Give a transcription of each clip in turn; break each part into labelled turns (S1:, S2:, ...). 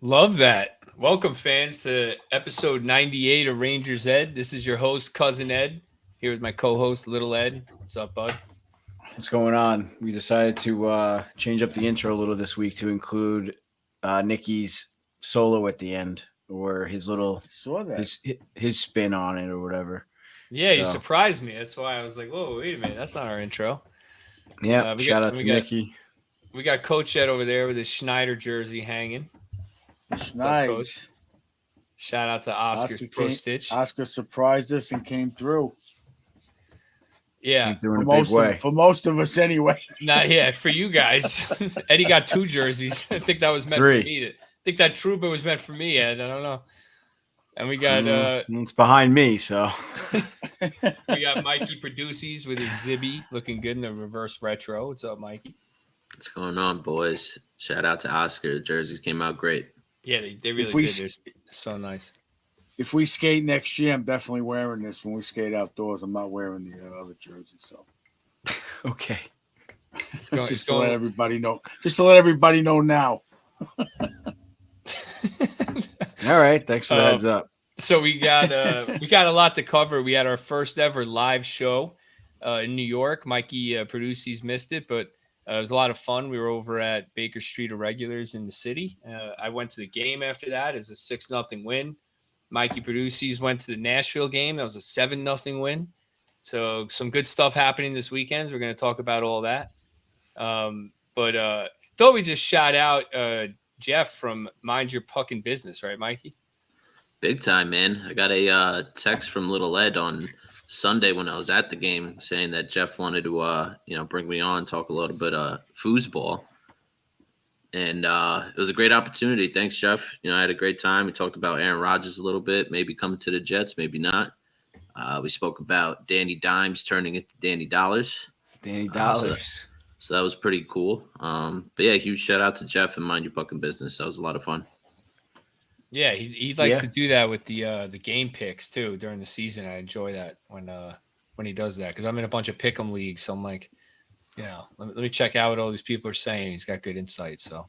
S1: Love that. Welcome, fans, to episode 98 of Rangers Ed. This is your host, Cousin Ed, here with my co-host, Little Ed. What's up, bud?
S2: What's going on? We decided to change up the intro a little this week to include Nikki's solo at the end, or his little
S3: Saw that.
S2: his spin on it, or whatever.
S1: Yeah, you
S2: So,
S1: surprised me. That's why I was like, "Whoa, wait a minute, that's not our intro."
S2: yeah,
S1: We got
S2: shout out
S1: we
S2: to
S1: got
S2: Nikki.
S1: we got Coach Ed over there with his Schneider jersey hanging.
S3: It's
S1: What's up, Coach?
S3: nice.
S1: Shout out to Oscar's Pro Stitch.
S3: Oscar surprised us and came through.
S1: Yeah,
S2: Came through in a big way.
S3: For most of us, anyway.
S1: not yeah for you guys. Eddie got two jerseys. I think that was meant
S2: Three.
S1: for me. I think that Trouba was meant for me, Ed. I don't know. And we got
S2: It's behind me, so
S1: we got Mikey Produces with his Zibby looking good in the reverse retro. What's up, Mikey?
S4: What's going on, boys? Shout out to Oscar. The jerseys came out great.
S1: Yeah, they really
S3: we
S1: did. They're so nice.
S3: If we skate next year, I'm definitely wearing this. When we skate outdoors, I'm not wearing the other jersey. So
S2: okay.
S1: It's going,
S3: just to let everybody know. Just to let everybody know now.
S2: All right, thanks for the heads up.
S1: So we got a lot to cover. We had our first ever live show in New York. Mikey Produces missed it, but it was a lot of fun. We were over at Baker Street Irregulars in the city. I went to the game after that. It was a 6-0 win. Mikey Produces went to the Nashville game. That was a 7-0 win. So some good stuff happening this weekend. We're going to talk about all that. But thought we just shout out Jeff from Mind Your Puckin' Business, right, Mikey?
S4: Big time, man. I got a text from Little Ed on Sunday when I was at the game saying that Jeff wanted to, bring me on, talk a little bit of foosball. And it was a great opportunity. Thanks, Jeff. I had a great time. We talked about Aaron Rodgers a little bit, maybe coming to the Jets, maybe not. We spoke about Danny Dimes turning into Danny Dollars.
S2: Danny Dollars.
S4: So that was pretty cool. But yeah, huge shout out to Jeff and Mind Your Puckin' Business. That was a lot of fun.
S1: Yeah, he likes to do that with the game picks too during the season. I enjoy that when he does that because I'm in a bunch of pick'em leagues. So I'm like, let me check out what all these people are saying. He's got good insight. So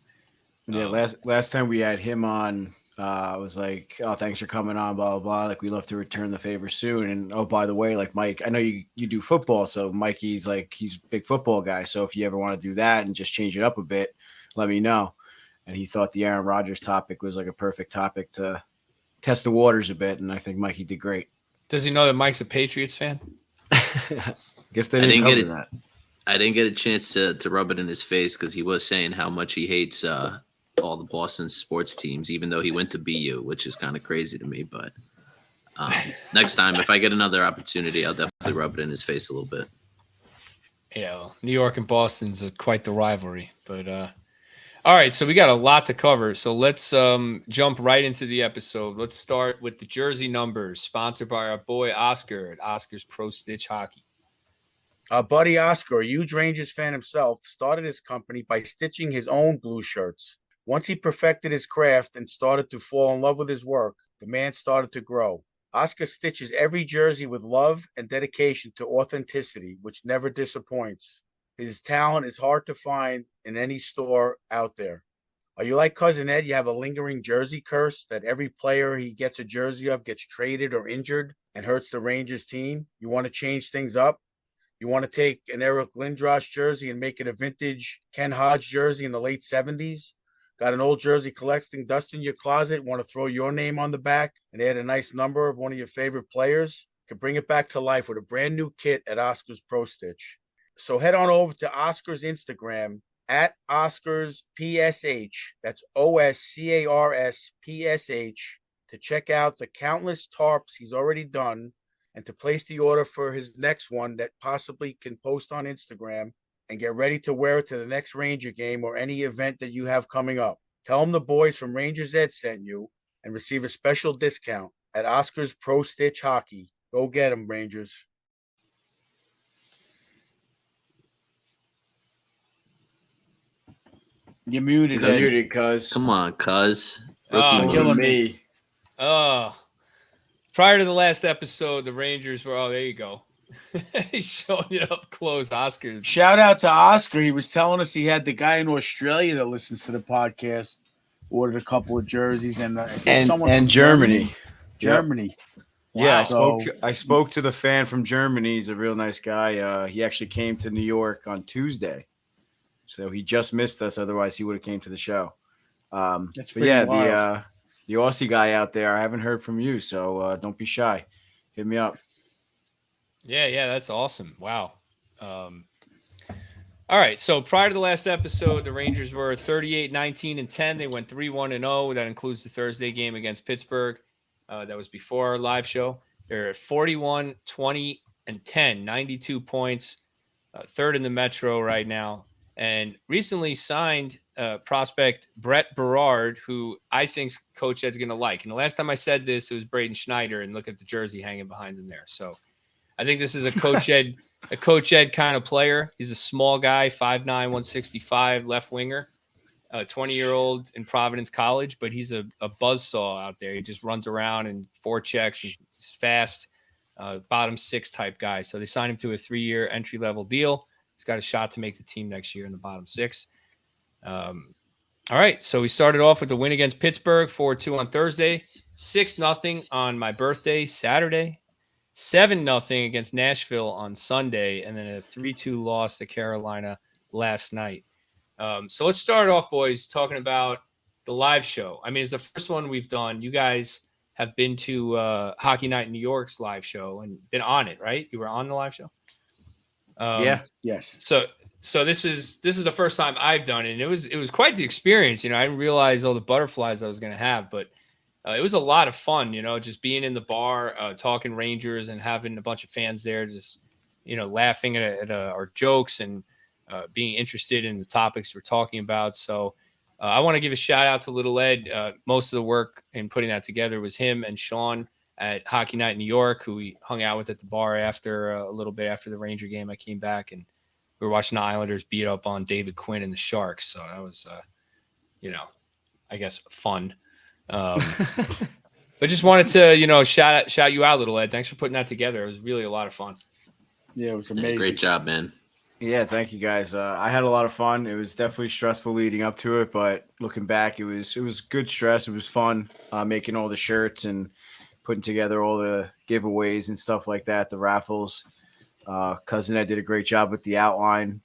S2: yeah, last time we had him on, I was like, "Oh, thanks for coming on." Blah blah blah. Like, we love to return the favor soon. And oh, by the way, like, Mike, I know you do football, so Mikey's like, he's a big football guy. So if you ever want to do that and just change it up a bit, let me know. And he thought the Aaron Rodgers topic was like a perfect topic to test the waters a bit. And I think Mikey did great.
S1: Does he know that Mike's a Patriots fan?
S2: Guess they didn't cover that.
S4: I didn't get a chance to rub it in his face because he was saying how much he hates all the Boston sports teams, even though he went to BU, which is kind of crazy to me. But next time, if I get another opportunity, I'll definitely rub it in his face a little bit.
S1: Yeah, well, New York and Boston's quite the rivalry. But all right, so we got a lot to cover. So let's jump right into the episode. Let's start with the jersey numbers, sponsored by our boy Oscar at Oscar's Pro Stitch Hockey.
S3: Our buddy Oscar, a huge Rangers fan himself, started his company by stitching his own blue shirts. Once he perfected his craft and started to fall in love with his work, the man started to grow. Oscar stitches every jersey with love and dedication to authenticity, which never disappoints. His talent is hard to find in any store out there. Are you like Cousin Ed? You have a lingering jersey curse that every player he gets a jersey of gets traded or injured and hurts the Rangers team? You want to change things up? You want to take an Eric Lindros jersey and make it a vintage Ken Hodge jersey in the late 70s? Got an old jersey collecting dust in your closet? Want to throw your name on the back and add a nice number of one of your favorite players? You can bring it back to life with a brand new kit at Oscar's Pro Stitch. So head on over to Oscar's Instagram at Oscars PSH. That's OSCARS PSH to check out the countless tarps he's already done and to place the order for his next one that possibly can post on Instagram and get ready to wear it to the next Ranger game or any event that you have coming up. Tell them the boys from Rangers Ed sent you and receive a special discount at Oscar's Pro Stitch Hockey. Go get them, Rangers. You're muted.
S2: Cuz.
S4: Come on, cuz.
S2: Killing me.
S1: Prior to the last episode, the Rangers were, there you go. He's showing it up close, Oscar.
S3: Shout out to Oscar. He was telling us he had the guy in Australia that listens to the podcast ordered a couple of jerseys, and I think
S2: and
S3: someone from
S2: Germany. Yep.
S3: Germany.
S2: Yeah,
S1: Wow.
S2: I spoke to the fan from Germany. He's a real nice guy. He actually came to New York on Tuesday, so he just missed us. Otherwise, he would have came to the show.
S3: That's
S2: But yeah,
S3: pretty wild.
S2: the Aussie guy out there, I haven't heard from you, so don't be shy. Hit me up.
S1: Yeah, that's awesome. Wow. All right, so prior to the last episode, the Rangers were 38-19-10. They went 3-1-0. That includes the Thursday game against Pittsburgh. That was before our live show. They're at 41-20-10, 92 points, third in the Metro right now, and recently signed prospect Brett Berard, who I think Coach Ed's going to like. And the last time I said this, it was Braden Schneider, and look at the jersey hanging behind him there. So I think this is a Coach Ed kind of player. He's a small guy, 5'9", 165, left winger, 20-year-old in Providence College, but he's a buzzsaw out there. He just runs around and forechecks. He's fast, bottom six type guy. So they signed him to a 3-year entry-level deal. He's got a shot to make the team next year in the bottom six. All right, so we started off with the win against Pittsburgh, 4-2 on Thursday, 6-0 on my birthday, Saturday, 7-0 against Nashville on Sunday, and then a 3-2 loss to Carolina last night. So let's start off, boys, talking about the live show. I mean, it's the first one we've done. You guys have been to Hockey Night in New York's live show and been on it, right? You were on the live show?
S2: Yeah.
S3: Yes.
S1: So this is the first time I've done it, and it was quite the experience. You know, I didn't realize all the butterflies I was going to have, but it was a lot of fun. You know, just being in the bar, talking Rangers, and having a bunch of fans there, just laughing at our jokes and being interested in the topics we're talking about. So I want to give a shout out to Little Ed. Most of the work in putting that together was him and Sean at Hockey Night in New York, who we hung out with at the bar after a little bit after the Ranger game. I came back and we were watching the Islanders beat up on David Quinn and the Sharks. So that was, I guess fun. But just wanted to, shout you out, Little Ed. Thanks for putting that together. It was really a lot of fun.
S3: Yeah, it was amazing.
S4: Great job, man.
S2: Yeah, thank you guys. I had a lot of fun. It was definitely stressful leading up to it, but looking back, it was good stress. It was fun making all the shirts and putting together all the giveaways and stuff like that, the raffles. Cousin Ed did a great job with the outline.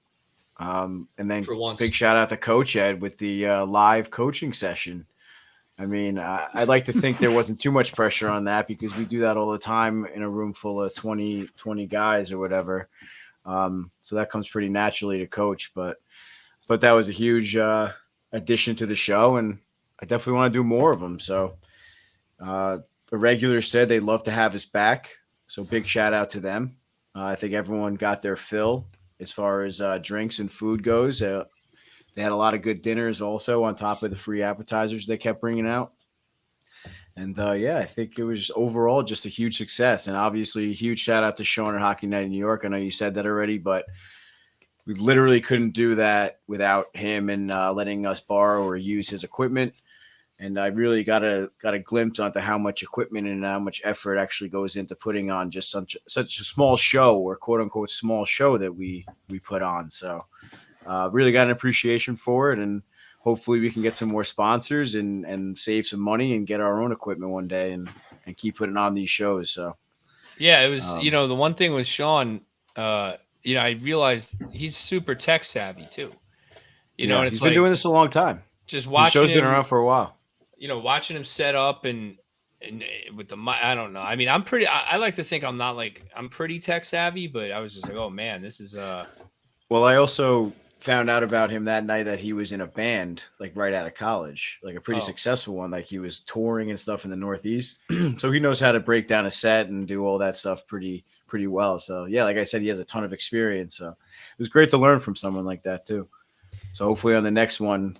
S2: And then big shout out to Coach Ed with the live coaching session. I mean, I'd like to think there wasn't too much pressure on that because we do that all the time in a room full of 20 guys or whatever. So that comes pretty naturally to coach, but that was a huge addition to the show, and I definitely want to do more of them. So the regulars said they'd love to have us back. So big shout out to them. I think everyone got their fill as far as drinks and food goes. They had a lot of good dinners also on top of the free appetizers they kept bringing out. And I think it was overall just a huge success. And obviously a huge shout out to Sean at Hockey Night in New York. I know you said that already, but we literally couldn't do that without him and letting us borrow or use his equipment. And I really got a glimpse onto how much equipment and how much effort actually goes into putting on just such a small show, or quote unquote small show that we put on. So really got an appreciation for it, and hopefully we can get some more sponsors and save some money and get our own equipment one day and keep putting on these shows. So
S1: yeah, it was the one thing with Sean, I realized he's super tech savvy too. And it's
S2: he's been doing this a long time.
S1: Just watching
S2: the show's been around for a while.
S1: Watching him set up and with the, I don't know. I mean, I like to think I'm pretty tech savvy, but I was just like, oh man, this is
S2: Well, I also found out about him that night that he was in a band, like right out of college, like a pretty successful one. Like he was touring and stuff in the Northeast. So he knows how to break down a set and do all that stuff pretty well. So yeah, like I said, he has a ton of experience. So it was great to learn from someone like that too. So hopefully on the next one,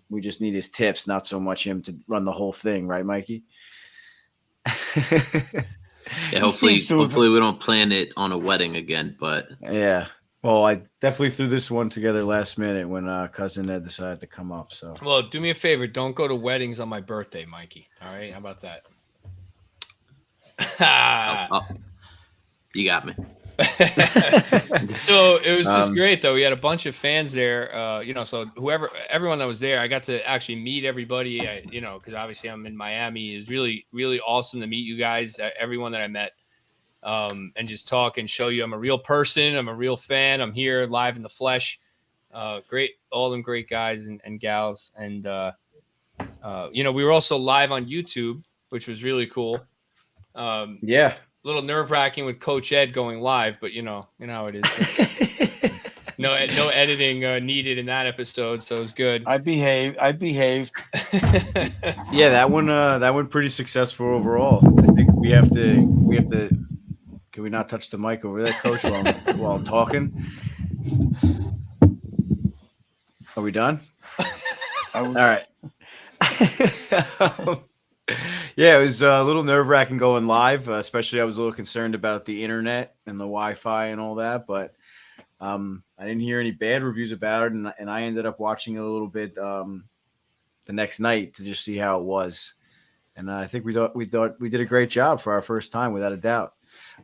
S2: we just need his tips, not so much him to run the whole thing. Right, Mikey?
S4: Yeah, hopefully we don't plan it on a wedding again, but
S2: yeah. Well, I definitely threw this one together last minute when Cousin Ed decided to come up. So,
S1: well, do me a favor. Don't go to weddings on my birthday, Mikey. All right? How about that?
S4: You got me.
S1: So it was just
S2: Um,
S1: great though. We had a bunch of fans there. So everyone that was there, I got to actually meet everybody. Because obviously I'm in Miami. It was really, really awesome to meet you guys, everyone that I met, and just talk and show you I'm a real person. I'm a real fan. I'm here live in the flesh. Great, all them great guys and gals. And we were also live on YouTube, which was really cool.
S2: Yeah.
S1: A little nerve wracking with Coach Ed going live, but you know how it is. So. No editing needed in that episode, so it was good.
S3: I behaved.
S2: Yeah, that one pretty successful overall. I think we have to. Can we not touch the mic over there, Coach, while I'm talking? Are we done? All right. Yeah, it was a little nerve-wracking going live, especially I was a little concerned about the internet and the Wi-Fi and all that, but I didn't hear any bad reviews about it, and I ended up watching it a little bit the next night to just see how it was. And I think we did a great job for our first time, without a doubt.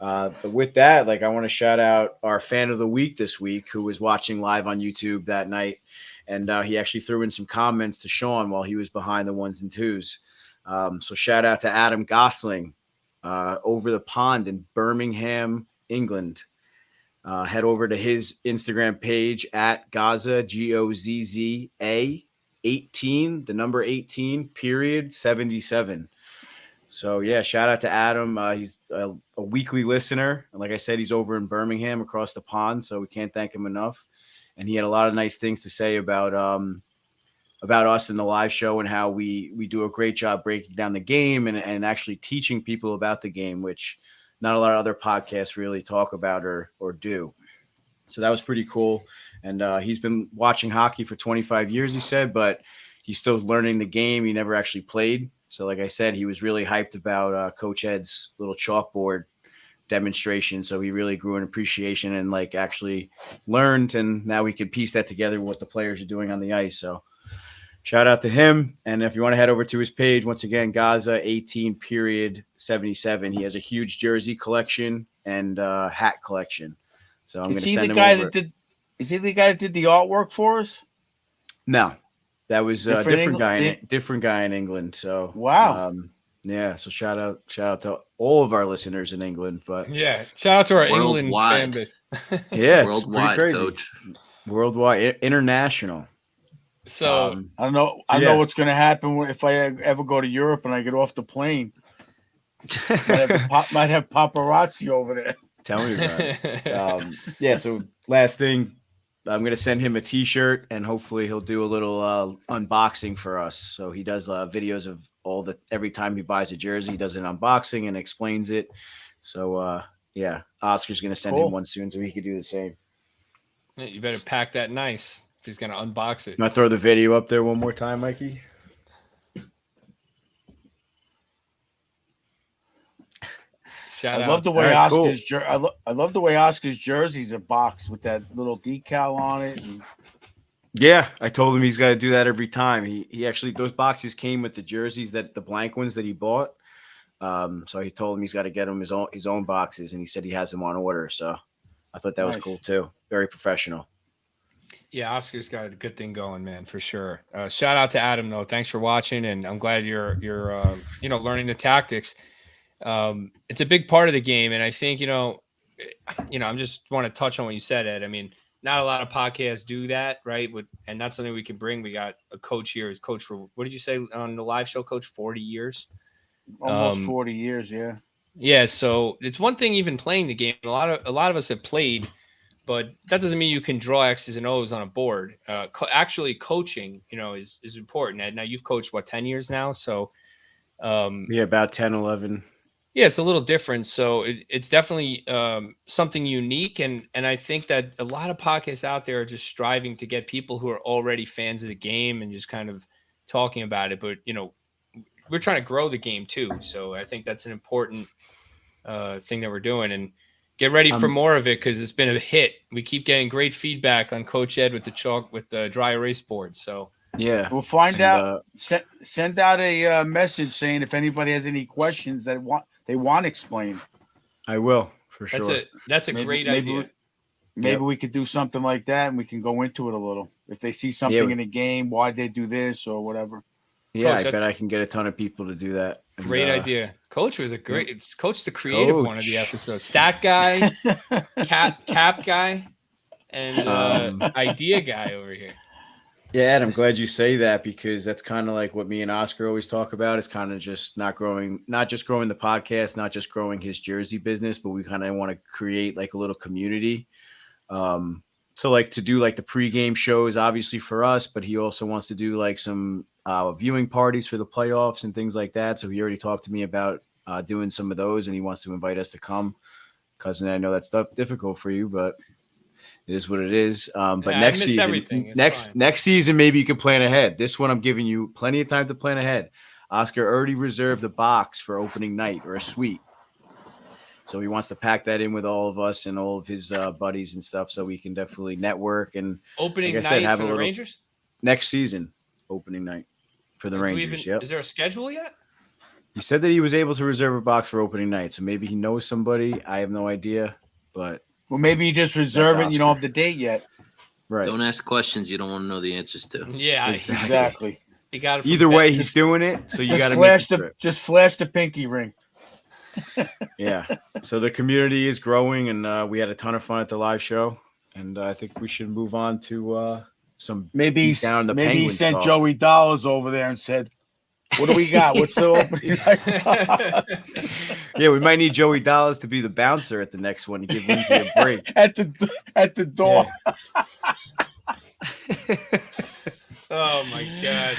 S2: But with that, I want to shout out our fan of the week this week, who was watching live on YouTube that night, and he actually threw in some comments to Sean while he was behind the ones and twos. So shout out to Adam Gosling over the pond in Birmingham, England. Head over to his Instagram page at Gaza, Gozza 18, the number 18, period 77. So yeah, shout out to Adam. He's a weekly listener. And like I said, he's over in Birmingham across the pond, so we can't thank him enough. And he had a lot of nice things to say about us in the live show and how we do a great job breaking down the game and actually teaching people about the game, which not a lot of other podcasts really talk about or do. So that was pretty cool. And he's been watching hockey for 25 years, he said, but he's still learning the game. He never actually played. So like I said, he was really hyped about Coach Ed's little chalkboard demonstration. So he really grew an appreciation and actually learned. And now we can piece that together with what the players are doing on the ice. So shout out to him. And if you want to head over to his page, once again, Gozza 18, period 77. He has a huge jersey collection and hat collection. So I'm going to send him over.
S3: Is he the guy that did the artwork for us?
S2: No, that was a different guy in England. So
S3: wow.
S2: Yeah. So shout out to all of our listeners in England. But
S1: yeah, shout out to our England fan base.
S2: Yeah,
S4: worldwide,
S2: it's pretty crazy.
S4: Coach.
S2: Worldwide, international.
S1: So
S3: I don't know. I know what's going to happen if I ever go to Europe and I get off the plane. Might have paparazzi over there.
S2: Tell me about it. Yeah. So last thing, I'm going to send him a T-shirt, and hopefully he'll do a little unboxing for us. So he does videos of every time he buys a jersey, he does an unboxing and explains it. So yeah, Oscar's going to send him one soon, so he could do the same.
S1: Yeah, you better pack that nice if he's going to unbox it.
S2: Can I throw the video up there one more time, Mikey?
S3: I love the way Oscar's I love the way Oscar's jerseys are boxed with that little decal on it.
S2: Yeah, I told him he's got to do that every time. He actually, those boxes came with the jerseys, the blank ones that he bought. So he told him he's got to get him his own boxes, and he said he has them on order. So I thought that was cool too. Very professional. Yeah,
S1: Oscar's got a good thing going, man, for sure. Shout out to Adam though. Thanks for watching, and I'm glad you're learning the tactics. It's a big part of the game, and I think I'm just want to touch on what you said, Ed. I mean, not a lot of podcasts do that, right? And that's something we can bring. We got a coach here who's coached for, what did you say on the live show, Coach? 40 years,
S3: almost 40 years, yeah.
S1: Yeah, so it's one thing even playing the game. A lot of us have played, but that doesn't mean you can draw X's and O's on a board. Actually, coaching, is important. Ed, now you've coached 10 years now, so
S2: yeah, about 10, 11.
S1: Yeah, it's a little different. So it's definitely something unique. And I think that a lot of podcasts out there are just striving to get people who are already fans of the game and just kind of talking about it. But, we're trying to grow the game too. So I think that's an important thing that we're doing. And get ready for more of it because it's been a hit. We keep getting great feedback on Coach Ed with the dry erase board. So
S2: yeah,
S3: we'll find out. Send out a message saying if anybody has any questions that they want explained.
S2: I will, for sure.
S1: That's a great idea.
S3: Maybe we could do something like that, and we can go into it a little. If they see something in the game, why they do this or whatever.
S2: Yeah,
S1: Coach,
S2: I bet I can get a ton of people to do that. And,
S1: great idea. Coach was Coach, the creative one of the episode. Stat guy, cap guy, and idea guy over here.
S2: Yeah, and I'm glad you say that because that's kind of like what me and Oscar always talk about. It's kind of just not just growing the podcast, not just growing his jersey business, but we kind of want to create like a little community. So like to do like the pregame shows, obviously for us, but he also wants to do like some viewing parties for the playoffs and things like that. So he already talked to me about doing some of those, and he wants to invite us to come. Cousin, I know that's difficult for you, but it is what it is. But next season, next season, maybe you can plan ahead. This one, I'm giving you plenty of time to plan ahead. Oscar already reserved a box for opening night or a suite. So he wants to pack that in with all of us and all of his buddies and stuff, so we can definitely network and
S1: opening night for the Rangers
S2: next season. Opening night for the Rangers.
S1: Is there a schedule yet?
S2: He said that he was able to reserve a box for opening night, so maybe he knows somebody. I have no idea, but
S3: maybe you just reserve it. And you don't have the date yet.
S2: Right.
S4: Don't ask questions you don't want to know the answers to.
S1: Yeah,
S3: exactly.
S1: You got it.
S2: Either way, he's doing it, so you got to
S3: just flash the pinky ring.
S2: Yeah. So the community is growing, and we had a ton of fun at the live show. And I think we should move on to some.
S3: Maybe he sent Joey Dollars over there and said, "What do we got? What's the opening night?"
S2: Yeah, we might need Joey Dollars to be the bouncer at the next one to give Lindsay a break
S3: at the door.
S2: Yeah.
S1: Oh my god!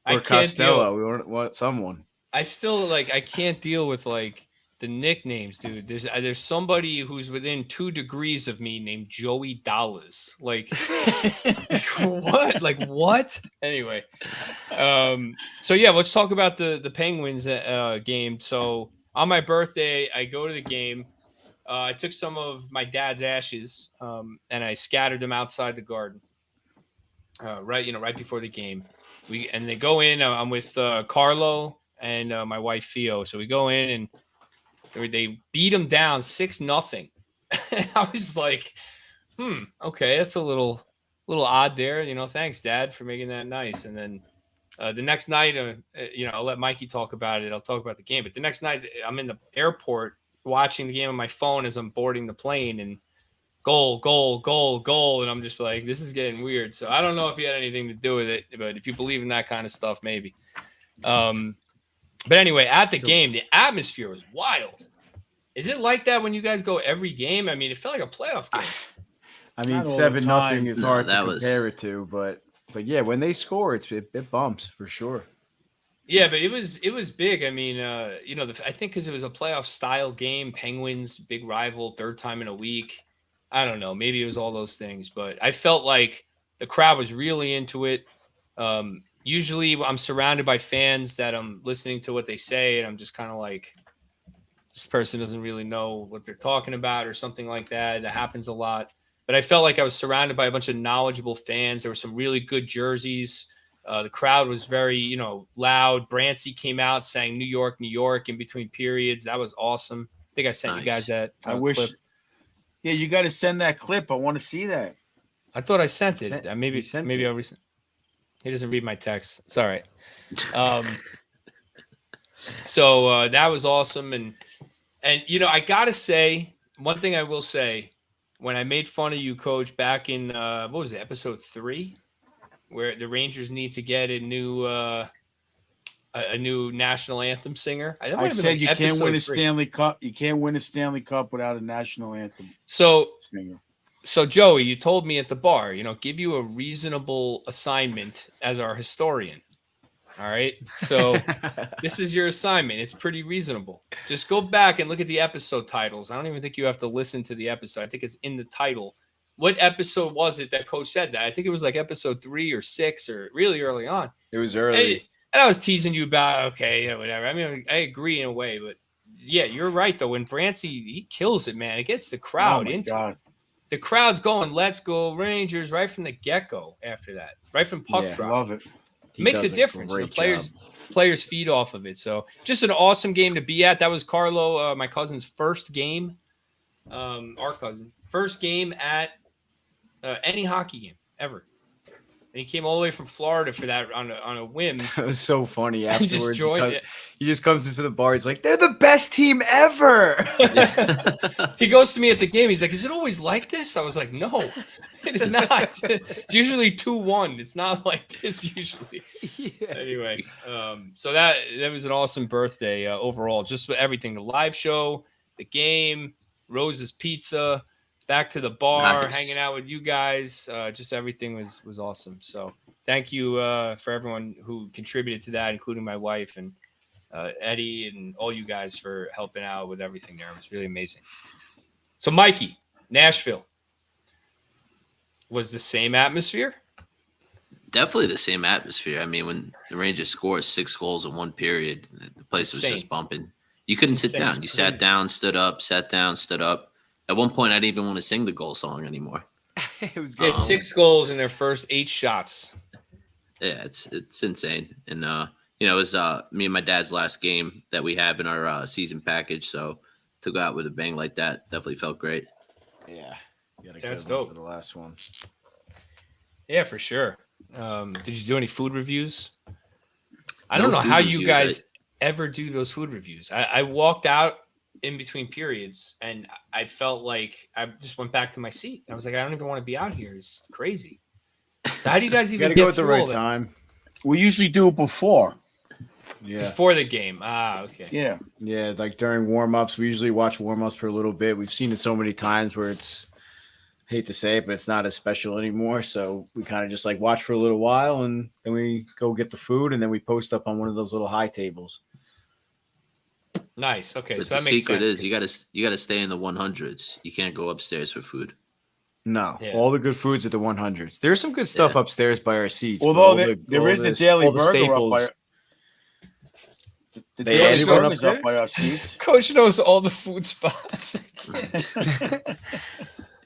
S2: Or Costello. We want someone.
S1: I still I can't deal with the nicknames, dude. There's somebody who's within 2 degrees of me named Joey Dollars. What? What? Anyway, so yeah, let's talk about the Penguins game. So on my birthday, I go to the game. I took some of my dad's ashes and I scattered them outside the garden. Right before the game. They go in. I'm with Carlo and my wife Theo. So we go in and they beat them down 6-0. And I was like, okay, that's a little odd there. Thanks, Dad, for making that nice. And then the next night, I'll let Mikey talk about it. I'll talk about the game. But the next night, I'm in the airport watching the game on my phone as I'm boarding the plane, and goal. And I'm just like, this is getting weird. So I don't know if he had anything to do with it, but if you believe in that kind of stuff, maybe. But anyway, at the game, the atmosphere was wild. Is it like that when you guys go every game? I mean, it felt like a playoff game.
S2: I mean, 7-0 is hard to compare it to, but yeah, when they score, it bumps for sure.
S1: Yeah, but it was big. I mean, I think because it was a playoff style game, Penguins, big rival, 3rd time in a week. I don't know. Maybe it was all those things, but I felt like the crowd was really into it. Usually I'm surrounded by fans that I'm listening to what they say, and I'm just kind of like, this person doesn't really know what they're talking about or something like that. That happens a lot. But I felt like I was surrounded by a bunch of knowledgeable fans. There were some really good jerseys. The crowd was very, loud. Brancy came out, sang New York, New York in between periods. That was awesome. I think I sent you guys that clip.
S3: Yeah, you got to send that clip. I want to see that.
S1: I thought I sent it. Maybe I'll resend. He doesn't read my text. It's all right. So that was awesome. And I got to say, one thing I will say, when I made fun of you, Coach, back in, what was it, episode 3, where the Rangers need to get a new national anthem singer.
S3: I said you can't win a Stanley Cup. You can't win a Stanley Cup without a national anthem singer.
S1: So, Joey, you told me at the bar, give you a reasonable assignment as our historian. All right. So this is your assignment. It's pretty reasonable. Just go back and look at the episode titles. I don't even think you have to listen to the episode. I think it's in the title. What episode was it that Coach said that? I think it was like episode 3 or 6 or really early on.
S2: It was early.
S1: And I was teasing you about, okay, whatever. I mean, I agree in a way, but yeah, you're right, though. When Brancy, he kills it, man. It gets the crowd into it. The crowd's going, let's go Rangers, right from the get-go after that. Right from puck drop.
S3: Love it.
S1: It makes a difference. The players feed off of it. So just an awesome game to be at. That was Carlo, my cousin's first game our cousin. First game at any hockey game ever. And he came all the way from Florida for that on a whim.
S2: It was so funny
S1: He
S2: afterwards.
S1: just joined.
S2: He just comes into the bar. He's like, "They're the best team ever."
S1: He goes to me at the game. He's like, "Is it always like this?" I was like, "No, it is not. It's usually 2-1. It's not like this usually."
S2: Yeah.
S1: Anyway, so that was an awesome birthday overall. Just with everything, the live show, the game, Rose's Pizza, back to the bar,
S4: Nice.
S1: hanging out with you guys. Just everything was awesome. So thank you for everyone who contributed to that, including my wife and Eddie and all you guys for helping out with everything there. It was really amazing. So Mikey, Nashville, was the same atmosphere?
S4: Definitely the same atmosphere. I mean, when the Rangers scored 6 goals in one period, the place was
S1: Insane.
S4: just bumping. You couldn't sit
S1: Insane.
S4: down. You sat down, stood up, sat down, stood up. At one point, I didn't even want to sing the goal song anymore.
S2: It was
S1: They had 6 goals in their first 8 shots.
S4: Yeah, it's insane. And it was me and my dad's last game that we have in our season package. So to go out with a bang like that definitely felt great.
S2: Yeah, you got a
S1: That's
S2: good one
S1: dope.
S2: for the last one.
S1: Yeah, for sure. Did you do any food reviews? I
S4: No
S1: don't know
S4: food
S1: how you
S4: reviews.
S1: guys ever do those food reviews. I walked out in between periods and I felt like I just went back to my seat. I was like, I don't even want to be out here. It's crazy. So how do you guys
S2: You
S1: even
S2: got to
S1: get
S2: go at the
S1: through all
S2: right
S1: that?
S2: time.
S3: We usually do it before.
S2: Yeah,
S1: Before the game? Ah, okay.
S3: Yeah.
S2: yeah. Like during warm-ups, we usually watch warm-ups for a little bit. We've seen it so many times where it's, hate to say it, but it's not as special anymore. So we kind of just like watch for a little while and then we go get the food and then we post up on one of those little high tables.
S1: Nice. Okay,
S4: But
S1: so
S4: the
S1: that makes
S4: secret
S1: sense.
S4: is you gotta stay in the 100s. You can't go upstairs for food.
S2: No,
S1: Yeah.
S2: all the good foods at the 100s. There's some good stuff
S4: Yeah.
S2: upstairs by our seats. but
S3: Although
S2: all
S3: there is the
S2: this-
S3: Daily
S2: all the
S3: Burger
S2: staples-
S3: up by the
S2: They
S3: Daily
S1: added one up
S3: Burger's
S2: there?
S3: up by our seats.
S1: Coach knows all the food spots.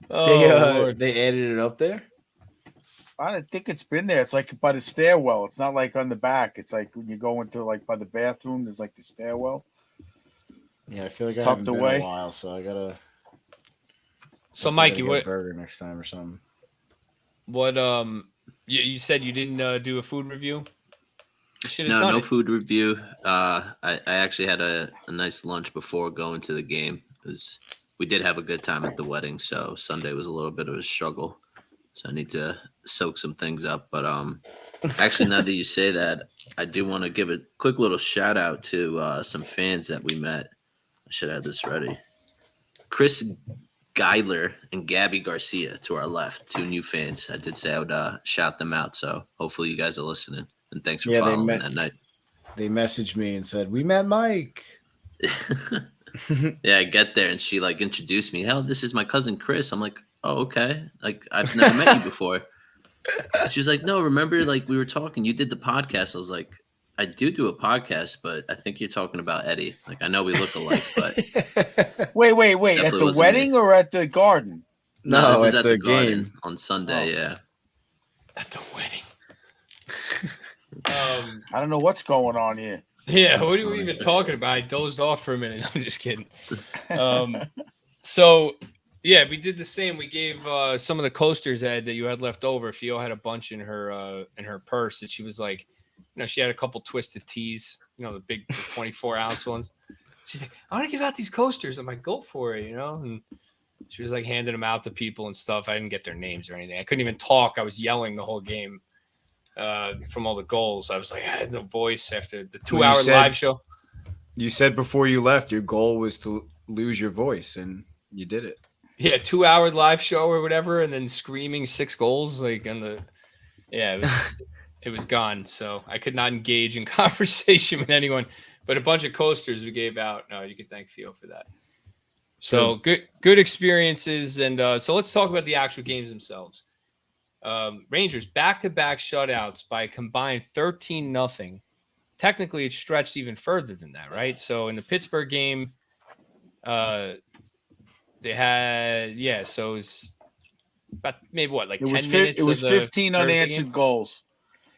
S1: Oh, Lord.
S2: they added it up there.
S3: I don't think it's been there. It's like by the stairwell. It's not like on the back. It's like when you go into like by the bathroom, there's like the stairwell.
S2: Yeah, I feel like I
S3: Tucked
S2: haven't been
S3: away.
S2: in a while, so I gotta.
S1: So
S2: I
S1: Mikey,
S2: gotta get a
S1: what
S2: burger next time or something?
S1: you said you didn't do a food review? You should have
S4: No,
S1: done
S4: no
S1: it.
S4: food review. I actually had a nice lunch before going to the game because we did have a good time at the wedding. So Sunday was a little bit of a struggle. So I need to soak some things up. But actually, now that you say that, I do want to give a quick little shout out to some fans that we met. I should have this ready. Chris Geidler and Gabby Garcia to our left, 2 new fans. I did say I would shout them out. So hopefully you guys are listening. And thanks for
S2: Yeah, they
S4: following
S2: met-
S4: that night.
S2: They messaged me and said we met Mike.
S4: Yeah, I get there and she like introduced me. Hell, this is my cousin Chris. I'm like, oh, okay. Like I've never met you before. She's like, no, remember like we were talking, you did the podcast. I was like, I do a podcast, but I think you're talking about Eddie. Like I know we look alike, but
S3: Wait. At
S4: Definitely
S3: the
S4: wasn't
S3: wedding or at the garden?
S4: no, this is
S2: at
S4: at
S2: the
S4: the Garden
S2: game.
S4: on Sunday.
S3: Oh.
S4: Yeah.
S1: At the wedding.
S3: I don't know what's going on here.
S1: Yeah, what are we even talking about? I dozed off for a minute. I'm just kidding. So yeah, we did the same. We gave some of the coasters, Ed, that you had left over. Theo had a bunch in her purse that she was like, she had a couple twisted teas, the big 24-ounce ones. She's like, I want to give out these coasters. I'm like, go for it, and she was like handing them out to people and stuff. I didn't get their names or anything. I couldn't even talk. I was yelling the whole game from all the goals. I was like, I had no voice after the 2-hour live show.
S2: You said before you left your goal was to lose your voice, and you did it.
S1: Yeah, 2-hour live show or whatever, and then screaming 6 goals it was gone. So I could not engage in conversation with anyone. But a bunch of coasters we gave out. No, you can thank Theo for that. So good experiences, and so let's talk about the actual games themselves. Rangers back-to-back shutouts by a combined 13-0. Technically, it stretched even further than that, right? So in the Pittsburgh game, they had so it was about maybe like 10 minutes.
S3: It was
S1: of the
S3: 15
S1: Thursday
S3: unanswered
S1: game?
S3: goals.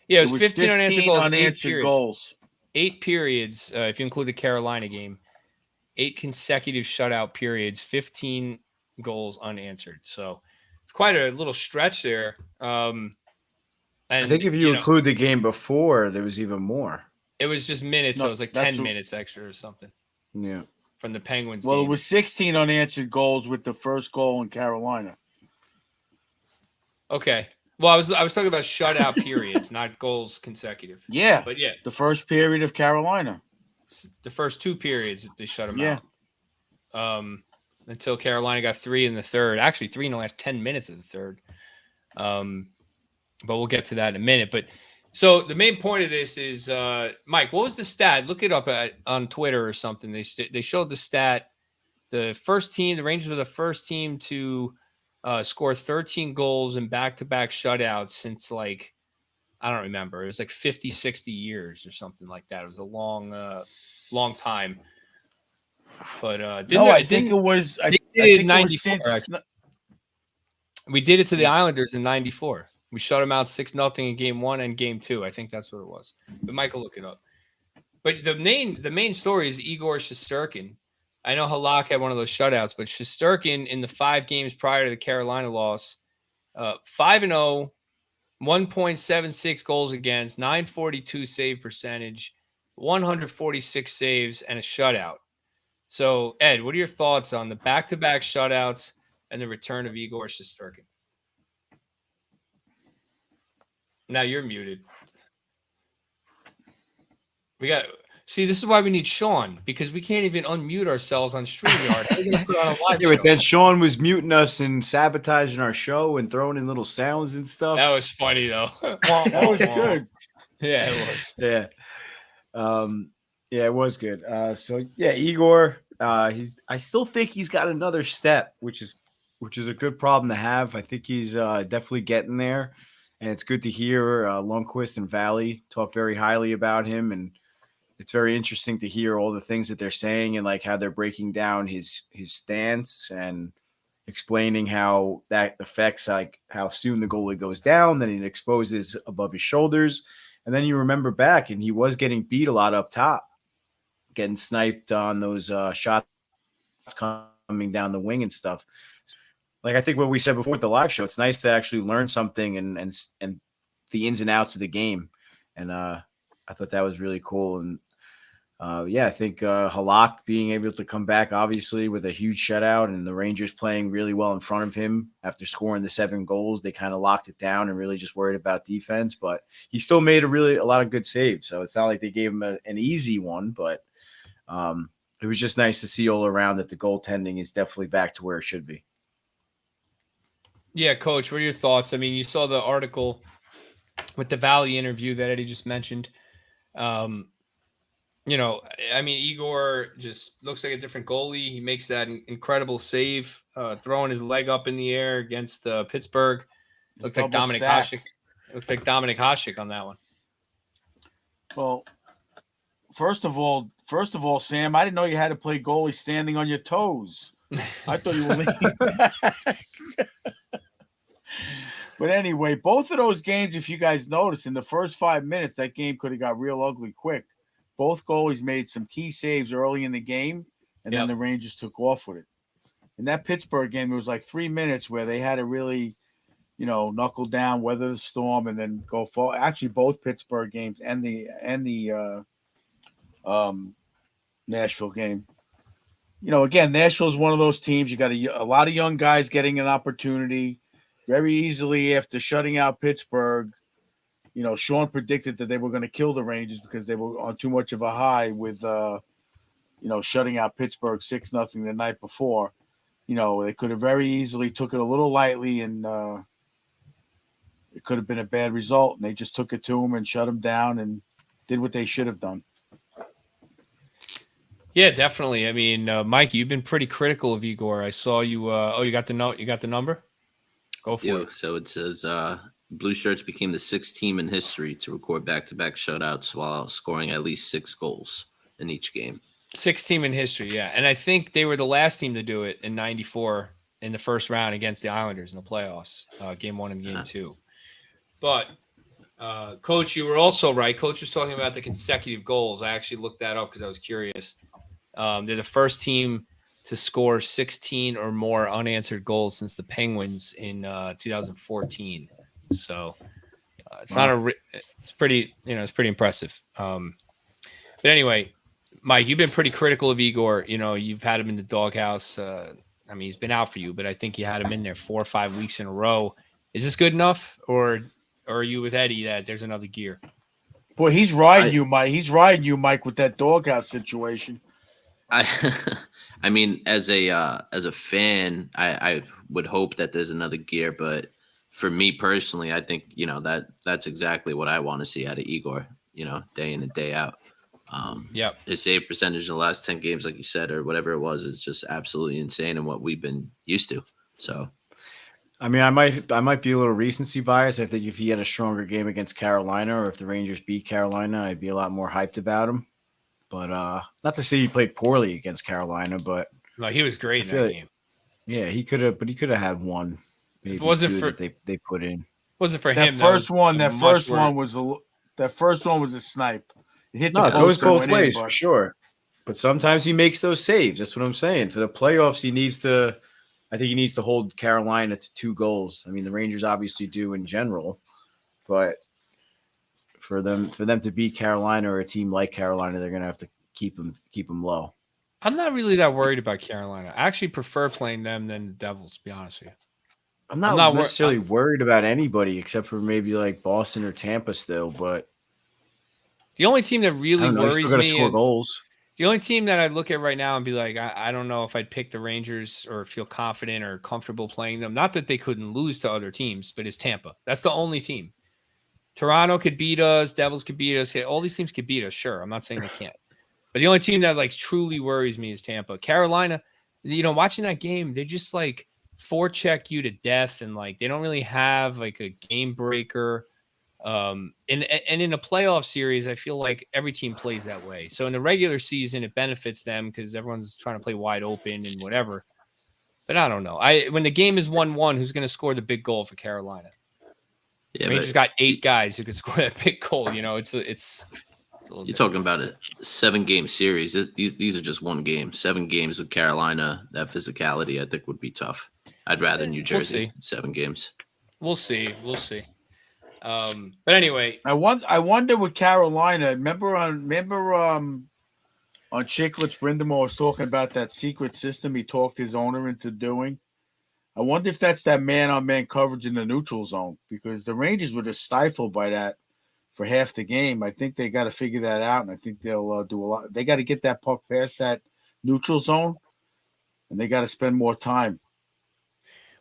S1: Yeah, it was 15 unanswered goals.
S3: Unanswered goals.
S1: 8 periods, if you include the Carolina game. 8 consecutive shutout periods, 15 goals unanswered. So it's quite a little stretch there. And
S2: I think if you include the game before, there was even more.
S1: It was just minutes. So it was like 10 minutes extra or something.
S2: Yeah.
S1: From the Penguins
S3: Well,
S1: game.
S3: it was 16 unanswered goals with the first goal in Carolina.
S1: Okay. Well, I was talking about shutout periods, not goals consecutive.
S3: Yeah.
S1: But yeah.
S3: The first period of Carolina.
S1: The first 2 periods, they shut them out. Until Carolina got 3 in the third. Actually, 3 in the last 10 minutes of the third. But we'll get to that in a minute. But so the main point of this is, Mike, what was the stat? Look it up on Twitter or something. They showed the stat. The Rangers were the first team to score 13 goals in back-to-back shutouts since, like, I don't remember. It was like 50, 60 years or something like that. It was a long time. But
S3: I think it was
S1: 94. We did it to the Islanders in 94. We shut them out 6-0 in game 1 and game 2. I think that's what it was. But Michael, look it up. But the main story is Igor Shesterkin. I know Halak had one of those shutouts, but Shesterkin in the 5 games prior to the Carolina loss, 5-0, 1.76 goals against, 942 save percentage, 146 saves, and a shutout. So, Ed, what are your thoughts on the back-to-back shutouts and the return of Igor Shesterkin? Now you're muted. See, this is why we need Sean, because we can't even unmute ourselves on StreamYard.
S2: But then Sean was muting us and sabotaging our show and throwing in little sounds and stuff.
S1: That was funny, though.
S3: That was good.
S1: Yeah, it was.
S2: Yeah. Yeah, it was good. So yeah, Igor, I still think he's got another step, which is a good problem to have. I think he's definitely getting there, and it's good to hear Lundqvist and Valley talk very highly about him, and it's very interesting to hear all the things that they're saying and like how they're breaking down his stance and explaining how that affects like how soon the goalie goes down, then it exposes above his shoulders, and then you remember back and he was getting beat a lot up top, getting sniped on those shots coming down the wing and stuff. Like I think what we said before with the live show, it's nice to actually learn something and the ins and outs of the game, and I thought that was really cool. And yeah, I think Halak being able to come back, obviously, with a huge shutout and the Rangers playing really well in front of him after scoring the 7 goals, they kind of locked it down and really just worried about defense. But he still made a lot of good saves. So it's not like they gave him an easy one, but it was just nice to see all around that the goaltending is definitely back to where it should be.
S1: Yeah, Coach, what are your thoughts? I mean, you saw the article with the Valley interview that Eddie just mentioned. You know, I mean, Igor just looks like a different goalie. He makes that incredible save, throwing his leg up in the air against Pittsburgh. Looked like Dominic Hasek. Looked like Dominic Hasek on that one.
S3: Well, first of all, Sam, I didn't know you had to play goalie standing on your toes. I thought you were leaning back. But anyway, both of those games, if you guys notice, in the first 5 minutes, that game could have got real ugly quick. Both goalies made some key saves early in the game, and then the Rangers took off with it. In that Pittsburgh game, it was like 3 minutes where they had to really, knuckle down, weather the storm, and then go forward. Actually, both Pittsburgh games and the Nashville game. Again, Nashville is one of those teams. You got a lot of young guys getting an opportunity very easily after shutting out Pittsburgh. Sean predicted that they were going to kill the Rangers because they were on too much of a high with, shutting out Pittsburgh 6-0 the night before. They could have very easily took it a little lightly, and it could have been a bad result. And they just took it to them and shut them down and did what they should have done.
S1: Yeah, definitely. I mean, Mike, you've been pretty critical of Igor. I saw you. You got the note. You got the number. Go for it.
S4: So it says Blue Shirts became the 6th team in history to record back-to-back shutouts while scoring at least 6 goals in each game.
S1: 6th team in history, yeah. And I think they were the last team to do it in '94 in the first round against the Islanders in the playoffs, game 1 and game 2. But, Coach, you were also right. Coach was talking about the consecutive goals. I actually looked that up because I was curious. They're the first team to score 16 or more unanswered goals since the Penguins in 2014. So it's it's pretty, it's pretty impressive. But anyway, Mike, you've been pretty critical of Igor. You've had him in the doghouse. I mean, he's been out for you, but I think you had him in there 4 or 5 weeks in a row. Is this good enough, or are you with Eddie that there's another gear?
S5: Boy, he's riding you, Mike. He's riding you, Mike, with that doghouse situation.
S4: I mean, as a fan, I would hope that there's another gear, but for me personally, I think that's exactly what I want to see out of Igor. Day in and day out. His save percentage in the last 10 games, like you said, or whatever it was, is just absolutely insane and what we've been used to. So,
S2: I mean, I might be a little recency bias. I think if he had a stronger game against Carolina, or if the Rangers beat Carolina, I'd be a lot more hyped about him. But not to say he played poorly against Carolina, but
S1: no, he was great in that game.
S2: Yeah, he could have had one. Maybe if it wasn't for that they put in.
S1: Wasn't for
S5: that
S1: him.
S5: First one was a snipe. It hit the
S2: it goes both ways
S5: in,
S2: for sure. But sometimes he makes those saves. That's what I'm saying. For the playoffs, I think he needs to hold Carolina to 2 goals. I mean, the Rangers obviously do in general, but for them to beat Carolina or a team like Carolina, they're going to have to keep them low.
S1: I'm not really that worried about Carolina. I actually prefer playing them than the Devils, to be honest with you.
S2: I'm not necessarily worried about anybody except for maybe like Boston or Tampa still, but
S1: the only team that really worries me
S2: score goals.
S1: The only team that I'd look at right now and be like, I don't know if I'd pick the Rangers or feel confident or comfortable playing them. Not that they couldn't lose to other teams, but it's Tampa. That's the only team. Toronto could beat us. Devils could beat us. All these teams could beat us. Sure. I'm not saying they can't. But the only team that like truly worries me is Tampa. Carolina, watching that game, they just like forecheck you to death. And like, they don't really have like a game breaker. And in a playoff series, I feel like every team plays that way. So in the regular season, it benefits them because everyone's trying to play wide open and whatever. But I don't know. When the game is 1-1, who's going to score the big goal for Carolina?
S4: Yeah,
S1: Rangers got 8 guys who could score that big goal. It's a little.
S4: You're talking about a 7-game series. These are just one game. 7 games with Carolina. That physicality, I think, would be tough. I'd rather New Jersey 7 games.
S1: We'll see. But anyway,
S5: I wonder with Carolina. Remember on Chicklets, Brindamore was talking about that secret system he talked his owner into doing. I wonder if that's that man-on-man coverage in the neutral zone, because the Rangers were just stifled by that for half the game. I think they got to figure that out, and I think they'll do a lot. They got to get that puck past that neutral zone, and they got to spend more time.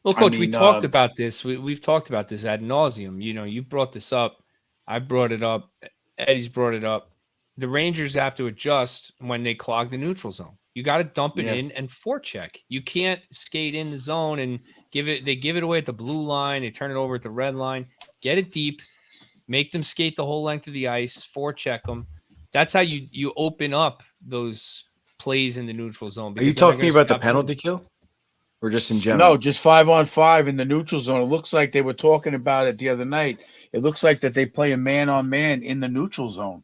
S1: Well, Coach, we talked about this. We've talked about this ad nauseum. You brought this up. I brought it up. Eddie's brought it up. The Rangers have to adjust when they clog the neutral zone. You got to dump it in and forecheck. You can't skate in the zone and they give it away at the blue line. They turn it over at the red line. Get it deep. Make them skate the whole length of the ice. Forecheck them. That's how you open up those plays in the neutral zone.
S2: Are you talking about the penalty kill? Or just in general?
S5: No, just 5-on-5 in the neutral zone. It looks like they were talking about it the other night. It looks like that they play a man-on-man in the neutral zone.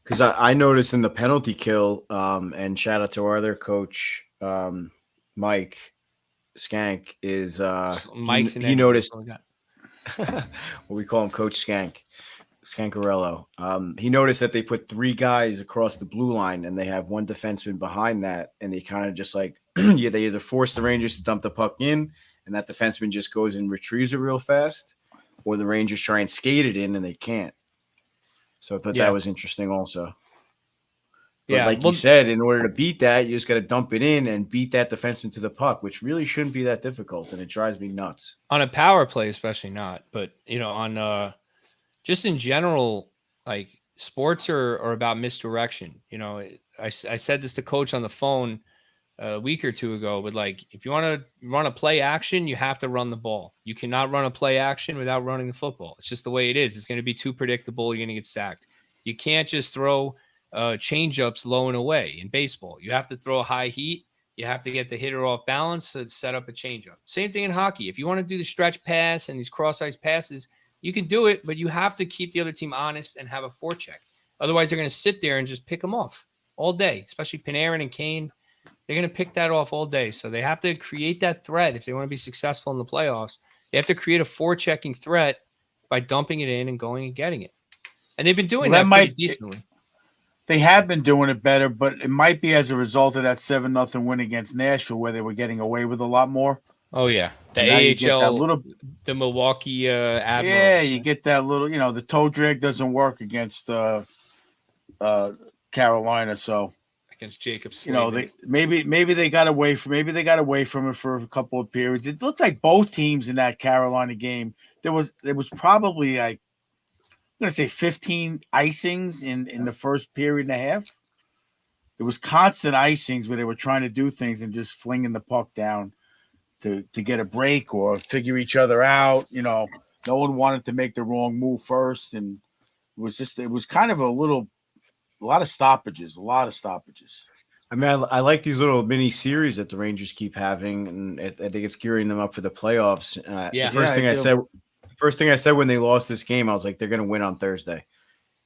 S2: Because I noticed in the penalty kill, and shout out to our other coach, Mike Skank, is
S1: Mike's
S2: he noticed well, we call him Coach Skankarello. He noticed that they put 3 guys across the blue line and they have 1 defenseman behind that, and they kind of just like they either force the Rangers to dump the puck in and that defenseman just goes and retrieves it real fast, or the Rangers try and skate it in and they can't. So I thought that was interesting also. But like you said, in order to beat that, you just got to dump it in and beat that defenseman to the puck, which really shouldn't be that difficult, and it drives me nuts.
S1: On a power play, especially not. But, on just in general, like sports are about misdirection. I said this to Coach on the phone a week or 2 ago, but like if you want to run a play action, you have to run the ball. You cannot run a play action without running the football. It's just the way it is. It's going to be too predictable. You're going to get sacked. You can't just throw change-ups low and away in baseball. You have to throw a high heat. You have to get the hitter off balance to set up a change-up. Same thing in hockey. If you want to do the stretch pass and these cross-ice passes, you can do it, but you have to keep the other team honest and have a forecheck. Otherwise, they're going to sit there and just pick them off all day, especially Panarin and Kane. They're going to pick that off all day. So they have to create that threat if they want to be successful in the playoffs. They have to create a forechecking threat by dumping it in and going and getting it. And they've been doing that pretty decently.
S5: They have been doing it better, but it might be as a result of that 7-0 win against Nashville where they were getting away with a lot more.
S1: Oh, yeah. The AHL, the Milwaukee Admirals.
S5: Yeah, you get that little, the toe drag doesn't work against Carolina. So
S1: against Jacob Slavin.
S5: Maybe they got away from it for a couple of periods. It looked like both teams in that Carolina game, there was probably like, I'm going to say 15 icings in the first period and a half. There was constant icings where they were trying to do things and just flinging the puck down to get a break or figure each other out. No one wanted to make the wrong move first. And it was kind of a lot of stoppages.
S2: I mean, I like these little mini series that the Rangers keep having, and I think it's gearing them up for the playoffs. The first thing I said when they lost this game, I was like, they're going to win on Thursday.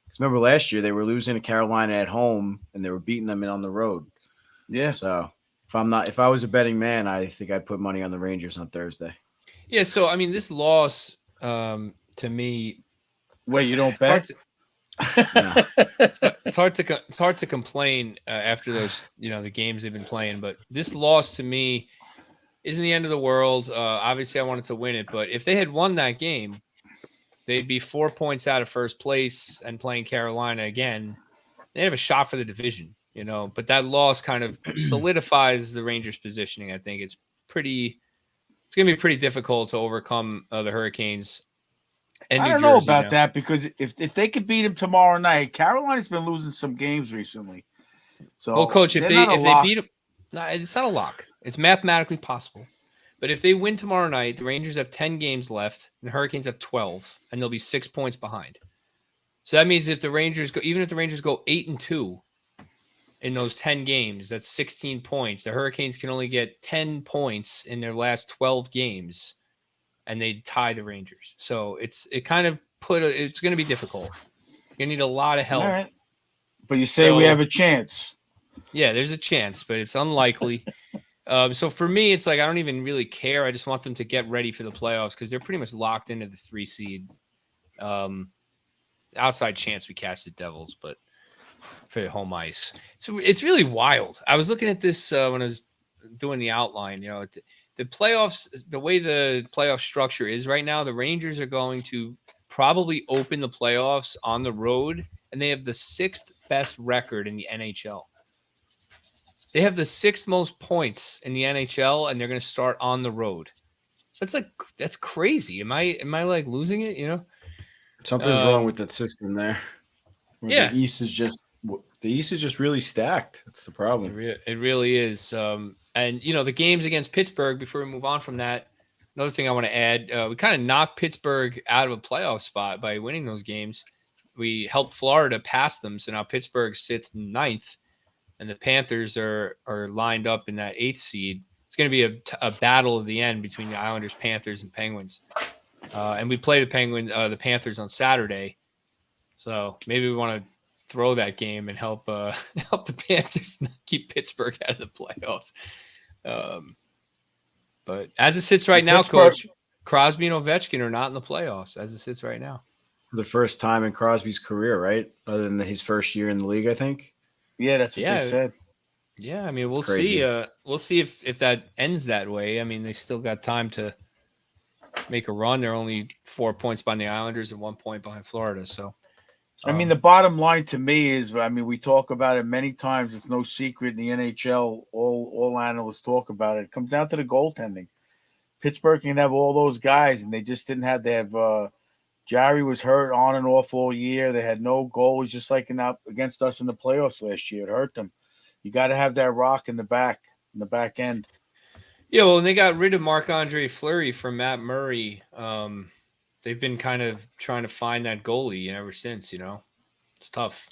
S2: Because remember last year they were losing to Carolina at home and they were beating them on the road.
S5: Yeah.
S2: So if I was a betting man, I think I'd put money on the Rangers on Thursday.
S1: Yeah. So I mean, this loss to me.
S5: Wait, you don't bet?
S1: It's hard to complain after those the games they've been playing, but this loss to me isn't the end of the world. Obviously, I wanted to win it, but if they had won that game, they'd be 4 points out of first place and playing Carolina again. They have a shot for the division, But that loss kind of solidifies the Rangers' positioning. I think it's going to be pretty difficult to overcome the Hurricanes.
S5: I don't know about that because if they could beat them tomorrow night, Carolina's been losing some games recently. So,
S1: well, Coach, if they beat them, no, it's not a lock. It's mathematically possible. But if they win tomorrow night, the Rangers have 10 games left, and the Hurricanes have 12, and they'll be 6 points behind. So that means if the Rangers go 8-2 in those 10 games, that's 16 points. The Hurricanes can only get 10 points in their last 12 games, and they tie the Rangers. So it's going to be difficult. You need a lot of help.
S5: All right. But you say we have a chance.
S1: Yeah, there's a chance, but it's unlikely. So for me, it's like I don't even really care. I just want them to get ready for the playoffs because they're pretty much locked into the 3 seed. Outside chance we catch the Devils, but for home ice. So it's really wild. I was looking at this when I was doing the outline. The playoffs, the way the playoff structure is right now, the Rangers are going to probably open the playoffs on the road, and they have the 6th best record in the NHL. They have the 6th most points in the NHL, and they're going to start on the road. That's crazy. Am I like losing it?
S2: Something's wrong with that system there.
S1: Yeah,
S2: the East is just really stacked. That's the problem.
S1: It really is. And the games against Pittsburgh. Before we move on from that, another thing I want to add: we kind of knocked Pittsburgh out of a playoff spot by winning those games. We helped Florida pass them, so now Pittsburgh sits 9th. And the Panthers are lined up in that 8th seed. It's going to be a battle of the end between the Islanders, Panthers, and Penguins. And we play the Panthers on Saturday. So maybe we want to throw that game and help the Panthers keep Pittsburgh out of the playoffs. But as it sits right now, Coach, Crosby and Ovechkin are not in the playoffs as it sits right now.
S2: For the first time in Crosby's career, right? Other than his first year in the league, I think.
S5: Yeah, that's what they said.
S1: Yeah, I mean, we'll see. We'll see if that ends that way. I mean, they still got time to make a run. They're only 4 points behind the Islanders and 1 point behind Florida. So,
S5: I mean, the bottom line to me is, we talk about it many times. It's no secret in the NHL. All analysts talk about it. It comes down to the goaltending. Pittsburgh can have all those guys, and they just didn't have. They have. Jarry was hurt on and off all year. They had no goalies, just like against us in the playoffs last year. It hurt them. You got to have that rock in the back end.
S1: Yeah, well, and they got rid of Marc-Andre Fleury from Matt Murray. They've been kind of trying to find that goalie ever since. It's tough.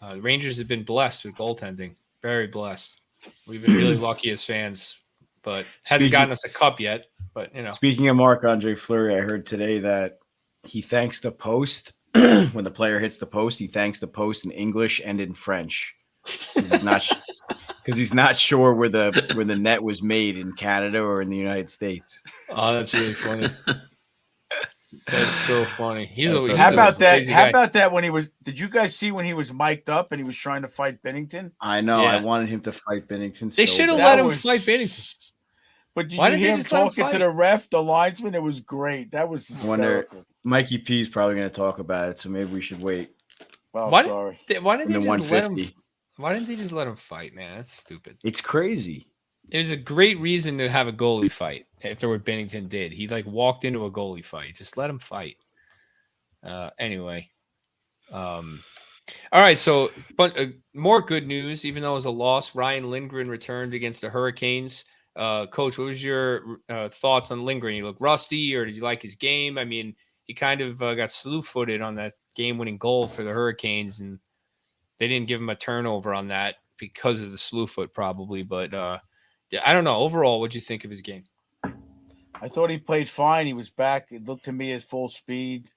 S1: The Rangers have been blessed with goaltending. Very blessed. We've been really lucky as fans, but hasn't gotten us a cup yet. But
S2: Speaking of Marc-Andre Fleury, I heard today that he thanks the post when the player hits the post. He thanks the post in English and in French. He's because he's not sure where the net was made in Canada or in the United States.
S1: Oh, that's really funny. That's so funny. He's
S5: How
S1: a
S5: about that?
S1: crazy
S5: How
S1: guy.
S5: about that when he was? Did you guys see when he was mic'd up and he was trying to fight Bennington?
S2: I know.
S1: Yeah.
S2: I wanted him to fight Bennington.
S1: They
S2: so
S1: should have
S2: bad.
S1: let him fight Bennington.
S5: But did
S1: Why
S5: you
S1: didn't they
S5: hear him
S1: just let him
S5: talking to
S1: fight?
S5: the ref, the linesman? It was great. That was
S2: I wonder.
S5: hysterical.
S2: Mikey P is probably going to talk about it, so maybe we should wait.
S5: Oh,
S1: Why
S5: sorry.
S1: Why didn't
S2: And
S1: they
S2: then
S1: just let him?
S2: 150.
S1: Why didn't they just let him fight, man? That's stupid.
S2: It's crazy.
S1: There's a great reason to have a goalie fight. After what Bennington did, he like walked into a goalie fight. Just let him fight. Anyway, all right. So, but more good news. Even though it was a loss, Ryan Lindgren returned against the Hurricanes. Coach, what was your thoughts on Lindgren? You look rusty, or did you like his game? I mean, he kind of got slew-footed on that game-winning goal for the Hurricanes, and they didn't give him a turnover on that because of the slew foot, probably. But I don't know. Overall, what'd you think of his game?
S5: I thought he played fine. He was back. It looked to me as full speed,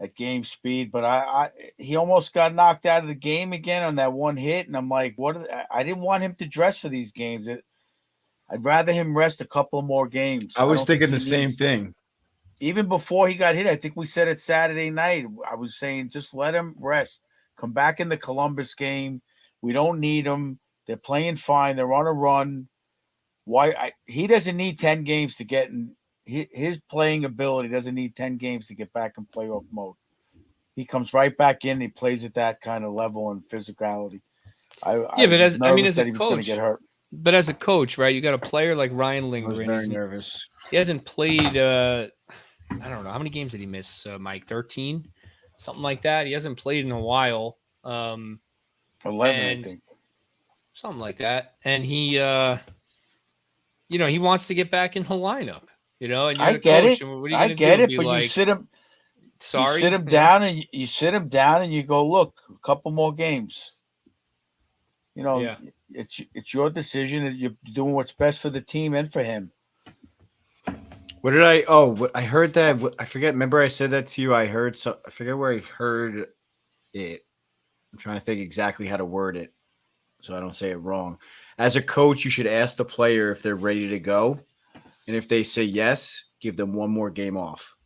S5: at game speed. But he almost got knocked out of the game again on that one hit. And I'm like, I didn't want him to dress for these games. I'd rather him rest a couple more games.
S2: I was
S5: don't think
S2: thinking
S5: he
S2: the same
S5: needs-
S2: thing.
S5: Even before he got hit, I think we said it Saturday night. I was saying just let him rest. Come back in the Columbus game. We don't need him. They're playing fine. They're on a run. He doesn't need 10 games to get in. His playing ability doesn't need 10 games to get back in playoff mode. He comes right back in. He plays at that kind of level and physicality.
S1: But as
S5: that
S1: a
S5: he was going to
S1: coach,
S5: get hurt.
S1: But as a coach, right, you got a player like Ryan
S2: I was
S1: Lindgren.
S2: very nervous.
S1: He hasn't played. I don't know how many games did he miss, Mike. 13, something like that. He hasn't played in a while.
S5: 11, I think.
S1: Something like that. And he, he wants to get back in the lineup. And you're
S5: I
S1: the
S5: get
S1: coach,
S5: it.
S1: and what are you
S5: I
S1: gonna
S5: get
S1: do?
S5: it,
S1: Be
S5: but
S1: like,
S5: you sit him.
S1: sorry,
S5: You sit him down, and you sit him down, and you go, look, a couple more games.
S1: Yeah.
S5: It's your decision, and you're doing what's best for the team and for him.
S2: What did I? Oh, I heard that. I forget. Remember, I said that to you. I forget where I heard it. I'm trying to think exactly how to word it, so I don't say it wrong. As a coach, you should ask the player if they're ready to go, and if they say yes, give them one more game off.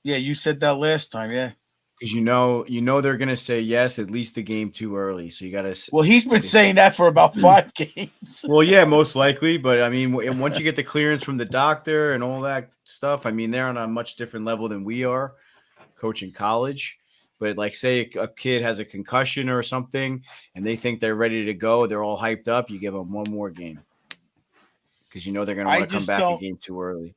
S5: Yeah, you said that last time. Yeah,
S2: because they're gonna say yes at least a game too early. So you gotta.
S5: Well, he's been saying that for about 5 games.
S2: Well, yeah, most likely, but I mean, once you get the clearance from the doctor and all that stuff, I mean, they're on a much different level than we are, coaching college. But like, say a kid has a concussion or something, and they think they're ready to go, they're all hyped up. You give them one more game because they're going to want to come back a game too early.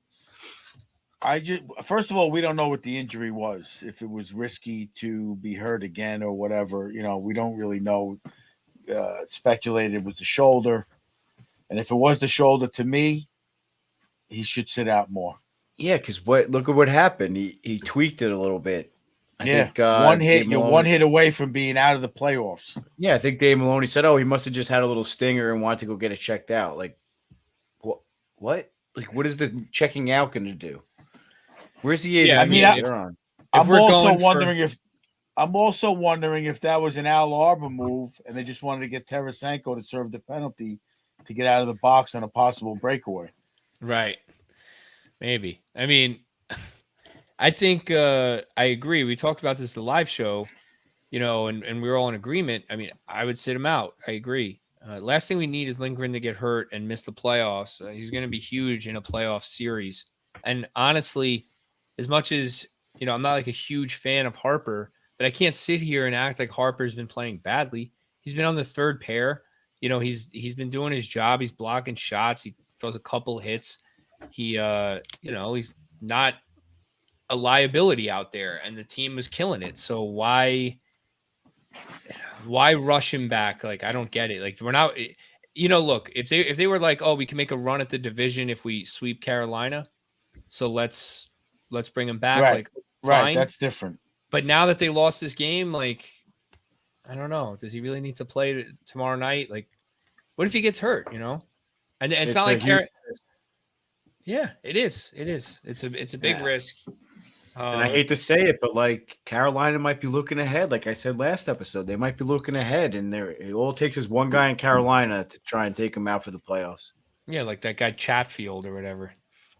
S5: First of all, we don't know what the injury was. If it was risky to be hurt again or whatever, we don't really know. Speculated it was the shoulder, and if it was the shoulder, to me, he should sit out more.
S2: Yeah, because look at what happened. He tweaked it a little bit. I think,
S5: one hit. You're one hit away from being out of the playoffs.
S2: Yeah, I think Dave Maloney said, "Oh, he must have just had a little stinger and wanted to go get it checked out." Like, what? Like, what is the checking out going to do? Where's the?
S1: Yeah,
S5: I mean, I'm also wondering if that was an Al Arbor move, and they just wanted to get Tarasenko to serve the penalty to get out of the box on a possible breakaway.
S1: Right. Maybe. I mean, I think I agree. We talked about this at the live show, and we were all in agreement. I mean, I would sit him out. I agree. Last thing we need is Lindgren to get hurt and miss the playoffs. He's going to be huge in a playoff series. And honestly, as much as, I'm not like a huge fan of Harper, but I can't sit here and act like Harper's been playing badly. He's been on the third pair. He's been doing his job. He's blocking shots. He throws a couple hits. He's not a liability out there, and the team was killing it. So why rush him back? Like, I don't get it. Like, we're not, look, if they were like, oh, we can make a run at the division if we sweep Carolina, so let's bring him back.
S5: Right.
S1: Like,
S5: right,
S1: fine.
S5: that's different.
S1: But now that they lost this game, like, I don't know. Does he really need to play tomorrow night? Like, what if he gets hurt? And it's not like
S2: huge...
S1: Yeah, it is. It is. It's a big risk.
S2: And I hate to say it, but like Carolina might be looking ahead. Like I said last episode, they might be looking ahead, and all it takes is one guy in Carolina to try and take them out for the playoffs.
S1: Yeah, like that guy Chatfield or whatever.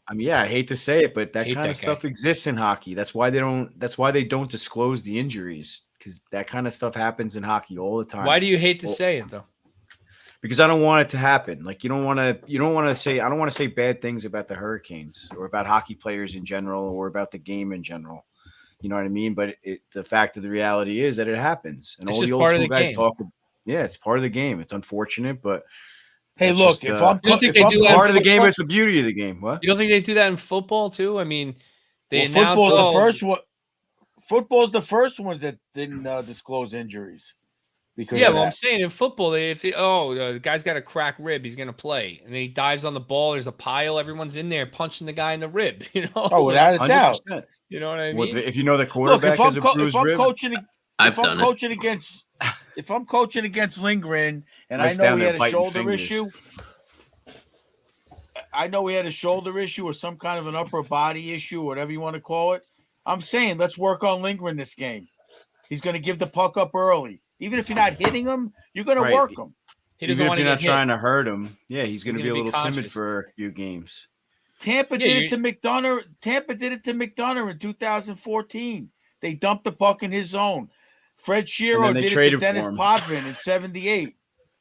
S2: I mean, yeah, I hate to say it, but that
S1: Hate
S2: kind of
S1: that guy.
S2: stuff exists in hockey. That's why they don't disclose the injuries, because that kind of stuff happens in hockey all the time.
S1: Why do you hate to say it though?
S2: Because I don't want it to happen. Like I don't want to say bad things about the Hurricanes or about hockey players in general or about the game in general. You know what I mean? But the fact of the reality is that it happens, and
S1: It's
S2: all
S1: just
S2: the old
S1: part of
S2: school
S1: the
S2: guys
S1: game.
S2: talk. Yeah, it's part of the game. It's unfortunate, but
S5: Hey,
S2: it's
S5: look,
S2: just,
S5: if I'm
S1: You don't think they do
S5: if
S1: that
S5: I'm
S2: part of the game,
S1: football?
S2: it's the beauty of the game. What?
S1: You don't think they do that in football too? I mean, they
S5: well,
S1: announce
S5: football's the first one. Football's the first ones that didn't disclose injuries. Because
S1: yeah,
S5: of
S1: well, I'm
S5: that.
S1: saying in football, the guy's got a cracked rib, he's gonna play, and then he dives on the ball. There's a pile, everyone's in there punching the guy in the rib. You know,
S5: Oh, without a doubt.
S2: 100%.
S1: you know what I mean?
S2: If you know the
S5: Look,
S2: quarterback has a bruised rib,
S4: I've done it.
S5: If I'm coaching against Lindgren and I
S2: Mike's
S5: know
S2: down
S5: he
S2: there
S5: had a
S2: biting
S5: shoulder
S2: fingers.
S5: issue, I know he had a shoulder issue or some kind of an upper body issue, whatever you want to call it. I'm saying let's work on Lindgren this game. He's going to give the puck up early. Even if you're not hitting him, you're going to work him.
S1: He doesn't
S2: even
S1: want
S2: if
S1: to
S2: you're
S1: get
S2: not trying
S1: hit.
S2: to hurt him, yeah, he's going to be a
S1: gonna be
S2: little timid
S1: cautious.
S2: for a few games.
S5: Tampa did it to McDonough. Tampa did it to McDonough in 2014. They dumped the puck in his zone. Fred Shero did it to Dennis Potvin in 78.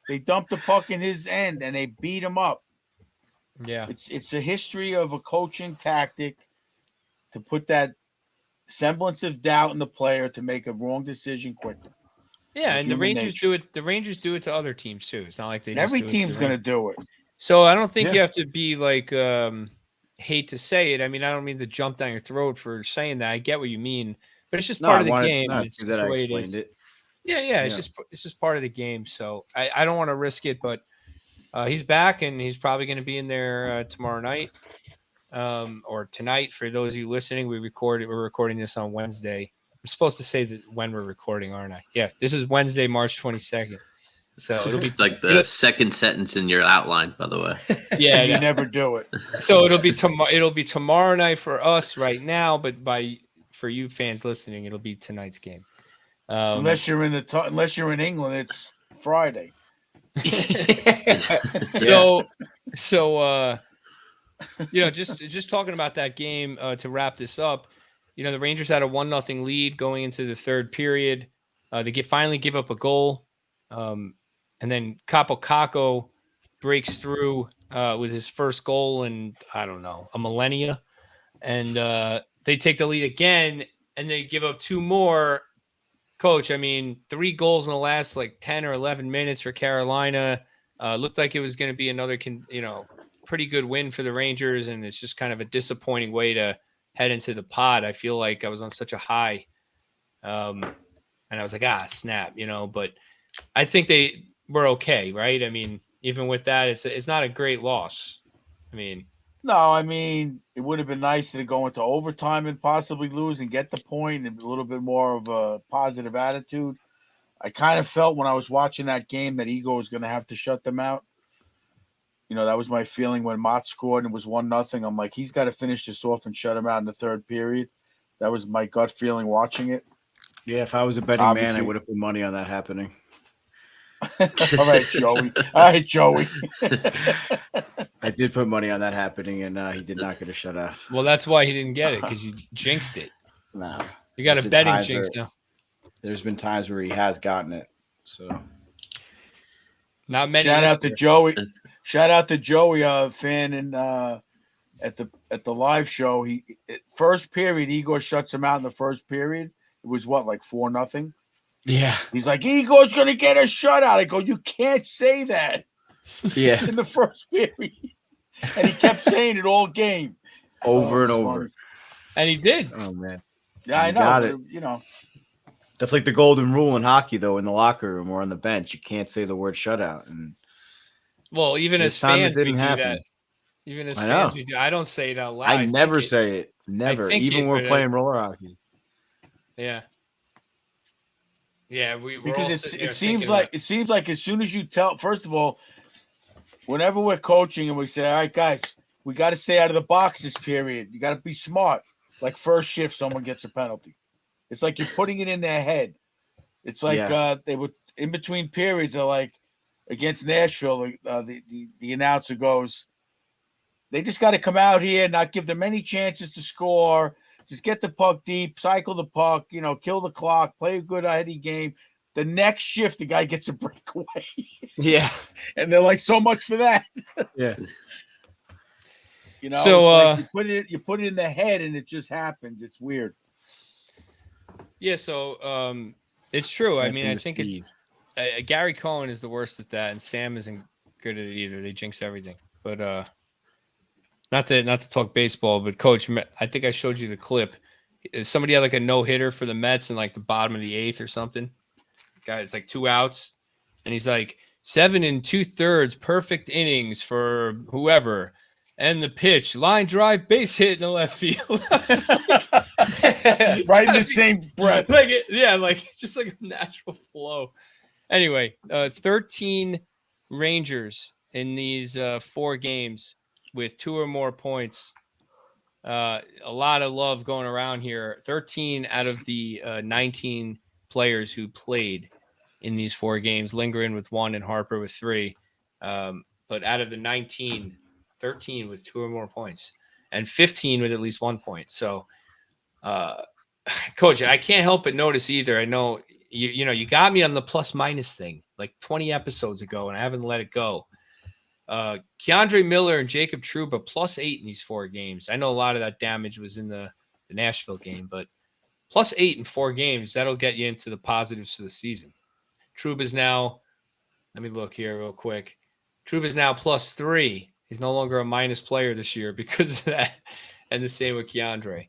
S5: They dumped the puck in his end and they beat him up.
S1: Yeah.
S5: It's a history of a coaching tactic to put that semblance of doubt in the player to make a wrong decision quicker.
S1: Yeah, and the Rangers do it. The Rangers do it to other teams too. It's not like they.
S5: Every team's going to do it.
S1: So I don't think you have to be like hate to say it. I mean, I don't mean to jump down your throat for saying that. I get what you mean, but it's just part of the game. It's just the way it is. Yeah. It's just part of the game. So I don't want to risk it, but he's back and he's probably going to be in there tomorrow night or tonight. For those of you listening, we're recording this on Wednesday. I'm supposed to say that when we're recording, aren't I? Yeah, this is Wednesday, March 22nd. So it'll be
S4: like the second sentence in your outline, by the way.
S1: Yeah,
S5: you never do it.
S1: So it'll be tomorrow. It'll be tomorrow night for us right now, but for you fans listening, it'll be tonight's game.
S5: Unless you're in England, it's Friday.
S1: So just talking about that game to wrap this up. The Rangers had a 1-0 lead going into the third period. They finally give up a goal. And then Capo breaks through with his first goal in, I don't know, a millennia. And they take the lead again, and they give up 2 more. Coach, I mean, 3 goals in the last 10 or 11 minutes for Carolina. Looked like it was going to be another, pretty good win for the Rangers, and it's just kind of a disappointing way to head into the pod. I feel like I was on such a high, and I was like, snap, but I think they were okay, right? I mean, even with that, it's not a great loss. It
S5: would have been nice to go into overtime and possibly lose and get the point and a little bit more of a positive attitude. I kind of felt when I was watching that game that Igor was going to have to shut them out. That was my feeling when Mott scored and it was 1-0. I'm like, he's got to finish this off and shut him out in the third period. That was my gut feeling watching it.
S2: Yeah, if I was a betting man, I would have put money on that happening.
S5: All right, Joey.
S2: I did put money on that happening, and he did not get a shutout.
S1: Well, that's why he didn't get it, because you jinxed it.
S2: No.
S1: You got a betting jinx now.
S2: There's been times where he has gotten it. So
S1: not many.
S5: Shout out to Joey. Shout out to Joey, fan in at the live show. First period, Igor shuts him out in the first period. It was 4-0.
S1: Yeah.
S5: He's like, Igor's gonna get a shutout. I go, you can't say that.
S2: Yeah.
S5: In the first period. And he kept saying it all game.
S2: Over and over.
S5: Funny.
S1: And he did.
S2: Oh man.
S5: Yeah, I know.
S2: Got it. That's like the golden rule in hockey, though, in the locker room or on the bench. You can't say the word shutout. And
S1: well, even as fans, we do that. Even as fans, we do. I don't say it out loud.
S2: I never say it. Never. Even when we're playing roller hockey.
S1: Yeah. Yeah,
S5: because it seems like as soon as you tell, first of all, whenever we're coaching and we say, all right, guys, we got to stay out of the box this period. You got to be smart. like first shift, someone gets a penalty. It's like you're putting it in their head. It's like they were in between periods. They're like against Nashville. The announcer goes, they just got to come out here, not give them any chances to score. Just get the puck deep, cycle the puck, kill the clock, play a good heady game. The next shift, the guy gets a breakaway.
S2: Yeah.
S5: And they're like, so much for that.
S2: Yeah.
S1: So
S5: like you put it in the head and it just happens. It's weird.
S1: Yeah, so it's true. I mean, I think Gary Cohen is the worst at that, and Sam isn't good at it either. They jinx everything. But not to talk baseball, but Coach, I think I showed you the clip. Somebody had like a no-hitter for the Mets in like the bottom of the 8th or something. Guy, it's like 2 outs, and he's like 7 2/3 perfect innings for whoever. And the pitch, line drive, base hit in the left field. I was just like,
S5: right in the same breath.
S1: It's just like a natural flow. Anyway, 13 Rangers in these 4 games with 2 or more points. A lot of love going around here. 13 out of the 19 players who played in these 4 games. Lindgren with 1 and Harper with 3. But out of the 19, 13 with 2 or more points and 15 with at least 1 point. So, Coach, I can't help but notice either. I know you got me on the plus minus thing like 20 episodes ago, and I haven't let it go. Keandre Miller and Jacob Trouba +8 in these 4 games. I know a lot of that damage was in the Nashville game, but +8 in 4 games, that'll get you into the positives for the season. Trouba's now, let me look here real quick. Trouba's now +3. He's no longer a minus player this year because of that. And the same with Keandre.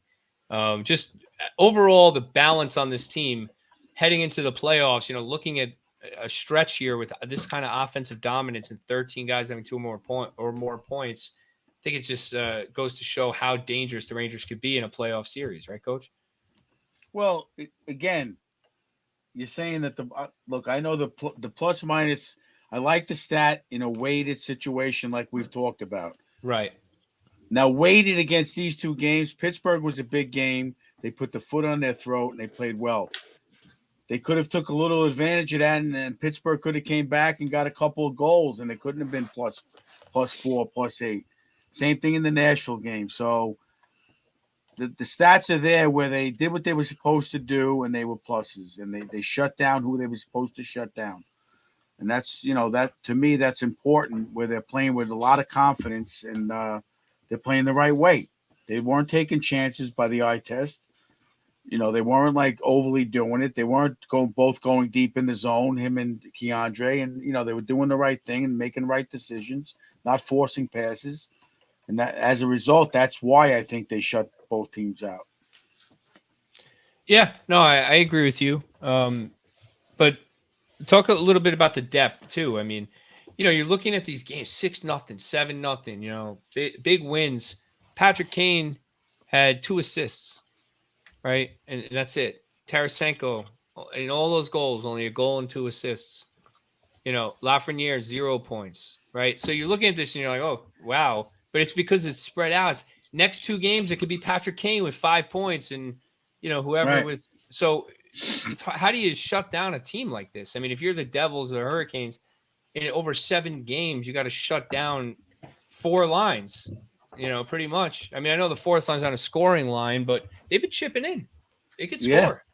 S1: Just overall, the balance on this team heading into the playoffs, looking at a stretch here with this kind of offensive dominance and 13 guys having 2 or more points. I think it just goes to show how dangerous the Rangers could be in a playoff series, right, Coach?
S5: Well, again, you're saying that look, I know the plus minus. I like the stat in a weighted situation like we've talked about.
S1: Right.
S5: Now, weighted against these 2 games, Pittsburgh was a big game. They put the foot on their throat and they played well. They could have took a little advantage of that, and Pittsburgh could have came back and got a couple of goals, and it couldn't have been +4, +8. Same thing in the Nashville game. So the stats are there where they did what they were supposed to do, and they were pluses, and they shut down who they were supposed to shut down. And that's, that to me, that's important where they're playing with a lot of confidence and they're playing the right way. They weren't taking chances by the eye test. They weren't like overly doing it. They weren't both going deep in the zone, him and Keandre. And, they were doing the right thing and making right decisions, not forcing passes. And that, as a result, that's why I think they shut both teams out.
S1: Yeah, no, I agree with you. But talk a little bit about the depth too. I mean, you're looking at these games 6-0, 7-0, big wins. Patrick Kane had 2 assists, right? And that's it. Tarasenko, in all those goals, only a goal and 2 assists. Lafreniere, 0 points, right? So you're looking at this and you're like, oh, wow. But it's because it's spread out. It's next 2 games, it could be Patrick Kane with 5 points and, whoever
S5: right.
S1: with – so how do you shut down a team like this? I mean, if you're the Devils or the Hurricanes, in over 7 games, you got to shut down 4 lines, pretty much. I mean, I know the 4th line's on a scoring line, but they've been chipping in. They could score.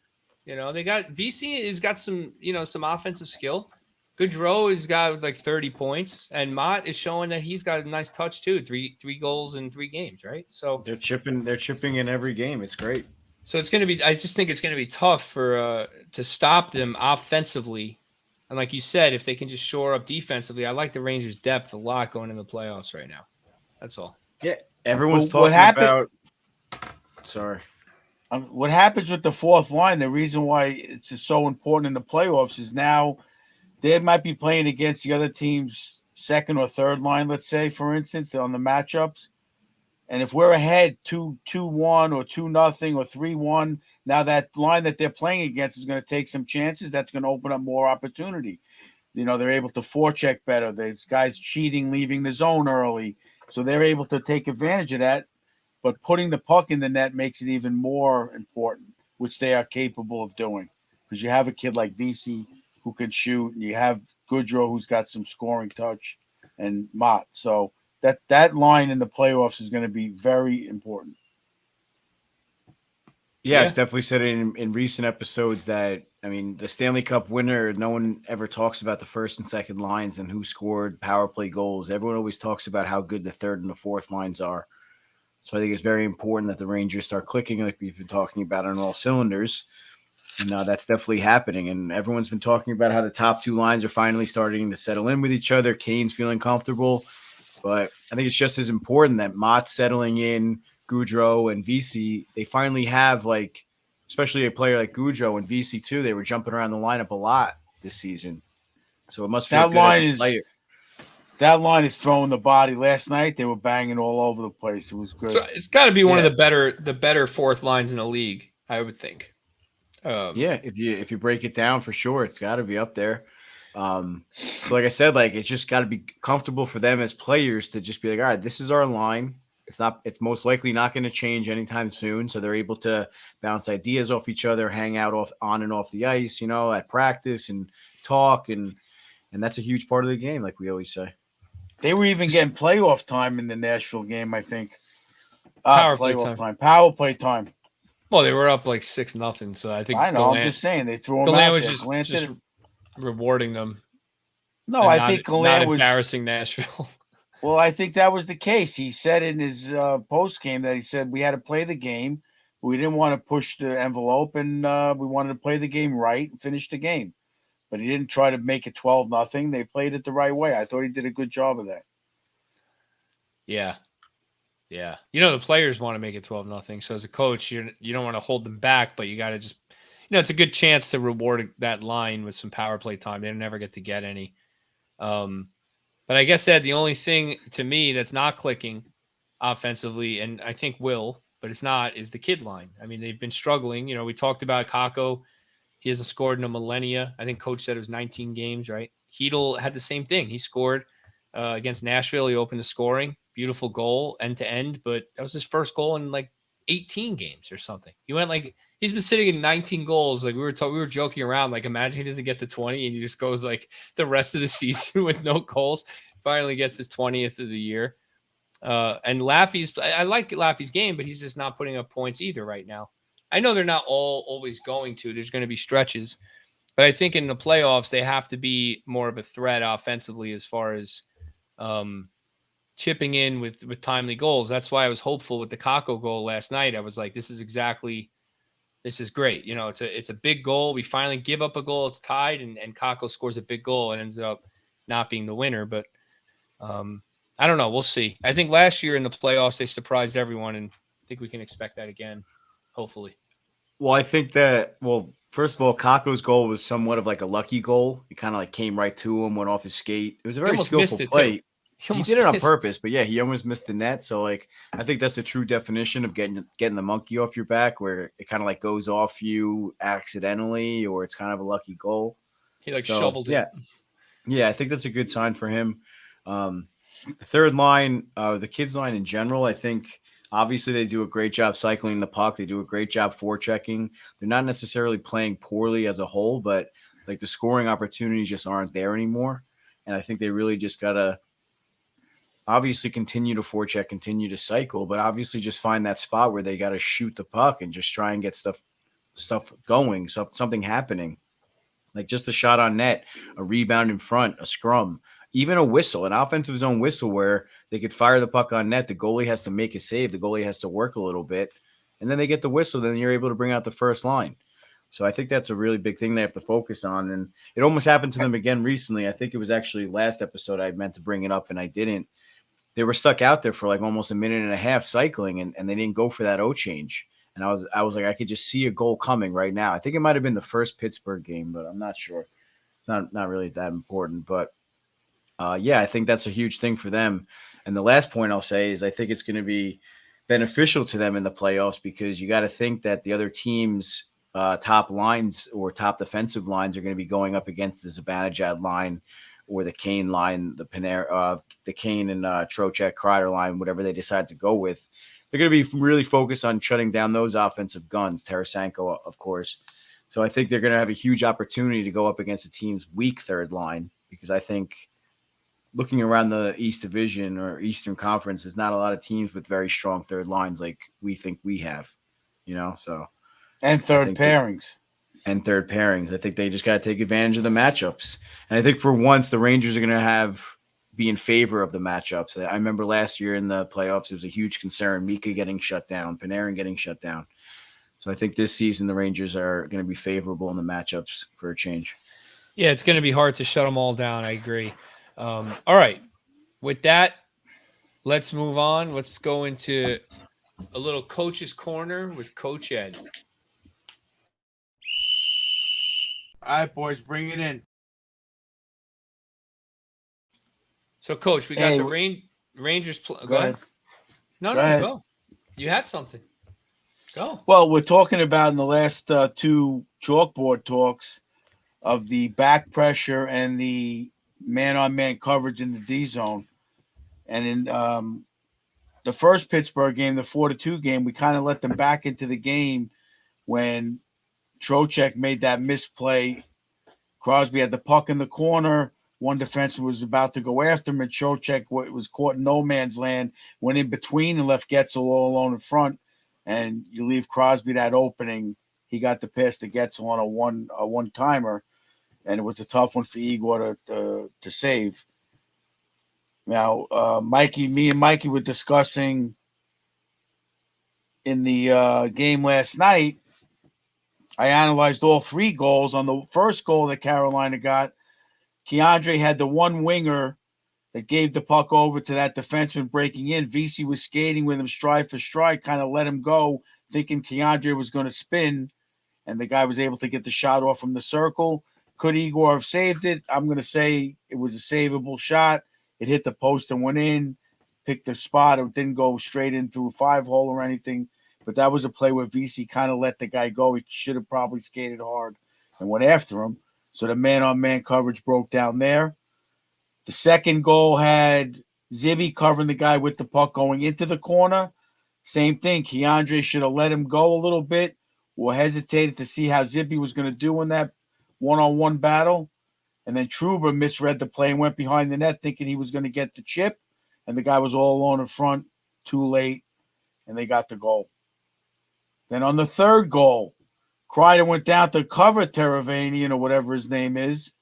S5: Yeah.
S1: They got VC has got some, some offensive skill. Gaudreau has got like 30 points, and Mott is showing that he's got a nice touch too. 3 goals in 3 games, right? So
S2: they're chipping in every game. It's great.
S1: So it's going to be. I just think it's going to be tough for to stop them offensively, and like you said, if they can just shore up defensively, I like the Rangers' depth a lot going into the playoffs right now. That's all.
S2: Yeah, everyone's talking about. Sorry.
S5: What happens with the 4th line? The reason why it's just so important in the playoffs is now they might be playing against the other team's 2nd or 3rd line. Let's say, for instance, on the matchups. And if we're ahead 2-1 or 2-0 or 3-1, now that line that they're playing against is going to take some chances. That's going to open up more opportunity. They're able to forecheck better. There's guys cheating, leaving the zone early. So they're able to take advantage of that. but putting the puck in the net makes it even more important, which they are capable of doing. Because you have a kid like VC who can shoot, and you have Goodrow who's got some scoring touch, and Mott. So that line in the playoffs is going to be very important.
S2: Yeah, it's definitely said in recent episodes that, I mean, the Stanley Cup winner, no one ever talks about the first and second lines and who scored power play goals. Everyone always talks about how good the third and the fourth lines are. So I think it's very important that the Rangers start clicking like we've been talking about on all cylinders. And that's definitely happening. And everyone's been talking about how the top two lines are finally starting to settle in with each other. Kane's feeling comfortable. But I think it's just as important that Mott's settling in, Goudreau and VC. They finally have, like, especially a player like Goudreau and VC too. They were jumping around the lineup a lot this season. So it must feel good as a player.
S5: That line is throwing the body. Last night they were banging all over the place. It was good.
S1: So it's got to be one of the better fourth lines in the league, I would think.
S2: If you break it down, for sure, it's got to be up there. So like I said, like, it's just got to be comfortable for them as players to just be like, all right, this is our line. It's most likely not going to change anytime soon. So they're able to bounce ideas off each other, hang out on and off the ice, at practice and talk. And that's a huge part of the game, like we always say.
S5: They were even getting playoff time in the Nashville game, I think.
S1: Power play
S5: time.
S1: Well, they were up like 6-0, so I think
S5: I'm just saying they threw them
S1: Gallant
S5: out
S1: was
S5: there.
S1: just rewarding them.
S5: No, I think Gallant was
S1: embarrassing Nashville.
S5: Well, I think that was the case. He said in his post game that he said we had to play the game. We didn't want to push the envelope, and we wanted to play the game right and finish the game. But he didn't try to make it 12-0. They played it the right way. I thought he did a good job of that.
S1: Yeah. The players want to make it 12-0. So as a coach, you don't want to hold them back, but you got to just, it's a good chance to reward that line with some power play time. They never get to get any. But I guess that the only thing to me that's not clicking offensively, and I think but it's not, is the kid line. I mean, they've been struggling. We talked about Kakko. He hasn't scored in a millennia. I think Coach said it was 19 games, right? Hedl had the same thing. He scored against Nashville. He opened the scoring. Beautiful goal, end to end. But that was his first goal in like 18 games or something. He's been sitting in 19 goals. Like we were joking around. Like, imagine he doesn't get to 20 and he just goes like the rest of the season with no goals. Finally gets his 20th of the year. And I like Laffy's game, but he's just not putting up points either right now. I know they're not always going to. There's going to be stretches. But I think in the playoffs, they have to be more of a threat offensively as far as chipping in with timely goals. That's why I was hopeful with the Kakko goal last night. I was like, this is great. It's a big goal. We finally give up a goal. It's tied, and Kakko scores a big goal and ends up not being the winner. But I don't know. We'll see. I think last year in the playoffs, they surprised everyone, and I think we can expect that again, hopefully.
S2: Well, I think that, first of all, Kakko's goal was somewhat of like a lucky goal. It kind of like came right to him, went off his skate. It was a very skillful play. He did it on purpose, but yeah, he almost missed the net. So like, I think that's the true definition of getting the monkey off your back, where it kind of like goes off you accidentally, or it's kind of a lucky goal.
S1: He shoveled it.
S2: Yeah, I think that's a good sign for him. The third line, the kids line in general, I think obviously they do a great job cycling the puck. They do a great job forechecking. They're not necessarily playing poorly as a whole, but like the scoring opportunities just aren't there anymore. And I think they really just gotta obviously continue to forecheck, continue to cycle, but obviously just find that spot where they got to shoot the puck and just try and get stuff going, something happening. Like just a shot on net, a rebound in front, a scrum, even a whistle, an offensive zone whistle where they could fire the puck on net. The goalie has to make a save. The goalie has to work a little bit, and then they get the whistle. Then you're able to bring out the first line. So I think that's a really big thing they have to focus on. And it almost happened to them again recently. I think it was actually last episode I meant to bring it up and I didn't. They were stuck out there for like almost a minute and a half cycling, and they didn't go for that O change. And I was like, I could just see a goal coming right now. I think it might have been the first Pittsburgh game, but I'm not sure. It's not really that important. But yeah, I think that's a huge thing for them. And the last point I'll say is I think it's going to be beneficial to them in the playoffs, because you got to think that the other teams' top lines or top defensive lines are going to be going up against the Zibanejad line or the Kane line, the Kane and Trocheck Kreider line, whatever they decide to go with. they're going to be really focused on shutting down those offensive guns, Tarasenko, of course. So I think they're going to have a huge opportunity to go up against a team's weak third line, because I think looking around the East Division or Eastern Conference, there's not a lot of teams with very strong third lines like we think we have, so.
S5: And third pairings.
S2: Third pairings. I think they just got to take advantage of the matchups. And I think for once the Rangers are going to be in favor of the matchups. I remember last year in the playoffs, it was a huge concern. Mika getting shut down, Panarin getting shut down. So I think this season the Rangers are going to be favorable in the matchups for a change.
S1: Yeah, it's going to be hard to shut them all down. I agree. All right. With that, let's move on. Let's go into a little coach's corner with Coach Ed.
S5: All right, boys, bring it in.
S1: So, Coach, we got the Rangers. Go ahead. No, go. You had something. Go.
S5: Well, we're talking about in the last two chalkboard talks of the back pressure and the man-on-man coverage in the D zone. And in the first Pittsburgh game, the 4-2 game, we kind of let them back into the game when Trocheck made that misplay. Crosby had the puck in the corner. One defenseman was about to go after him, and Trocheck was caught in no man's land, went in between and left Getzel all alone in front. And you leave Crosby that opening. He got the pass to Getzel on a one-timer, and it was a tough one for Igor to save. Now, me and Mikey were discussing in the game last night. I analyzed all three goals. On the first goal that Carolina got, Keandre had the one winger that gave the puck over to that defenseman breaking in. VC was skating with him stride for stride, kind of let him go, thinking Keandre was going to spin, and the guy was able to get the shot off from the circle. Could Igor have saved it? I'm going to say it was a savable shot. It hit the post and went in, picked the spot. It didn't go straight into a 5-hole or anything, but that was a play where VC kind of let the guy go. He should have probably skated hard and went after him. So the man-on-man coverage broke down there. The second goal had Zibby covering the guy with the puck going into the corner. Same thing. Keandre should have let him go a little bit or hesitated to see how Zibby was going to do in that one-on-one battle. And then Trouba misread the play and went behind the net thinking he was going to get the chip. And the guy was all alone in front, too late, and they got the goal. Then on the third goal, Kreider went down to cover Teravanian or whatever his name is,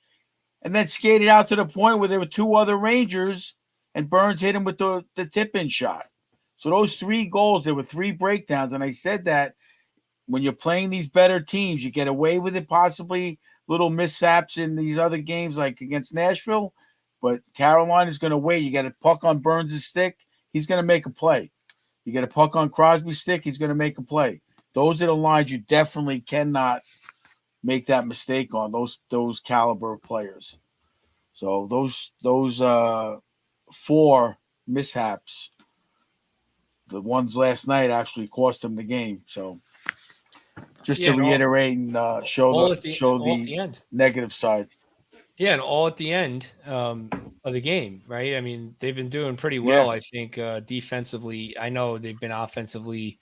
S5: and then skated out to the point where there were two other Rangers, and Burns hit him with the tip-in shot. So those three goals, there were three breakdowns, and I said that when you're playing these better teams, you get away with it, possibly little mishaps in these other games like against Nashville, but Carolina's going to wait. You get a puck on Burns' stick, he's going to make a play. You get a puck on Crosby's stick, he's going to make a play. Those are the lines you definitely cannot make that mistake on, those caliber of players. So those four mishaps, the ones last night actually cost them the game. So just to reiterate and show the negative side.
S1: Yeah, and all at the end of the game, right? I mean, they've been doing pretty well, I think, defensively. I know they've been offensively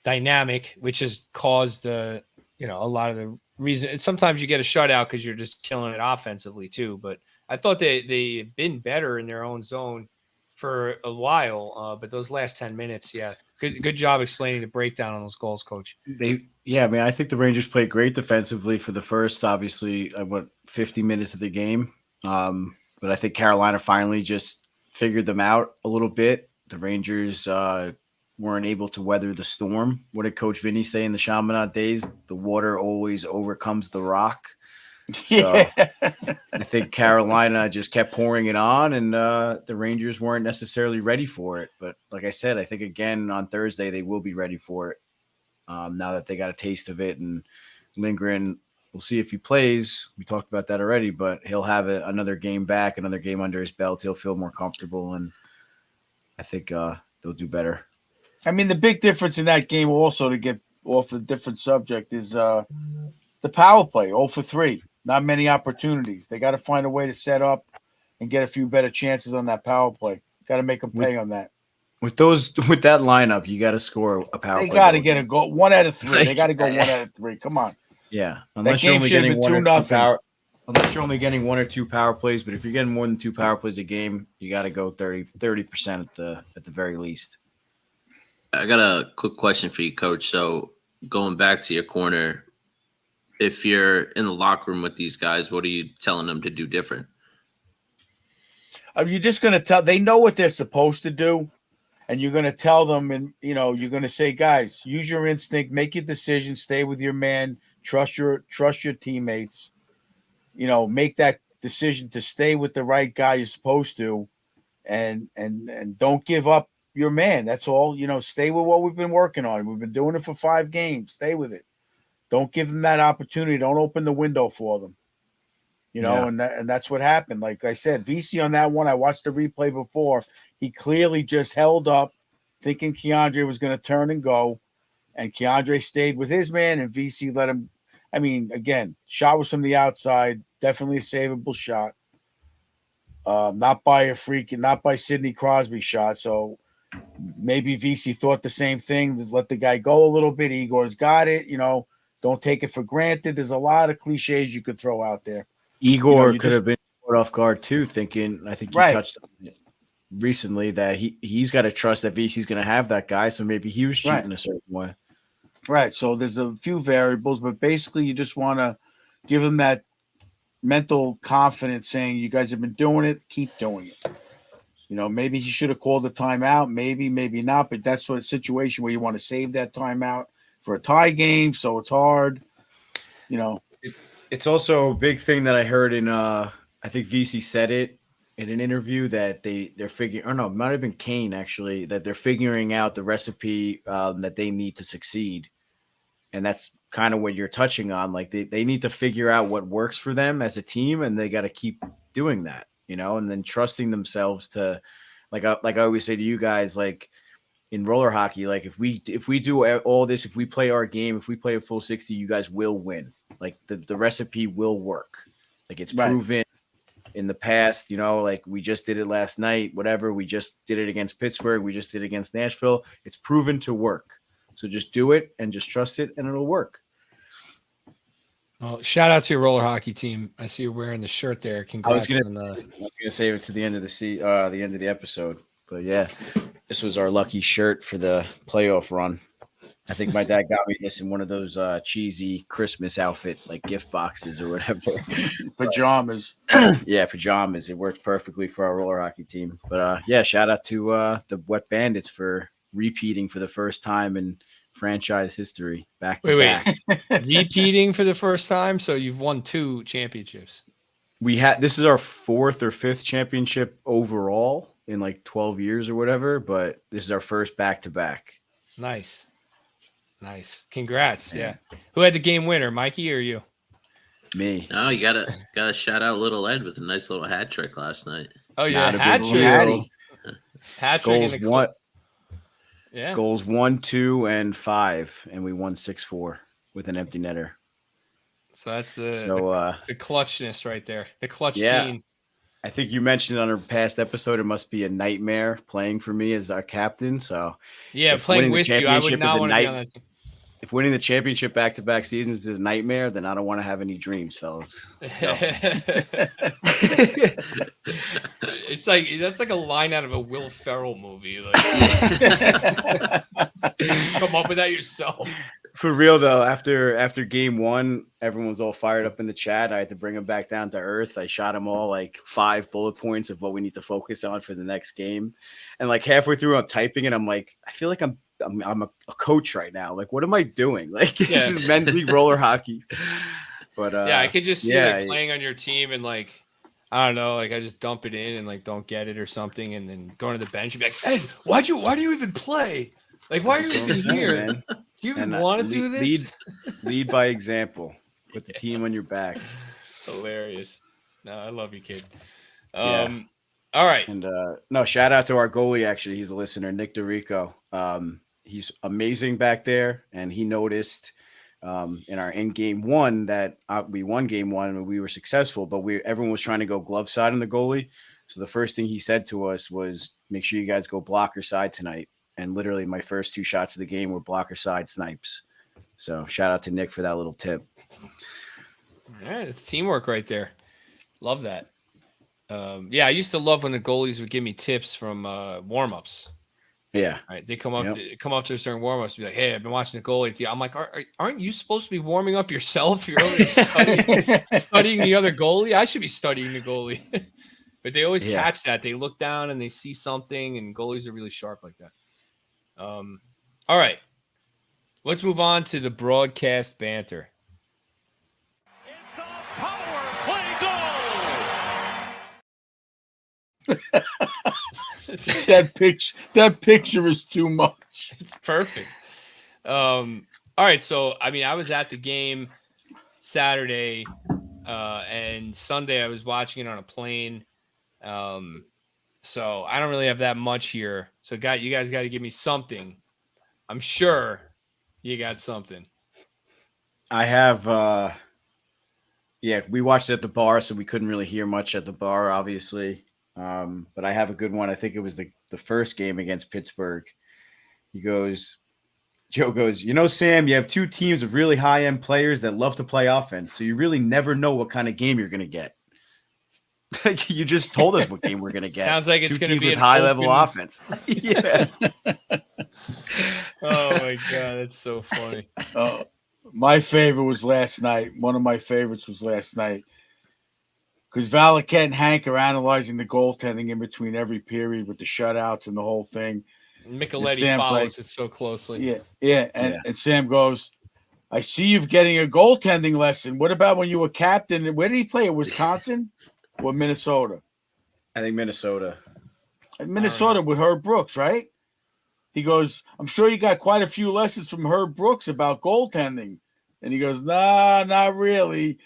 S1: dynamic, which has caused a lot of the reason. Sometimes you get a shutout because you're just killing it offensively too. But I thought they've been better in their own zone for a while. But those last 10 minutes, good job explaining the breakdown on those goals, Coach.
S2: I think the Rangers played great defensively for the first, obviously, 50 minutes of the game. But I think Carolina finally just figured them out a little bit. The Rangers weren't able to weather the storm. What did Coach Vinny say in the Chaminade days? The water always overcomes the rock. So I think Carolina just kept pouring it on, and the Rangers weren't necessarily ready for it. But like I said, I think again on Thursday they will be ready for it now that they got a taste of it. And Lindgren, we'll see if he plays. We talked about that already, but he'll have another game back, another game under his belt. He'll feel more comfortable, and I think they'll do better.
S5: I mean, the big difference in that game also, to get off the different subject, is the power play, 0 for 3. Not many opportunities. They got to find a way to set up and get a few better chances on that power play. Got to make them pay on that.
S2: With that lineup, you got to score a power
S5: They
S2: play.
S5: got to
S2: goal.
S5: get a goal. 1 out of 3. They got to go 1 out of 3. Come on.
S2: Yeah,
S5: That
S2: unless you're
S5: game
S2: only
S5: should have
S2: getting
S5: been
S2: 1 or 2
S5: 2-0.
S2: power. Unless you're only getting 1 or 2 power plays, but if you're getting more than 2 power plays a game, you got to go 30% at the very least.
S4: I got a quick question for you, Coach. So going back to your corner, if you're in the locker room with these guys, what are you telling them to do different?
S5: Are you just going to tell? They know what they're supposed to do, and you're going to tell them, and you're going to say, guys, use your instinct, make your decision, stay with your man, trust your teammates. Make that decision to stay with the right guy you're supposed to, and don't give up your man. That's all. Stay with what we've been working on. We've been doing it for 5 games. Stay with it. Don't give them that opportunity. Don't open the window for them. And that's what happened. Like I said, VC on that one, I watched the replay before. He clearly just held up, thinking Keandre was going to turn and go, and Keandre stayed with his man, and VC let him. I mean, again, shot was from the outside, definitely a savable shot. Not by a freak, and not by Sidney Crosby's shot. So maybe VC thought the same thing. Just let the guy go a little bit. Igor's got it. Don't take it for granted. There's a lot of cliches you could throw out there.
S2: Igor could have been caught off guard too, thinking. I think you
S5: Right.
S2: touched on it recently that he's got to trust that VC's going to have that guy. So maybe he was cheating a certain way.
S5: Right. So there's a few variables, but basically you just want to give him that mental confidence, saying you guys have been doing it, keep doing it. Maybe he should have called the timeout, maybe not, but that's what a situation where you want to save that timeout for a tie game, so it's hard.
S2: It's also a big thing that I heard in I think VC said it in an interview that they're figuring, or no, it might have been Kane actually, that they're figuring out the recipe that they need to succeed. And that's kind of what you're touching on. Like they need to figure out what works for them as a team, and they got to keep doing that, and then trusting themselves to, like I always say to you guys, like in roller hockey, like if we do all this, if we play our game, if we play a full 60, you guys will win. Like the recipe will work. Like it's proven in the past, like we just did it last night, whatever. We just did it against Pittsburgh. We just did it against Nashville. It's proven to work. So just do it and just trust it, and it'll work.
S1: Well, shout out to your roller hockey team. I see you're wearing the shirt there. Congrats on the.
S2: I was gonna save it to the end of the end of the episode, but yeah, this was our lucky shirt for the playoff run. I think my dad got me this in one of those cheesy Christmas outfit, like gift boxes or whatever.
S5: Pajamas.
S2: Yeah, pajamas. It worked perfectly for our roller hockey team. But yeah, shout out to the Wet Bandits for repeating for the first time in franchise history. Back.
S1: Repeating for the first time. So you've won 2 championships.
S2: This is our 4th or 5th championship overall in like 12 years or whatever, but this is our first back-to-back.
S1: Nice. Congrats. Yeah. Who had the game winner, Mikey or you?
S2: Me.
S4: No, you gotta shout out little Ed with a nice little hat trick last night.
S1: Oh yeah, hat trick in the clip. Yeah.
S2: Goals 1, 2, and 5, and we won 6-4 with an empty netter.
S1: So that's the clutchness right there. The clutch gene.
S2: I think you mentioned on our past episode it must be a nightmare playing for me as our captain. So
S1: yeah, playing with you, I would not want to be on that team.
S2: If winning the championship back-to-back seasons is a nightmare, then I don't want to have any dreams, fellas. Let's go.
S1: It's like that's like a line out of a Will Ferrell movie. Like, you just come up with that yourself.
S2: For real though, after game 1, everyone was all fired up in the chat. I had to bring them back down to earth. I shot them all like 5 bullet points of what we need to focus on for the next game. And like halfway through, I'm typing and I'm like, I feel like I'm a coach right now. Like, what am I doing? Like, this is men's league roller hockey. But
S1: I could just see like playing on your team and like, I don't know, like I just dump it in and like don't get it or something, and then going to the bench and be like, hey, why do you even play? Like, why are you even here? Man. Do you even want to do this?
S2: Lead by example. Put the team on your back.
S1: Hilarious. No, I love you, kid. All right.
S2: And no, shout out to our goalie. Actually, he's a listener, Nick DeRico. He's amazing back there, and he noticed in game 1 that we won game 1 and we were successful, but everyone was trying to go glove side on the goalie. So the first thing he said to us was, make sure you guys go blocker side tonight. And literally my first 2 shots of the game were blocker side snipes. So shout out to Nick for that little tip.
S1: All right, it's teamwork right there. Love that. Yeah, I used to love when the goalies would give me tips from warm-ups.
S2: Yeah.
S1: Right, they come up to us during warm-ups, be like, "Hey, I've been watching the goalie." I'm like, "Aren't you supposed to be warming up yourself? You're over studying the other goalie. I should be studying the goalie." But they always catch that. They look down and they see something, and goalies are really sharp like that. All right, let's move on to the broadcast banter.
S6: It's a power play goal.
S5: That picture is too much.
S1: It's perfect. All right, so I mean, I was at the game Saturday, and Sunday I was watching it on a plane. So I don't really have that much here. So you guys got to give me something. I'm sure you got something.
S2: I have we watched it at the bar, so we couldn't really hear much at the bar, obviously. But I have a good one. I think it was the first game against Pittsburgh. Joe goes, Sam, you have 2 teams of really high-end players that love to play offense, so you really never know what kind of game you're going to get. You just told us what game we're going to get.
S1: Sounds like it's going to be
S2: with high-level offense. Yeah.
S1: Oh, my God. That's so funny.
S5: My favorite was last night. One of my favorites was last night. Because Valaket and Hank are analyzing the goaltending in between every period with the shutouts and the whole thing.
S1: Micheletti follows it so closely.
S5: And Sam goes, I see you're getting a goaltending lesson. What about when you were captain? Where did he play? In Wisconsin or Minnesota?
S2: I think Minnesota.
S5: Minnesota with Herb Brooks, right? He goes, I'm sure you got quite a few lessons from Herb Brooks about goaltending. And he goes, nah, not really.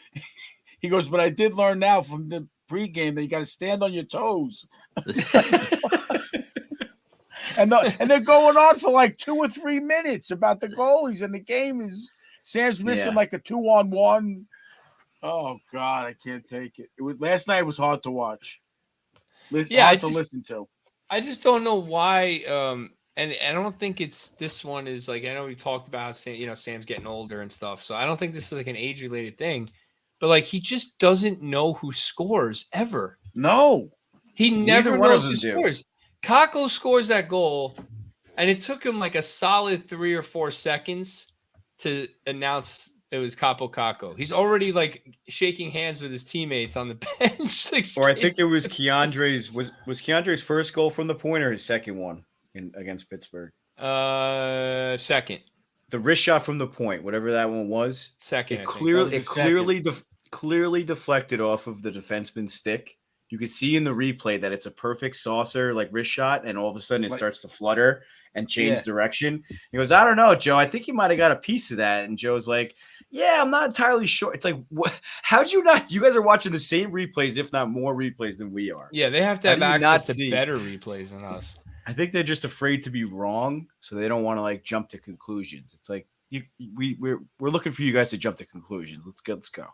S5: He goes, but I did learn now from the pregame that you got to stand on your toes. and they're going on for like 2 or 3 minutes about the goalies, and the game is Sam's missing like a 2-on-1. Oh God, I can't take it. Last night was hard to watch. Hard to listen to.
S1: I just don't know why. And I don't think this one is like, I know we talked about Sam's getting older and stuff, so I don't think this is like an age related thing. But like, he just doesn't know who scores ever.
S5: No,
S1: he never knows who scores. Kakko scores that goal, and it took him like a solid 3 or 4 seconds to announce it was Capo Kakko. He's already like shaking hands with his teammates on the bench.
S2: Or I think it was Keandre's. Was Keandre's first goal from the point or his second one against Pittsburgh?
S1: Second.
S2: The wrist shot from the point, whatever that one was.
S1: Second.
S2: It clearly deflected off of the defenseman's stick. You could see in the replay that it's a perfect saucer, like wrist shot, and all of a sudden it starts to flutter and change direction. He goes, I don't know, Joe. I think you might have got a piece of that. And Joe's like, yeah, I'm not entirely sure. It's like, what? How'd you not? You guys are watching the same replays, if not more replays than we are.
S1: Yeah, they have to have access to better replays than us.
S2: I think they're just afraid to be wrong, so they don't want to like jump to conclusions. It's like we're looking for you guys to jump to conclusions. Let's go.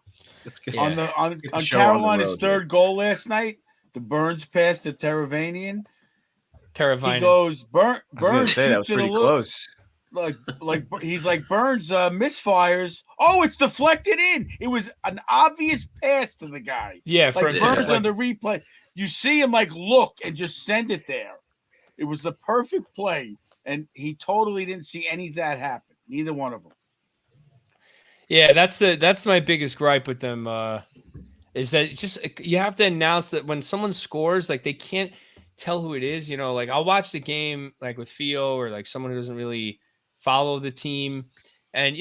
S1: Yeah.
S5: On Carolina's third goal last night, the Burns pass to Teravanian. He goes, Burns
S2: say that was pretty close.
S5: Like he's like, Burns misfires. Oh, it's deflected in. It was an obvious pass to the guy.
S1: Yeah,
S5: like Burns on the replay. You see him like look and just send it there. It was the perfect play, and he totally didn't see any of that happen. Neither one of them.
S1: Yeah, that's my biggest gripe with them. Is that just you have to announce that when someone scores, like they can't tell who it is. Like I'll watch the game like with Theo or like someone who doesn't really follow the team, and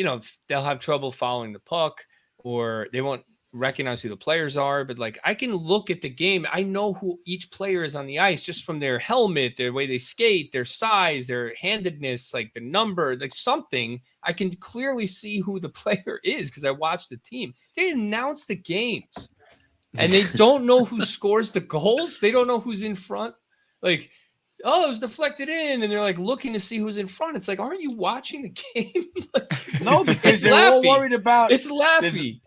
S1: they'll have trouble following the puck or they won't recognize who the players are. But like I can look at the game, I know who each player is on the ice just from their helmet, their way they skate, their size, their handedness, like the number, like something. I can clearly see who the player is because I watched the team. They announce the games and they don't know who scores the goals. They don't know who's in front. Like, oh, it was deflected in, and they're like looking to see who's in front. It's like, aren't you watching the game?
S5: No, because they're all worried about
S1: it's Laffy.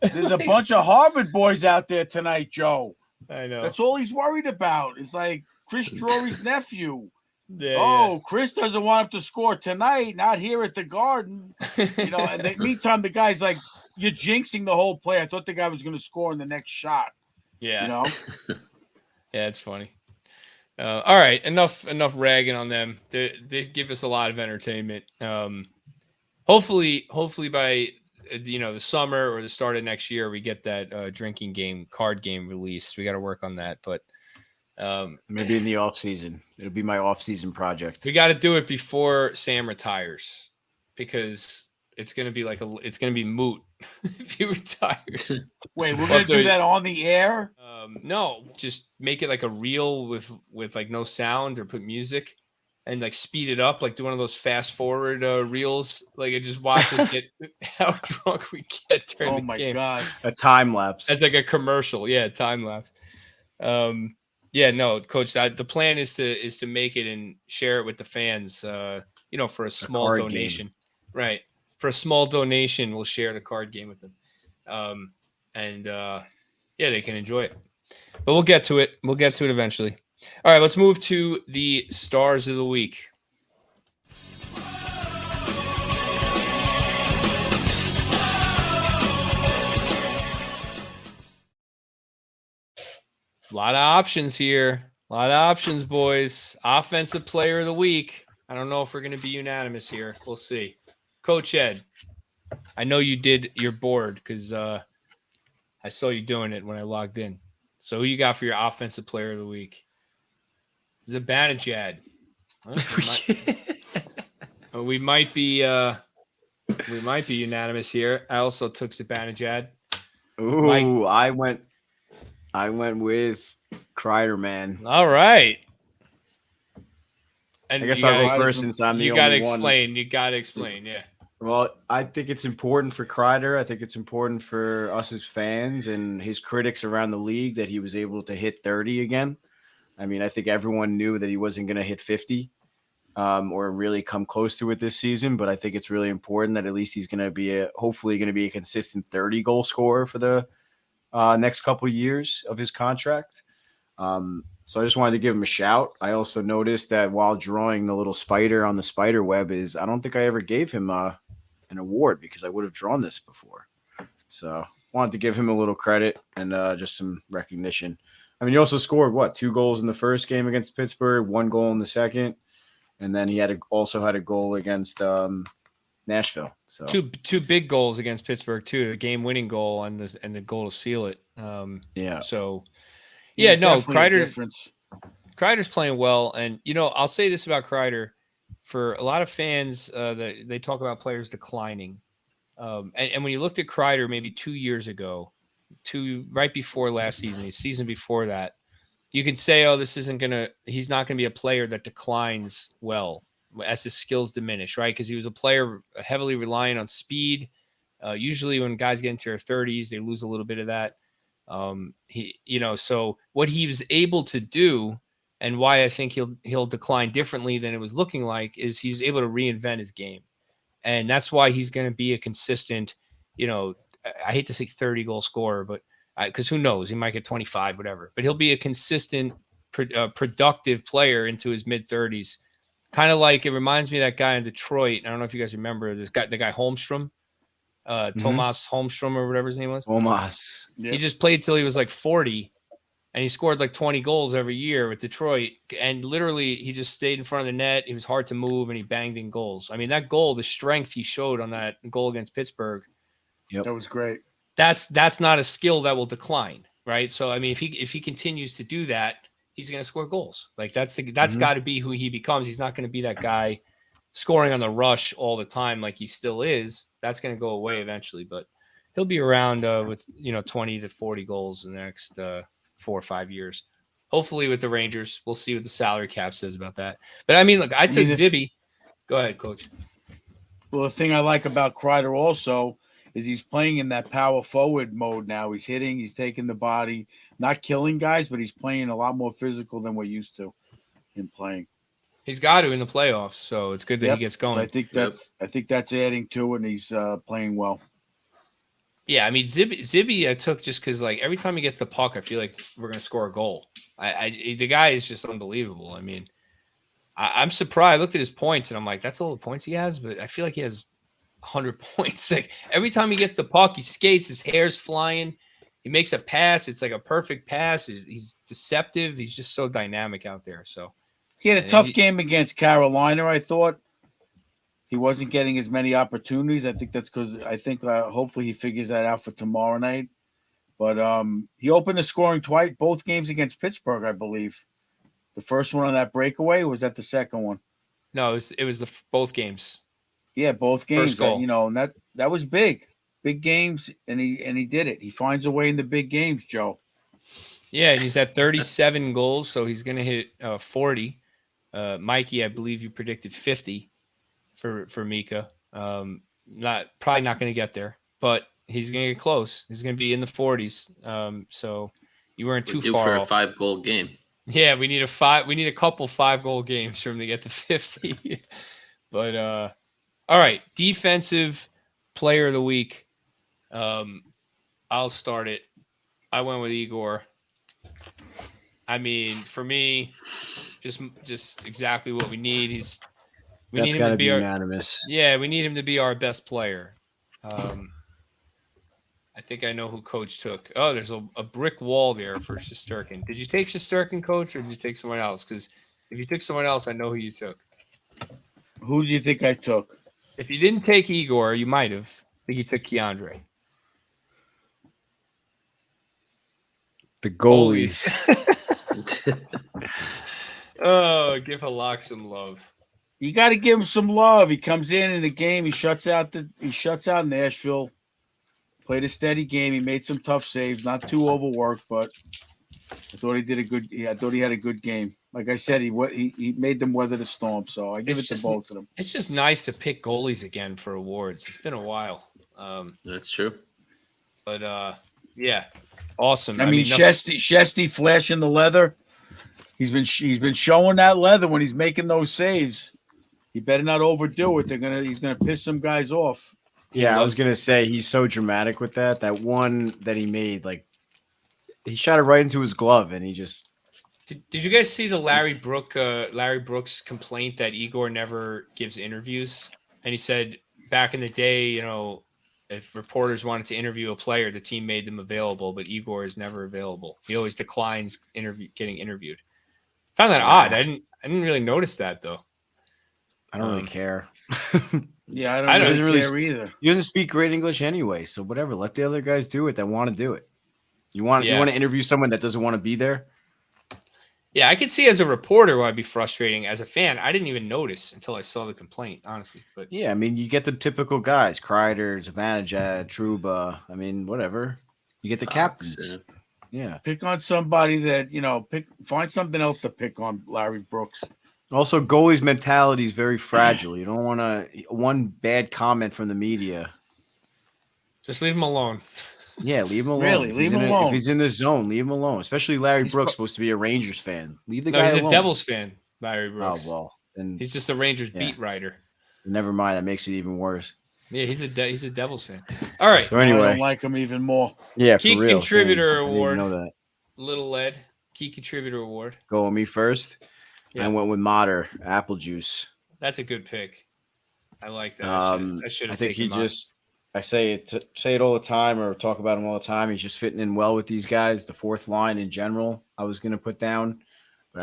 S5: There's a bunch of Harvard boys out there tonight, Joe.
S1: I know.
S5: That's all he's worried about. It's like Chris Drury's nephew.
S1: Yeah,
S5: Chris doesn't want him to score tonight, not here at the Garden. You know, and meantime, the guy's like, you're jinxing the whole play. I thought the guy was going to score in the next shot.
S1: yeah.
S5: You know?
S1: Yeah, it's funny. All right, enough ragging on them. They give us a lot of entertainment. Hopefully by the summer or the start of next year, we get that drinking game card game released. We got to work on that, but
S2: maybe in the off season. It'll be my off season project.
S1: we got to do it before Sam retires, because it's gonna be moot if he retires.
S5: Wait, we're going to do that on the air?
S1: No, just make it like a reel with like no sound, or put music and like speed it up, like do one of those fast forward reels. Like, I just watch us get how drunk we get during the game.
S5: Oh my God.
S2: A time lapse.
S1: As like a commercial. Yeah, time lapse. Yeah, no, Coach, the plan is to make it and share it with the fans, for a small donation.
S2: Game.
S1: Right. For a small donation, we'll share the card game with them. They can enjoy it. But we'll get to it. We'll get to it eventually. All right, let's move to the stars of the week. A lot of options here. A lot of options, boys. Offensive player of the week. I don't know if we're going to be unanimous here. We'll see. Coach Ed, I know you did your board because I saw you doing it when I logged in. So who you got for your offensive player of the week? Zibanejad. We might be unanimous here. I also took Zibanejad.
S2: Ooh, I went with Kreider, man.
S1: All right. And
S2: I guess I'll go first since I'm the only one.
S1: You gotta explain, yeah.
S2: Well, I think it's important for Kreider. I think it's important for us as fans and his critics around the league that he was able to hit 30 again. I mean, I think everyone knew that he wasn't going to hit 50 or really come close to it this season. But I think it's really important that at least he's going to be hopefully going to be a consistent 30 goal scorer for the next couple of years of his contract. So I just wanted to give him a shout. I also noticed that while drawing the little spider on the spider web I don't think I ever gave him an award because I would have drawn this before. So wanted to give him a little credit and just some recognition. I mean, he also scored 2 goals in the first game against Pittsburgh, 1 goal in the second, and then he also had a goal against Nashville. So
S1: two big goals against Pittsburgh too, a game-winning goal and the goal to seal it. So Kreider's playing well, and I'll say this about Kreider. For a lot of fans, they talk about players declining, and when you looked at Kreider maybe 2 years ago, right before last season, the season before that, you could say, he's not gonna be a player that declines well as his skills diminish, right? Because he was a player heavily reliant on speed. Usually when guys get into their 30s, they lose a little bit of that. So what he was able to do, and why I think he'll decline differently than it was looking like, is he's able to reinvent his game. And that's why he's going to be a consistent, I hate to say 30 goal scorer, but because who knows, he might get 25, whatever, but he'll be a consistent, productive player into his mid 30s. Kind of like, it reminds me of that guy in Detroit. I don't know if you guys remember the guy Holmstrom, Tomas Holmstrom or whatever his name was.
S2: Tomas.
S1: Yep. He just played till he was like 40. And he scored like 20 goals every year with Detroit. And literally, he just stayed in front of the net. He was hard to move, and he banged in goals. I mean, that goal, the strength he showed on that goal against Pittsburgh.
S5: Yep. That was great.
S1: That's not a skill that will decline, right? So, I mean, if he continues to do that, he's going to score goals. Like, that's got to be who he becomes. He's not going to be that guy scoring on the rush all the time like he still is. That's going to go away eventually. But he'll be around with 20 to 40 goals in the next 4 or 5 years, hopefully with the Rangers. We'll see what the salary cap says about that. But I mean, look, I took Zibby. Go ahead, Coach.
S5: Well, the thing I like about Kreider also is he's playing in that power forward mode now. He's hitting, he's taking the body, not killing guys, but he's playing a lot more physical than we're used to in playing.
S1: He's got to in the playoffs, so it's good that he gets going.
S5: So I think that's adding to it, and he's playing well.
S1: Yeah, I mean Zibby I took just because like every time he gets the puck, I feel like we're gonna score a goal. The guy is just unbelievable. I mean, I'm surprised. I looked at his points and I'm like, that's all the points he has, but I feel like he has 100 points. Like every time he gets the puck, he skates, his hair's flying. He makes a pass. It's like a perfect pass. He's deceptive. He's just so dynamic out there. So
S5: He had a tough game against Carolina, I thought. He wasn't getting as many opportunities. I think that's because hopefully he figures that out for tomorrow night. But he opened the scoring twice, both games against Pittsburgh, I believe. The first one on that breakaway, or was that the second one?
S1: no, it was both games.
S5: Yeah, both games.
S1: First goal.
S5: And that was big games, and he did it. He finds a way in the big games, Joe.
S1: Yeah, and he's at 37 goals, so he's gonna hit 40. Mikey, I believe you predicted 50 for Mika. Probably not going to get there, but he's going to get close. He's going to be in the 40s. So you weren't too far
S4: for
S1: off.
S4: a 5-goal game.
S1: Yeah, we need a couple 5-goal games for him to get to 50. But all right, defensive player of the week. I'll start it. I went with Igor. I mean, for me, just exactly what we need.
S2: That's got to be unanimous.
S1: Yeah, we need him to be our best player. I think I know who Coach took. Oh, there's a brick wall there for Shesterkin. Did you take Shesterkin, Coach, or did you take someone else? Because if you took someone else, I know who you took.
S5: Who do you think I took?
S1: If you didn't take Igor, you might have. I think you took Keandre.
S2: The goalies.
S1: Oh, give Halak some love.
S5: You got to give him some love. He comes in the game. He shuts out Nashville. Played a steady game. He made some tough saves. Not too overworked, but I thought he had a good game. Like I said, he made them weather the storm. So I give it to both of them.
S1: It's just nice to pick goalies again for awards. It's been a while.
S4: That's true.
S1: But yeah, awesome.
S5: I mean Shesty flashing the leather. He's been showing that leather when he's making those saves. He better not overdo it. He's gonna piss some guys off.
S2: Yeah, I was gonna say he's so dramatic with that. That one that he made, like he shot it right into his glove, and he just.
S1: Did you guys see the Larry Brooks complaint that Igor never gives interviews? And he said back in the day, if reporters wanted to interview a player, the team made them available, but Igor is never available. He always declines getting interviewed. Found that odd. I didn't really notice that though.
S2: I don't really care.
S5: Yeah, I don't really care either.
S2: He doesn't speak great English anyway, so whatever. Let the other guys do it that want to do it. You want to interview someone that doesn't want to be there?
S1: Yeah, I could see as a reporter why it'd be frustrating. As a fan, I didn't even notice until I saw the complaint, honestly. But
S2: yeah, I mean, you get the typical guys: Kreider, Zibanejad, Trouba. I mean, whatever. You get the captains. Yeah.
S5: Pick on somebody that find something else to pick on. Larry Brooks.
S2: Also, goalie's mentality is very fragile. You don't want one bad comment from the media.
S1: Just leave him alone.
S2: Yeah, leave him alone.
S5: Really, leave him alone.
S2: If he's in the zone, leave him alone. Especially Larry Brooks, supposed to be a Rangers fan. Leave the guy alone.
S1: He's a Devils fan, Larry Brooks.
S2: Oh, well. Then,
S1: he's just a Rangers beat writer.
S2: Never mind. That makes it even worse.
S1: Yeah, he's a Devils fan. All right.
S2: So anyway.
S5: I don't like him even more.
S2: Yeah,
S1: Key
S2: for real.
S1: Contributor
S2: Same.
S1: Award.
S2: I didn't know that.
S1: Little Ed. Key Contributor Award.
S2: Go with me first.
S1: Yeah.
S2: I went with Mater, apple juice.
S1: That's a good pick. I like that. I think
S2: he just. I say it all the time, or talk about him all the time. He's just fitting in well with these guys. The fourth line in general, I was going to put down, but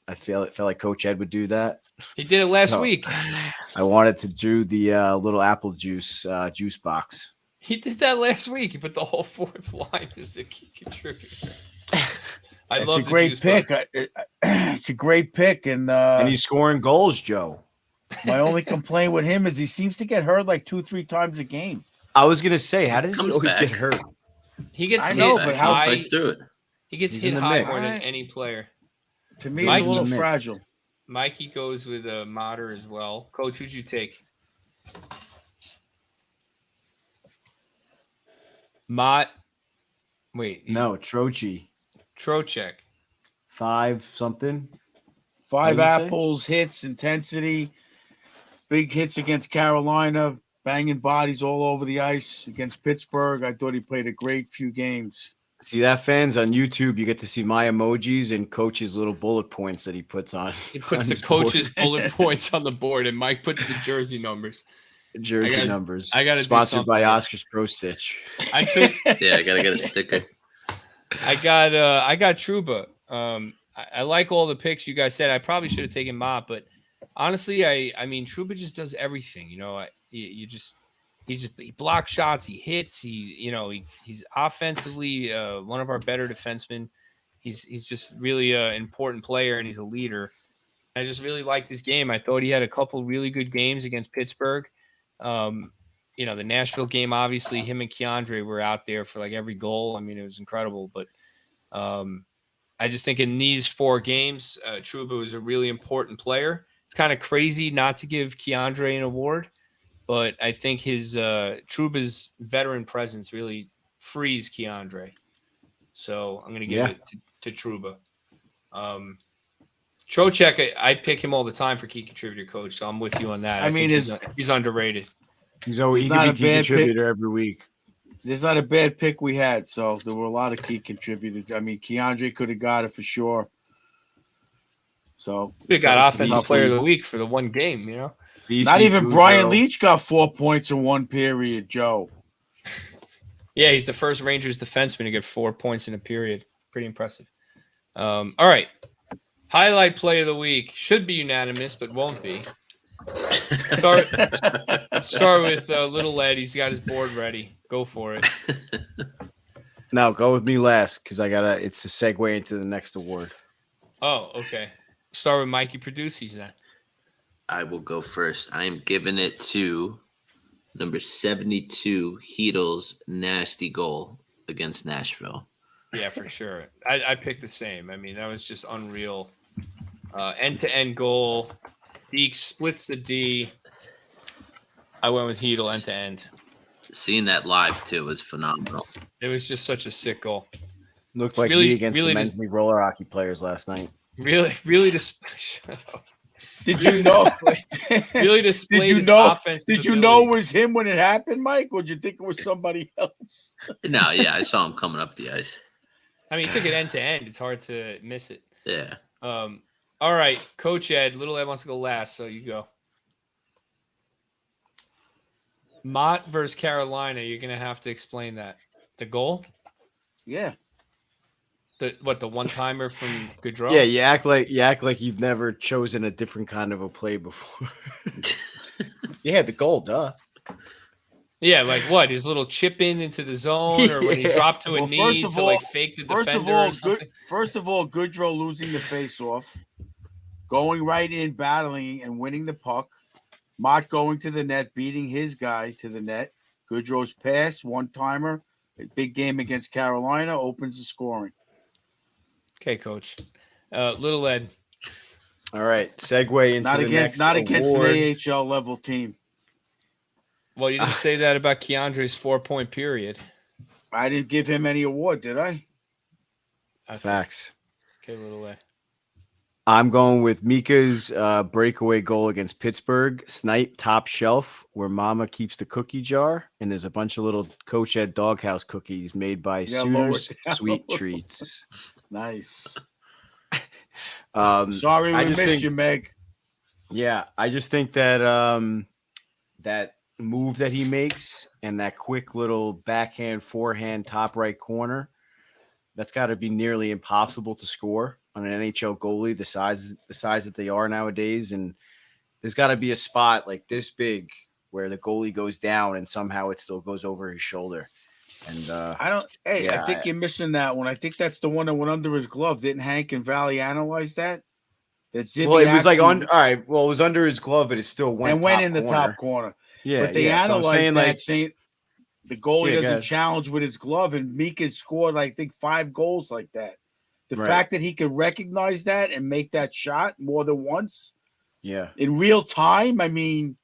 S2: I felt like Coach Ed would do that.
S1: He did it last week.
S2: I wanted to do the little apple juice juice box.
S1: He did that last week. He put the whole fourth line as the key contributor.
S5: It's a great pick. It's a great pick, and
S2: he's scoring goals, Joe.
S5: My only complaint with him is he seems to get hurt like 2-3 times a game.
S2: I was gonna say, how does he always get hurt?
S1: He gets hit
S5: but how
S1: high.
S4: Through it.
S1: He gets hit high more than any player.
S5: To me, he's a little fragile.
S1: Mikey goes with a Mater as well. Coach, who'd you take? Wait.
S2: No, Troche.
S1: Trocheck.
S2: 5 something.
S5: 5 apples, hits, intensity, big hits against Carolina. banging bodies all over the ice against Pittsburgh. I thought he played a great few games.
S2: See that, fans on YouTube, you get to see my emojis and Coach's little bullet points that he puts on.
S1: He puts
S2: on
S1: the
S2: his board.
S1: coach's bullet points on the board, and Mike puts the jersey numbers.
S2: Jersey numbers.
S1: I gotta
S2: sponsored by
S1: do
S2: Oscar Pro Stitch.
S1: I took.
S4: Yeah, I gotta get a sticker.
S1: I got Trouba. I like all the picks you guys said. I probably should have taken Mott, but honestly, I mean, Trouba just does everything. You know, he blocks shots, he hits, he's offensively one of our better defensemen. He's just really an important player, and he's a leader. I just really liked this game. I thought he had a couple really good games against Pittsburgh. The Nashville game, obviously, him and Keandre were out there for like every goal. I mean, it was incredible. But I just think in these 4 games, Trouba was a really important player. It's kind of crazy not to give Keandre an award, but I think his Trouba's veteran presence really frees Keandre. So I'm going to give it to Trouba. Trocheck, I pick him all the time for key contributor, coach. So I'm with you on that.
S5: I mean,
S1: he's underrated.
S2: He's always
S5: not
S2: he
S5: a
S2: can be a key
S5: bad
S2: contributor every week.
S5: There's not a bad pick we had, so there were a lot of key contributors. I mean, Keandre could have got it for sure. So
S1: we got offensive player of the week for the one game, you know.
S5: Not even Brian Leach got 4 points in one period, Joe.
S1: Yeah, he's the first Rangers defenseman to get 4 points in a period. Pretty impressive. All right. Highlight play of the week. Should be unanimous, but won't be. Start with Little Ed. He's got his board ready. Go for it.
S2: No, go with me last because it's a segue into the next award.
S1: Oh, okay. Start with Mikey Produces then.
S4: I will go first. I am giving it to number 72, Heedle's nasty goal against Nashville.
S1: Yeah, for sure. I picked the same. I mean, that was just unreal. End-to-end goal. Deke splits the D. I went with Heedle end-to-end.
S4: Seeing that live, too, was phenomenal.
S1: It was just such a sick goal.
S2: Looked like
S1: really,
S2: me against
S1: really
S2: the men's league roller hockey players last night.
S1: Really shut up.
S5: Did you know?
S1: Really displayed
S5: Did you
S1: his
S5: know?
S1: offensive
S5: Did you know it
S1: abilities.
S5: was him when it happened, Mike, or did you think it was somebody else?
S4: No, yeah, I saw him coming up the ice.
S1: I mean, he took it end to end. It's hard to miss it.
S4: Yeah.
S1: All right, Coach Ed. Little Ed wants to go last, so you go. Mott versus Carolina. You're gonna have to explain that. The goal?
S5: Yeah.
S1: The one-timer from Gaudreau?
S2: Yeah, you act like you've never chosen a different kind of a play before. Yeah, the goal, duh.
S1: Yeah, like what? His little chip in into the zone, or when he dropped to a knee to like fake the defender or something?
S5: First of all, Gaudreau losing the face-off, going right in, battling and winning the puck. Mott going to the net, beating his guy to the net. Gaudreau's pass, one-timer, a big game against Carolina, opens the scoring.
S1: Okay, Coach. Little Ed.
S2: All right, segue into
S5: not against
S2: award.
S5: an AHL level team.
S1: Well, you didn't say that about Keandre's 4-point period.
S5: I didn't give him any award, did I?
S2: Facts.
S1: Okay, Little Ed.
S2: I'm going with Mika's breakaway goal against Pittsburgh. Snipe top shelf where Mama keeps the cookie jar, and there's a bunch of little Coach Ed doghouse cookies made by Sooners Sweet Treats.
S5: Nice.
S2: Sorry,
S5: Sorry we missed you, Meg.
S2: Yeah, I just think that that move that he makes and that quick little backhand, forehand, top right corner, that's got to be nearly impossible to score on an NHL goalie the size that they are nowadays. And there's got to be a spot like this big where the goalie goes down and somehow it still goes over his shoulder. And
S5: I think you're missing that one. I think that's the one that went under his glove. Didn't Hank and Valley analyze that?
S2: Well, it was like all right. Well, it was under his glove, but it still went
S5: in the top corner.
S2: Yeah,
S5: but they analyzed that, saying the goalie doesn't
S2: guys.
S5: challenge with his glove, and Mika scored, I think, 5 goals like that. The fact that he could recognize that and make that shot more than once, in real time, I mean,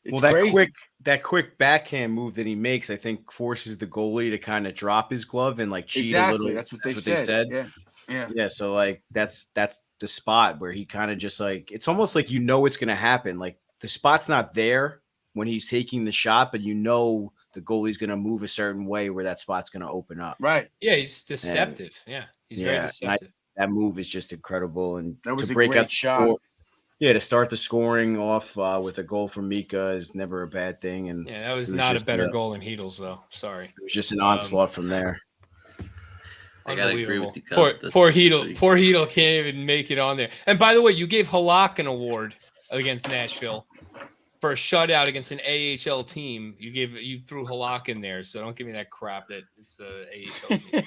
S5: it's crazy.
S2: That quick backhand move that he makes, I think, forces the goalie to kind of drop his glove and like cheat a little.
S5: That's what they said. Yeah.
S2: So like that's the spot where he kind of just like it's almost like it's going to happen. Like the spot's not there, when he's taking the shot, but the goalie's going to move a certain way where that spot's going to open up.
S5: Right.
S1: Yeah, he's deceptive. He's very deceptive.
S2: That move is just incredible, and
S5: That was
S2: to
S5: a
S2: break
S5: great
S2: out the
S5: shot.
S2: score, to start the scoring off with a goal from Mika is never a bad thing. And
S1: that was not a better goal than Heedle's, though. Sorry,
S2: it was just an onslaught from there.
S4: I gotta agree with you.
S1: Poor Heedle can't even make it on there. And by the way, you gave Halak an award against Nashville for a shutout against an AHL team. You threw Halak in there, so don't give me that crap that it's a AHL team.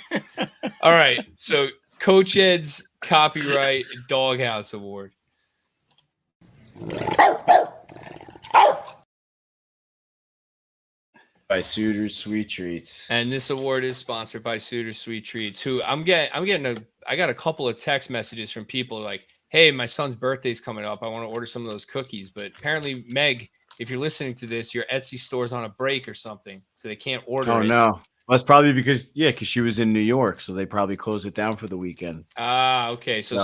S1: All right, so Coach Ed's copyright Doghouse Award.
S2: By Suiter's Sweet Treats.
S1: And this award is sponsored by Suiter's Sweet Treats, who I got a couple of text messages from people like, hey, my son's birthday's coming up. I want to order some of those cookies. But apparently, Meg, if you're listening to this, your Etsy store's on a break or something, so they can't order it.
S2: Oh, no. Well, that's probably because she was in New York, so they probably closed it down for the weekend.
S1: Ah, okay. So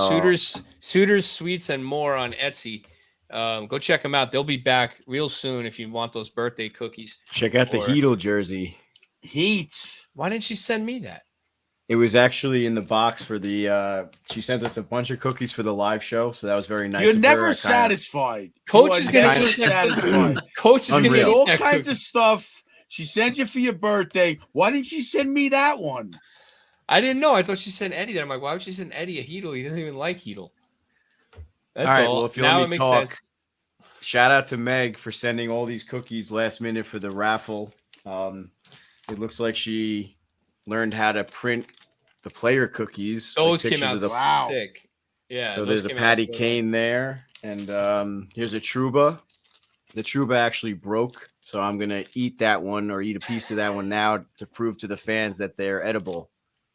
S1: Suiter's Sweets and more on Etsy. Go check them out. They'll be back real soon if you want those birthday cookies.
S2: Check out the Heedle jersey.
S5: Heats.
S1: Why didn't she send me that?
S2: It was actually in the box for the she sent us a bunch of cookies for the live show, so that was very nice.
S5: You're never satisfied.
S1: Coach is gonna get
S5: satisfied.
S1: Coach is gonna get
S5: all kinds of stuff. She sent you for your birthday. Why didn't she send me that one?
S1: I didn't know. I thought she sent Eddie that. I'm like, why would she send Eddie a Heedle? He doesn't even like Heedle. That's all. Right, well, if you now let me talk, sense.
S2: Shout out to Meg for sending all these cookies last minute for the raffle. It looks like she learned how to print the player cookies.
S1: Those came out sick. Yeah.
S2: So there's a Patty Kane there, and here's a Truba. The Truba actually broke, so I'm gonna eat that one or eat a piece of that one now to prove to the fans that they're edible,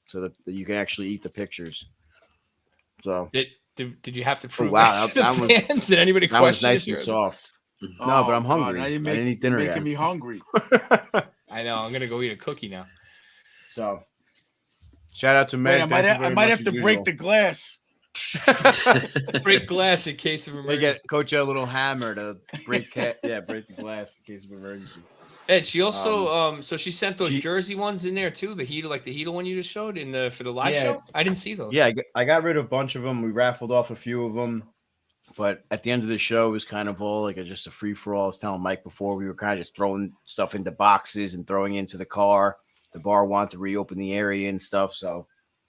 S2: so that you can actually eat the pictures. So
S1: did you have to prove that to the fans? Did anybody question?
S2: That was nice and soft. No, but I'm hungry. I didn't eat dinner yet.
S5: Making me hungry.
S1: I know. I'm gonna go eat a cookie now.
S2: So, shout out to Meg.
S5: I might have to break the glass.
S1: Break glass in case of emergency.
S2: Get Coach a little hammer to break the glass in case of emergency.
S1: Ed, she also so she sent those jersey ones in there too. The Heedle one you just showed for the live show. I didn't see those.
S2: Yeah, I got rid of a bunch of them. We raffled off a few of them, but at the end of the show, it was kind of all like just a free for all. I was telling Mike before, we were kind of just throwing stuff into boxes and throwing into the car. The bar wanted to reopen the area and stuff, so.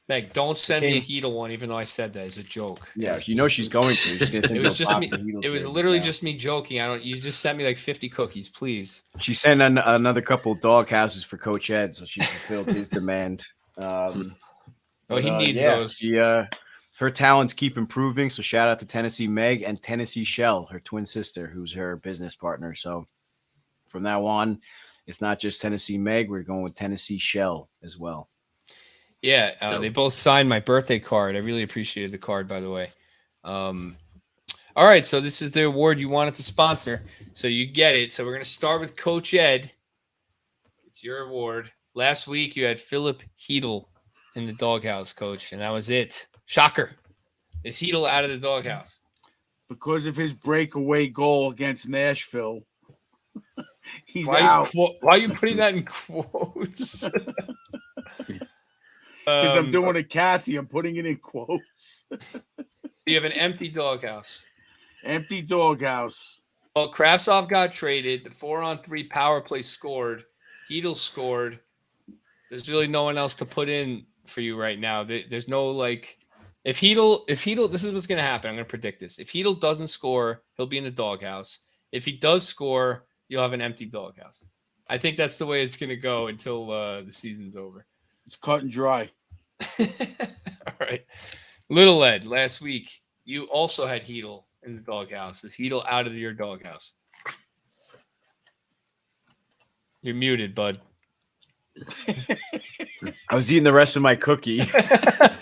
S1: Meg, don't send me a Heedle one, even though I said that as a joke.
S2: Yeah, you know she's going to. She's gonna send
S1: it was just me. It was literally just me joking. You just sent me like 50 cookies, please.
S2: She sent another couple of dog houses for Coach Ed, so she fulfilled his demand.
S1: He needs those.
S2: Her talents keep improving. So shout out to Tennessee Meg and Tennessee Shell, her twin sister, who's her business partner. So from now on, it's not just Tennessee Meg. We're going with Tennessee Shell as well.
S1: Yeah, they both signed my birthday card. I really appreciated the card, by the way. All right, so this is the award you wanted to sponsor. So you get it. So we're going to start with Coach Ed. It's your award. Last week, you had Philip Heedle in the doghouse, Coach, and that was it. Shocker. Is Heedle out of the doghouse?
S5: Because of his breakaway goal against Nashville, he's out.
S1: Why are you putting that in quotes?
S5: Because I'm doing it, Kathy. I'm putting it in quotes.
S1: You have an empty doghouse.
S5: Empty doghouse.
S1: Well, Kravtsov got traded. The 4-on-3 power play scored. Heedle scored. There's really no one else to put in for you right now. There's no if Heedle, this is what's going to happen. I'm going to predict this. If Heedle doesn't score, he'll be in the doghouse. If he does score, you'll have an empty doghouse. I think that's the way it's going to go until the season's over.
S5: It's cut and dry.
S1: All right. Little Ed, last week, you also had Heedle in the doghouse. Is Heedle out of your doghouse? You're muted, bud.
S2: I was eating the rest of my cookie. I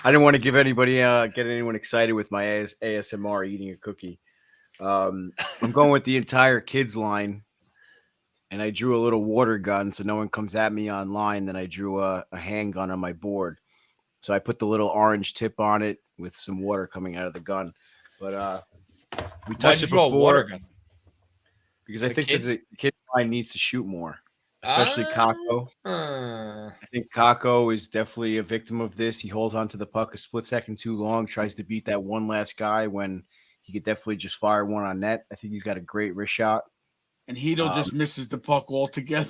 S2: didn't want to give anybody get anyone excited with my ASMR eating a cookie. I'm going with the entire kids line. And I drew a little water gun so no one comes at me online. Then I drew a handgun on my board. So I put the little orange tip on it with some water coming out of the gun. But we touched it before.
S1: Water gun?
S2: because I
S1: The
S2: think that
S1: kids?
S2: the kid line needs to shoot more, especially Kako.
S1: Uh,
S2: I think Kako is definitely a victim of this. He holds onto the puck a split second too long, tries to beat that one last guy when he could definitely just fire one on net. I think he's got a great wrist shot.
S5: And Hedo just misses the puck altogether.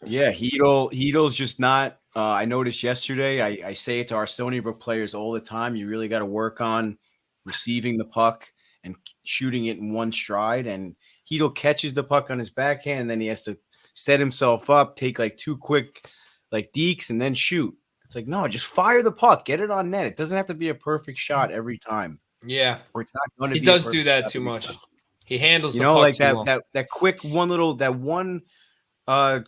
S2: Yeah, Hedo's just not. I noticed yesterday. I say it to our Stony Brook players all the time. You really got to work on receiving the puck and shooting it in one stride. And Hedo catches the puck on his backhand, and then he has to set himself up, take like 2 quick like dekes, and then shoot. It's like, no, just fire the puck, get it on net. It doesn't have to be a perfect shot every time,
S1: yeah,
S2: or it's not going to
S1: he
S2: be.
S1: does do that too much. He handles
S2: You
S1: the
S2: know,
S1: puck
S2: like
S1: too long.
S2: that quick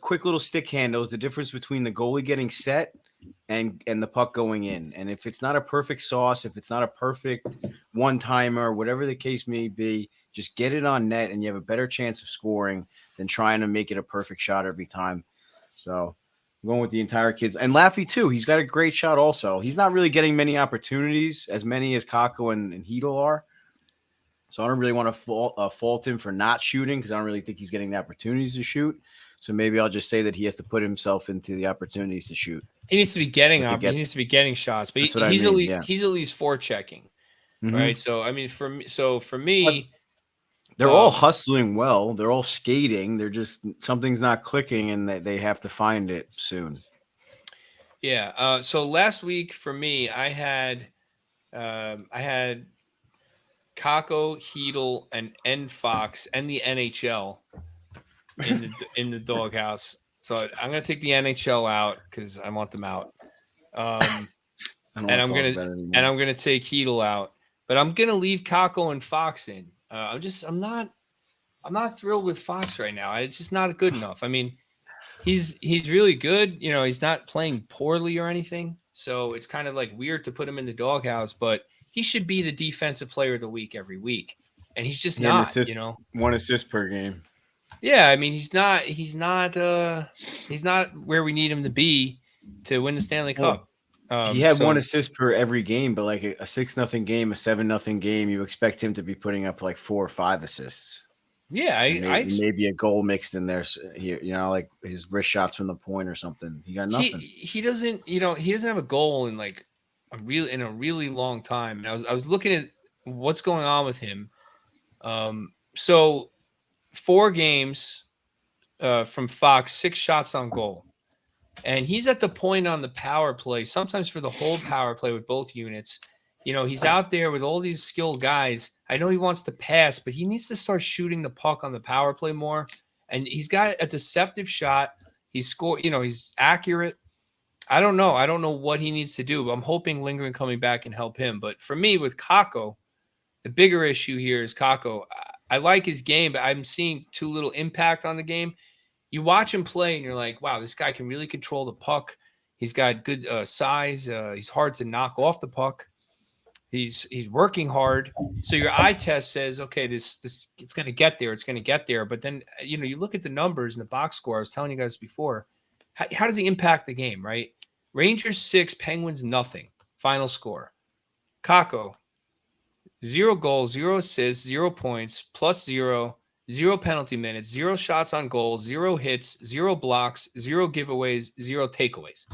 S2: quick little stick handle is the difference between the goalie getting set and the puck going in. And if it's not a perfect sauce, if it's not a perfect one-timer, whatever the case may be, just get it on net and you have a better chance of scoring than trying to make it a perfect shot every time. So I'm going with the entire kids. And Laffy, too. He's got a great shot also. He's not really getting many opportunities, as many as Kako and Hedel are. So I don't really want to fault him for not shooting because I don't really think he's getting the opportunities to shoot. So maybe I'll just say that he has to put himself into the opportunities to shoot.
S1: He needs to be getting
S2: But to
S1: up.
S2: get-
S1: He needs to be getting shots, but
S2: That's what I
S1: he's
S2: mean,
S1: at least
S2: yeah.
S1: he's at least forechecking,
S2: Mhm.
S1: right? So I mean, for me,
S2: They're all hustling well. They're all skating. They're just something's not clicking, and they have to find it soon.
S1: yeah. So last week for me, I had Kako, Hedel, and N Fox and the NHL in the doghouse. So I'm gonna take the NHL out because I want them out.
S2: I don't
S1: And
S2: want to talk about it anymore.
S1: I'm gonna take Hedel out, but I'm gonna leave Kako and Fox in. I'm not thrilled with Fox right now. It's just not good enough. I mean, he's really good. You know, he's not playing poorly or anything. So it's kind of like weird to put him in the doghouse, but he should be the defensive player of the week every week, and he's just
S2: He had an
S1: not.
S2: assist,
S1: You know.
S2: 1 assist per game.
S1: Yeah, I mean, he's not where we need him to be to win the Stanley Cup.
S2: He had
S1: so-
S2: 1 assist per every game, but like a 6-0 game, a 7-0 game, you expect him to be putting up like 4 or 5 assists.
S1: Yeah,
S2: Maybe a goal mixed in there here, you know, like his wrist shots from the point or something. He got nothing.
S1: He doesn't, he doesn't have a goal in like a really long time. And I was looking at what's going on with him. So 4 games from Fox, 6 shots on goal. And he's at the point on the power play, sometimes for the whole power play with both units. You know, he's out there with all these skilled guys. I know he wants to pass, but he needs to start shooting the puck on the power play more. And he's got a deceptive shot. He's scored, he's accurate. I don't know. I don't know what he needs to do, but I'm hoping Lindgren coming back can help him. But for me, with Kako, the bigger issue here is Kako. I like his game, but I'm seeing too little impact on the game. You watch him play and you're like, wow, this guy can really control the puck. He's got good size. He's hard to knock off the puck. He's working hard. So your eye test says, okay, this it's going to get there. It's going to get there. But then, you look at the numbers in the box score. I was telling you guys before, how does he impact the game, right? Rangers 6, Penguins nothing. Final score. Kako, 0 goals, 0 assists, 0 points, +0. 0 penalty minutes, 0 shots on goal, 0 hits, 0 blocks, 0 giveaways, 0 takeaways.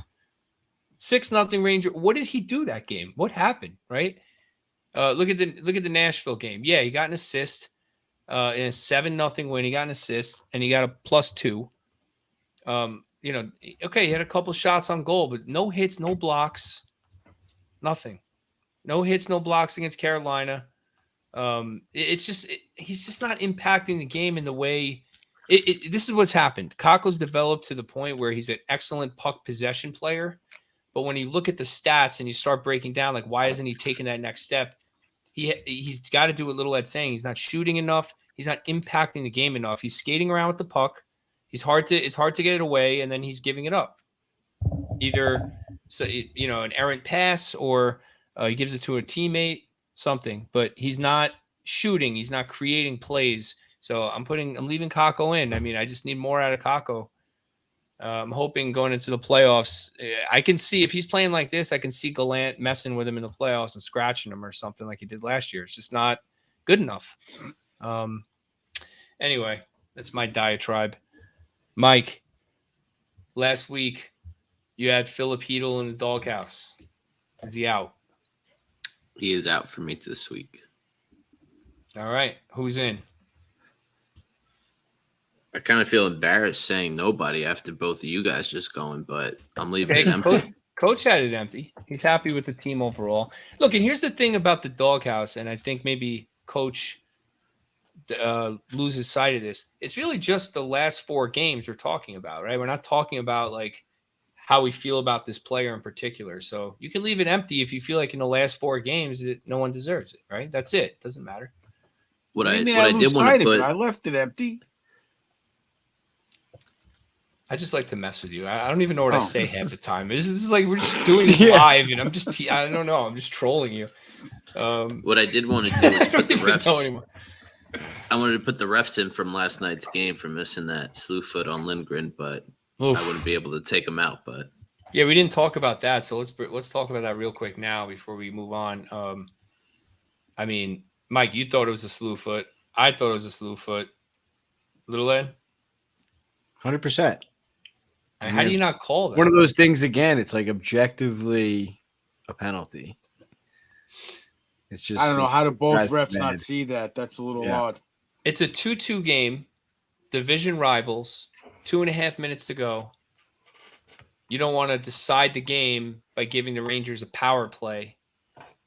S1: 6-0 Ranger. What did he do that game? What happened? Right? Look at the Nashville game. Yeah, he got an assist in a 7-0 win. He got an assist and he got a +2. Okay, he had a couple shots on goal, but no hits, no blocks, nothing. No hits, no blocks against Carolina. He's just not impacting the game in the way. This is what's happened. Kako's developed to the point where he's an excellent puck possession player, but when you look at the stats and you start breaking down, like why isn't he taking that next step? He's got to do what Little Ed's saying. He's not shooting enough. He's not impacting the game enough. He's skating around with the puck. It's hard to get it away, and then he's giving it up. Either an errant pass or he gives it to a teammate. Something, but he's not shooting. He's not creating plays. So I'm leaving Kako in. I mean, I just need more out of Kako. I'm hoping going into the playoffs, I can see if he's playing like this, I can see Gallant messing with him in the playoffs and scratching him or something like he did last year. It's just not good enough. Anyway, That's my diatribe. Mike, last week you had Philip Hedl in the doghouse. Is he out?
S4: He is out for me this week.
S1: All right. Who's in?
S4: I kind of feel embarrassed saying nobody after both of you guys just going, but I'm leaving it
S1: Okay,
S4: empty.
S1: Coach had it empty. He's happy with the team overall. Look, and here's the thing about the doghouse, and I think maybe Coach loses sight of this. It's really just the last 4 games we're talking about, right? We're not talking about like how we feel about this player in particular. So you can leave it empty if you feel like in the last 4 games that no one deserves it, right? That's it. Doesn't matter.
S4: What I
S5: lose
S4: did want
S5: sight
S4: to
S5: of it.
S4: put,
S5: I left it empty.
S1: I just like to mess with you. I don't even know what I say half the time. This is like we're just doing this live, and I'm just I don't know. I'm just trolling you.
S4: what I did want to do is put the
S1: even know
S4: refs.
S1: anymore.
S4: I wanted to put the refs in from last night's game for missing that slew foot on Lindgren, but
S1: Oof.
S4: I wouldn't be able to take him out. But
S1: Yeah, we didn't talk about that, so let's talk about that real quick now before we move on. I mean, Mike, you thought it was a slew foot. I thought it was a slew foot. Little Ed,
S2: 100%.
S1: how do you not call that?
S2: One of those things again. It's like objectively a penalty. It's just
S5: I don't know how do both
S2: guys
S5: refs
S2: bad.
S5: not see that. That's a little odd.
S1: It's a 2-2 game, division rivals, 2.5 minutes to go. You don't want to decide the game by giving the Rangers a power play,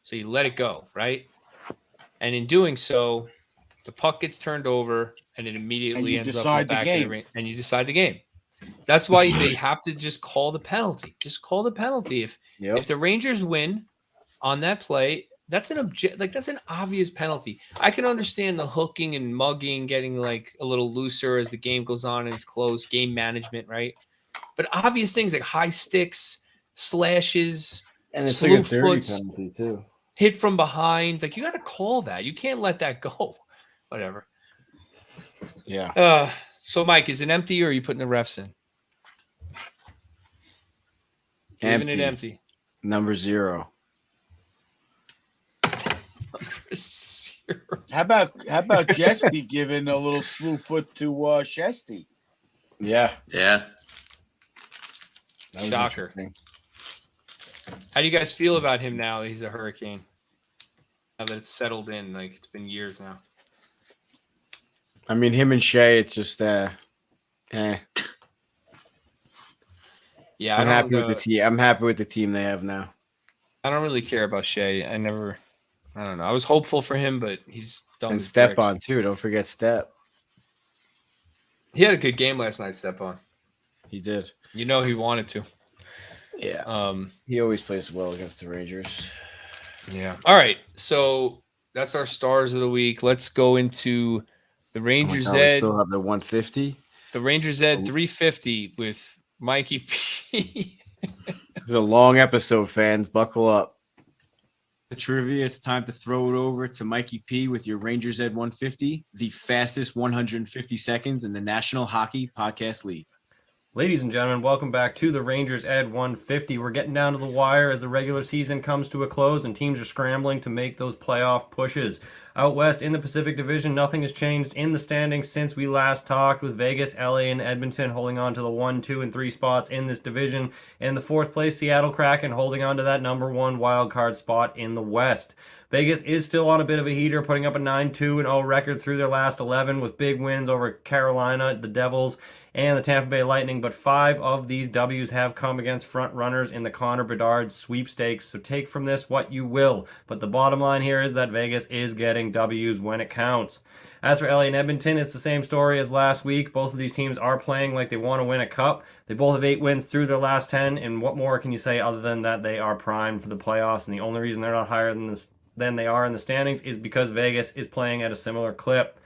S1: so you let it go, right? And in doing so, the puck gets turned over, and it immediately ends up in the back of the ring, and you decide the game. That's why they have to just call the penalty. Just call the penalty. If the Rangers win on that play, that's that's an obvious penalty. I can understand the hooking and mugging, getting like a little looser as the game goes on and it's close, game management, right? But obvious things like high sticks, slashes,
S2: and it's
S1: slew
S2: like a dirty
S1: foots,
S2: penalty too.
S1: hit from behind, like you got to call that. You can't let that go. Whatever.
S2: Yeah.
S1: So Mike, is it empty or are you putting the refs in? Leaving it empty.
S2: Number 0.
S5: How about Jesty giving a little slew foot to Shesty?
S2: Yeah.
S1: Shocker. How do you guys feel about him now that he's a Hurricane? Now that it's settled in, like it's been years now.
S2: I mean, him and Shea, it's just
S1: Yeah,
S2: I'm happy with the team. I'm happy with the team they have now.
S1: I don't really care about Shea. I don't know. I was hopeful for him, but he's done.
S2: And Stepan too. Don't forget Step.
S1: He had a good game last night, Stepan.
S2: He did.
S1: You know he wanted to.
S2: Yeah. He always plays well against the Rangers.
S1: Yeah. All right. So that's our stars of the week. Let's go into the Rangers
S2: we
S1: Ed.
S2: still have the 150.
S1: The Rangers Ed 350 with Mikey P.
S2: This is a long episode, fans. Buckle up.
S7: The trivia, it's time to throw it over to Mikey P with your Rangers Ed 150, the fastest 150 seconds in the National Hockey Podcast League.
S8: Ladies and gentlemen, welcome back to the Rangers Ed 150. We're getting down to the wire as the regular season comes to a close and teams are scrambling to make those playoff pushes. Out west in the Pacific Division, nothing has changed in the standings since we last talked, with Vegas, LA, and Edmonton holding on to the 1, 2, and 3 spots in this division. In the 4th place, Seattle Kraken holding on to that number 1 wild card spot in the West. Vegas is still on a bit of a heater, putting up a 9-2-0 record through their last 11 with big wins over Carolina, the Devils, and the Tampa Bay Lightning, but 5 of these W's have come against front runners in the Connor Bedard sweepstakes, so take from this what you will. But the bottom line here is that Vegas is getting W's when it counts. As for LA and Edmonton, it's the same story as last week. Both of these teams are playing like they want to win a cup. They both have 8 wins through their last 10, and what more can you say other than that they are primed for the playoffs, and the only reason they're not higher than they are in the standings is because Vegas is playing at a similar clip.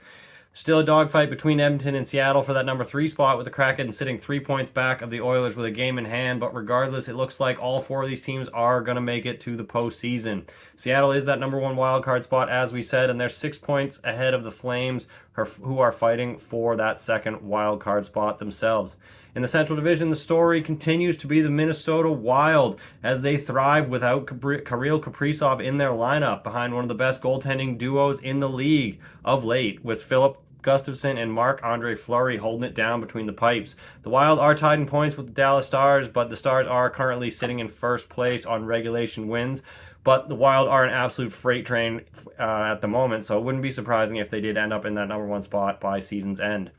S8: Still a dogfight between Edmonton and Seattle for that number 3 spot, with the Kraken sitting 3 points back of the Oilers with a game in hand. But regardless, it looks like all 4 of these teams are going to make it to the postseason. Seattle is that number 1 wildcard spot, as we said, and they're 6 points ahead of the Flames, who are fighting for that second wildcard spot themselves. In the Central Division, the story continues to be the Minnesota Wild, as they thrive without Kirill Kaprizov in their lineup, behind one of the best goaltending duos in the league of late, with Philip Gustafsson and Marc-Andre Fleury holding it down between the pipes. The Wild are tied in points with the Dallas Stars, but the Stars are currently sitting in first place on regulation wins. But the Wild are an absolute freight train at the moment, so it wouldn't be surprising if they did end up in that number 1 spot by season's end.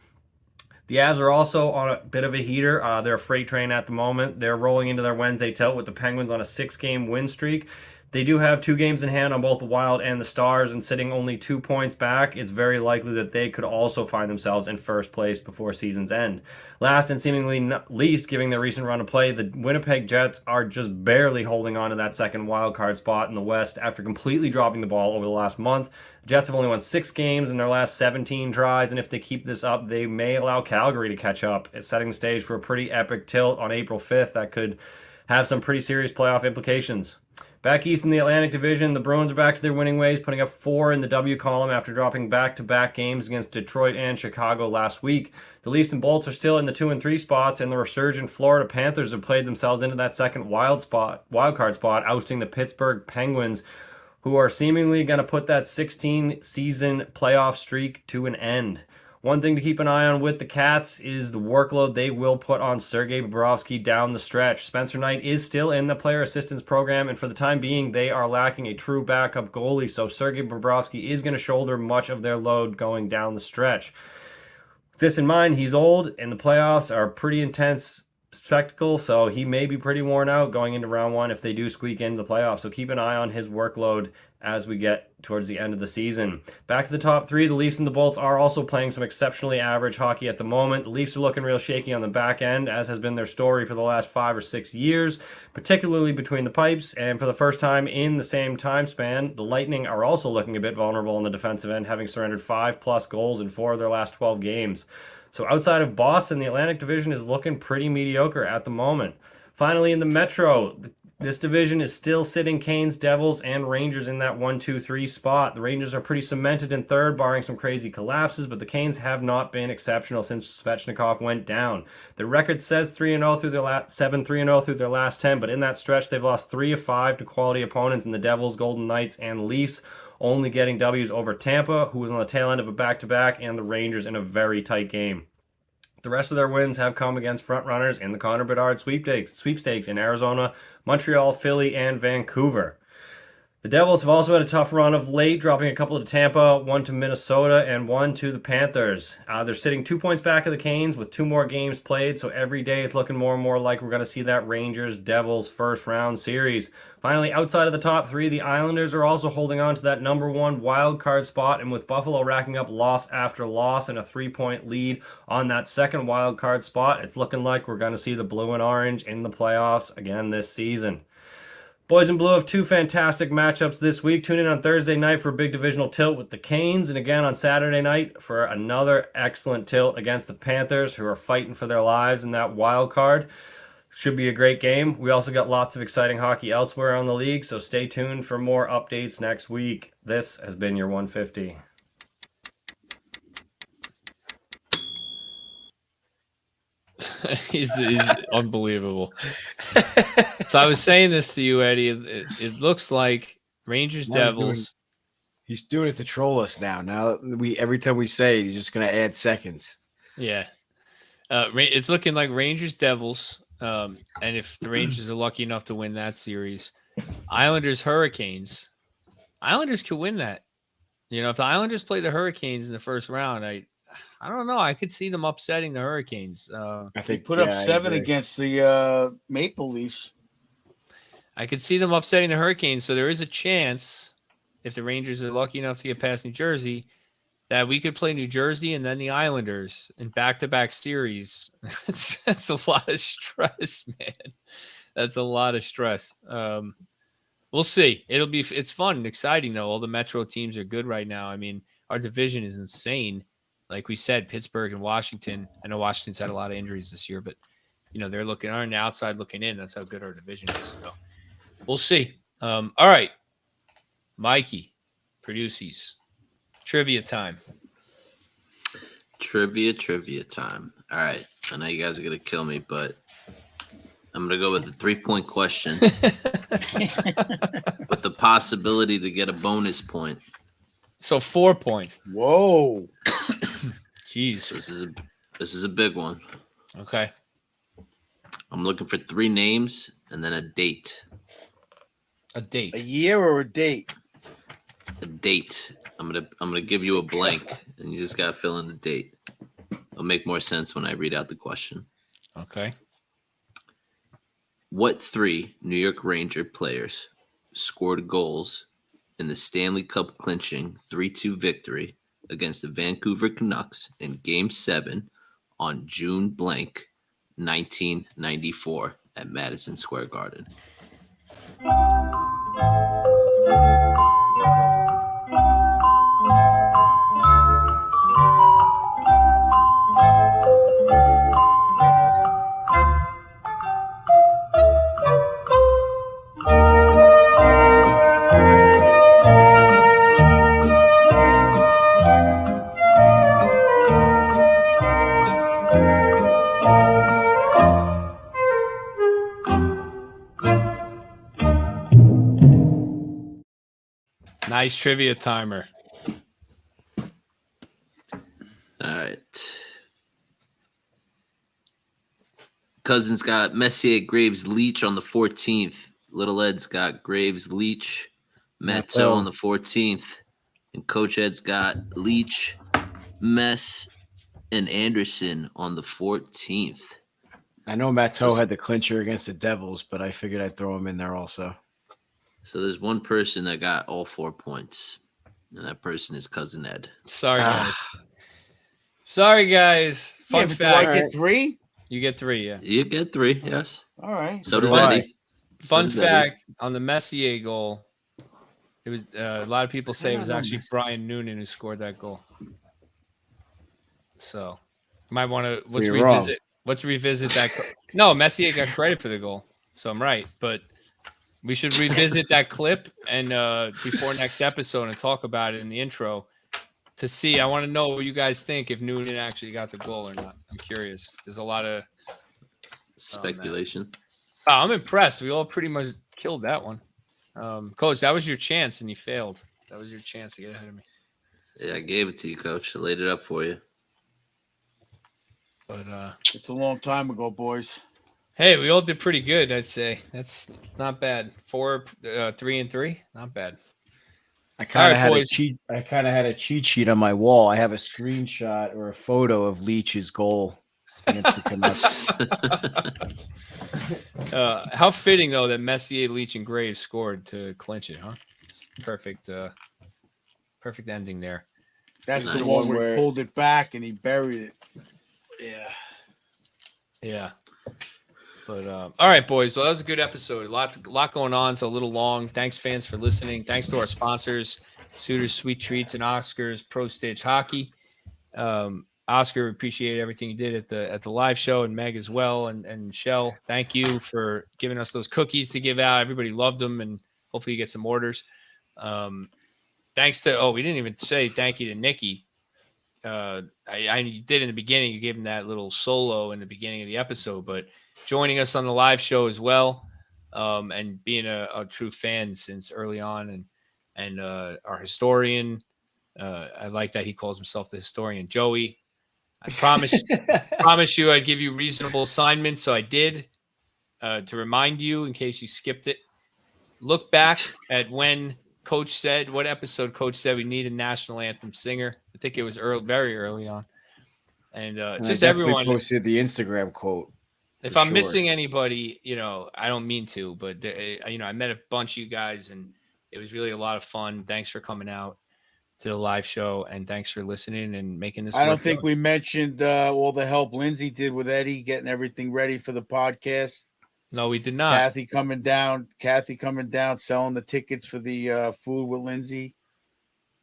S8: The Avs are also on a bit of a heater. They're a freight train at the moment. They're rolling into their Wednesday tilt with the Penguins on a 6-game win streak. They do have 2 games in hand on both the Wild and the Stars, and sitting only 2 points back, it's very likely that they could also find themselves in first place before season's end. Last and seemingly not least, giving their recent run of play, the Winnipeg Jets are just barely holding on to that second wild card spot in the West after completely dropping the ball over the last month. The Jets have only won 6 games in their last 17 tries, and if they keep this up, they may allow Calgary to catch up. It's setting the stage for a pretty epic tilt on April 5th that could have some pretty serious playoff implications. Back east in the Atlantic Division, the Bruins are back to their winning ways, putting up 4 in the W column after dropping back-to-back games against Detroit and Chicago last week. The Leafs and Bolts are still in the 2 and 3 spots, and the resurgent Florida Panthers have played themselves into that second wild card spot, ousting the Pittsburg Penguins, who are seemingly going to put that 16-season playoff streak to an end. One thing to keep an eye on with the Cats is the workload they will put on Sergei Bobrovsky down the stretch. Spencer Knight is still in the player assistance program, and for the time being, they are lacking a true backup goalie, so Sergei Bobrovsky is going to shoulder much of their load going down the stretch. With this in mind, he's old, and the playoffs are a pretty intense spectacle, so he may be pretty worn out going into round 1 if they do squeak into the playoffs, so keep an eye on his workload as we get towards the end of the season. Back to the top 3, the Leafs and the Bolts are also playing some exceptionally average hockey at the moment. The Leafs are looking real shaky on the back end, as has been their story for the last 5 or 6 years, particularly between the pipes, and for the first time in the same time span, the Lightning are also looking a bit vulnerable on the defensive end, having surrendered 5+ goals in 4 of their last 12 games. So outside of Boston, the Atlantic Division is looking pretty mediocre at the moment. Finally, in the Metro, this division is still sitting Canes, Devils, and Rangers in that 1, 2, 3 spot. The Rangers are pretty cemented in third, barring some crazy collapses, but the Canes have not been exceptional since Svechnikov went down. Their record says 3-0 through their 7-3-0 through their last 10, but in that stretch, they've lost 3 of 5 to quality opponents in the Devils, Golden Knights, and Leafs, only getting W's over Tampa, who was on the tail end of a back-to-back, and the Rangers in a very tight game. The rest of their wins have come against frontrunners in the Connor Bedard sweepstakes in Arizona, Montreal, Philly, and Vancouver. The Devils have also had a tough run of late, dropping a couple to Tampa, 1 to Minnesota, and 1 to the Panthers. They're sitting 2 points back of the Canes with 2 more games played, so every day it's looking more and more like we're going to see that Rangers-Devils first-round series. Finally, outside of the top 3, the Islanders are also holding on to that number 1 wild card spot, and with Buffalo racking up loss after loss and a 3-point lead on that second wild card spot, it's looking like we're going to see the blue and orange in the playoffs again this season. Boys in Blue have 2 fantastic matchups this week. Tune in on Thursday night for a big divisional tilt with the Canes, and again on Saturday night for another excellent tilt against the Panthers, who are fighting for their lives in that wild card. Should be a great game. We also got lots of exciting hockey elsewhere on the league, so stay tuned for more updates next week. This has been your 150.
S1: he's unbelievable. So I was saying this to you, Eddie. It looks like Rangers Devils.
S2: He's doing it to troll us now. Now every time we say it, he's just going to add seconds.
S1: Yeah, it's looking like Rangers Devils. And if the Rangers are lucky enough to win that series, Islanders Hurricanes. Islanders could win that. If the Islanders play the Hurricanes in the first round, I don't know. I could see them upsetting the Hurricanes.
S5: I think put up 7 against the Maple Leafs.
S1: I could see them upsetting the Hurricanes. So there is a chance, if the Rangers are lucky enough to get past New Jersey, that we could play New Jersey and then the Islanders in back-to-back series. That's a lot of stress, man. That's a lot of stress. We'll see. It's fun and exciting, though. All the Metro teams are good right now. I mean, our division is insane. Like we said, Pittsburgh and Washington. I know Washington's had a lot of injuries this year, but they're on the outside looking in. That's how good our division is. So we'll see. All right, Mikey, produces trivia time.
S4: Trivia time. All right, I know you guys are gonna kill me, but I'm gonna go with a 3-point question with the possibility to get a bonus point.
S1: So 4 points.
S5: Whoa.
S1: Jeez.
S4: So this is a big one.
S1: Okay.
S4: I'm looking for 3 names and then a date.
S1: A date.
S5: A year or a date?
S4: A date. I'm gonna give you a blank, and you just gotta fill in the date. It'll make more sense when I read out the question.
S1: Okay.
S4: What 3 New York Ranger players scored goals in the Stanley Cup clinching 3-2 victory against the Vancouver Canucks in Game 7 on June blank 1994 at Madison Square Garden?
S1: Nice trivia timer.
S4: All right. Cousins got Messier, Graves, Leach on the 14th. Little Ed's got Graves, Leach, Matteau on the 14th. And Coach Ed's got Leach, Mess, and Anderson on the 14th.
S2: I know Matteau had the clincher against the Devils, but I figured I'd throw him in there also.
S4: So there's one person that got all 4 points, and that person is Cousin Ed.
S1: Sorry, guys. Sorry, guys. Fun
S5: Do
S1: fact.
S5: I get 3?
S1: You get 3, yeah.
S4: You get 3, yes.
S5: All right.
S4: So does
S2: Why?
S4: Eddie.
S1: Fun
S4: So does Eddie.
S1: fact on the Messier goal, it was a lot of people say it was actually Brian Noonan who scored that goal. So you might want to let's revisit that. No, Messier got credit for the goal, so I'm right. But we should revisit that clip and before next episode and talk about it in the intro to see. I want to know what you guys think if Noonan actually got the goal or not. I'm curious. There's a lot of
S4: Speculation.
S1: Oh, I'm impressed. We all pretty much killed that one. Coach, that was your chance and you failed. That was your chance to get ahead of me.
S4: Yeah, I gave it to you, Coach. I laid it up for you.
S1: But
S5: It's a long time ago, boys.
S1: hey, we all did pretty good, I'd say. That's not bad. 4, 3 and 3, not bad.
S2: I kind of
S1: right,
S2: had
S1: boys.
S2: I kind of had a cheat sheet on my wall. I have a screenshot or a photo of Leach's goal against the Canucks.
S1: How fitting though that Messier, Leach, and Graves scored to clinch it, huh? Perfect, perfect ending there.
S5: That's the
S4: Nice.
S5: one where he
S2: Where-
S5: pulled it back and he buried it. Yeah.
S1: Yeah. But all right, boys. Well, that was a good episode. A lot going on. So a little long. Thanks, fans, for listening. Thanks to our sponsors, Suitors Sweet Treats and Oscars Pro Stage Hockey. Oscar, appreciate everything you did at the live show, and Meg as well, and Shell. Thank you for giving us those cookies to give out. Everybody loved them, and hopefully you get some orders. Thanks to we didn't even say thank you to Nikki. I did in the beginning. You gave him that little solo in the beginning of the episode, but joining us on the live show as well, and being a true fan since early on, and our historian. I like that he calls himself the historian, Joey. I promised you I'd give you reasonable assignments, so I did. To remind you, in case you skipped it, look back at when Coach said, what episode Coach said we need a national anthem singer. I think it was very early on. And
S2: And
S1: just
S2: I definitely
S1: everyone.
S2: posted the Instagram quote.
S1: If
S2: for
S1: I'm
S2: sure.
S1: missing anybody, I don't mean to, but I met a bunch of you guys, and it was really a lot of fun. Thanks for coming out to the live show, and thanks for listening and making this.
S5: I don't
S1: work
S5: think
S1: out.
S5: we mentioned all the help Lindsay did with Eddie getting everything ready for the podcast.
S1: No, we did not.
S5: Kathy coming down, selling the tickets for the food with Lindsay.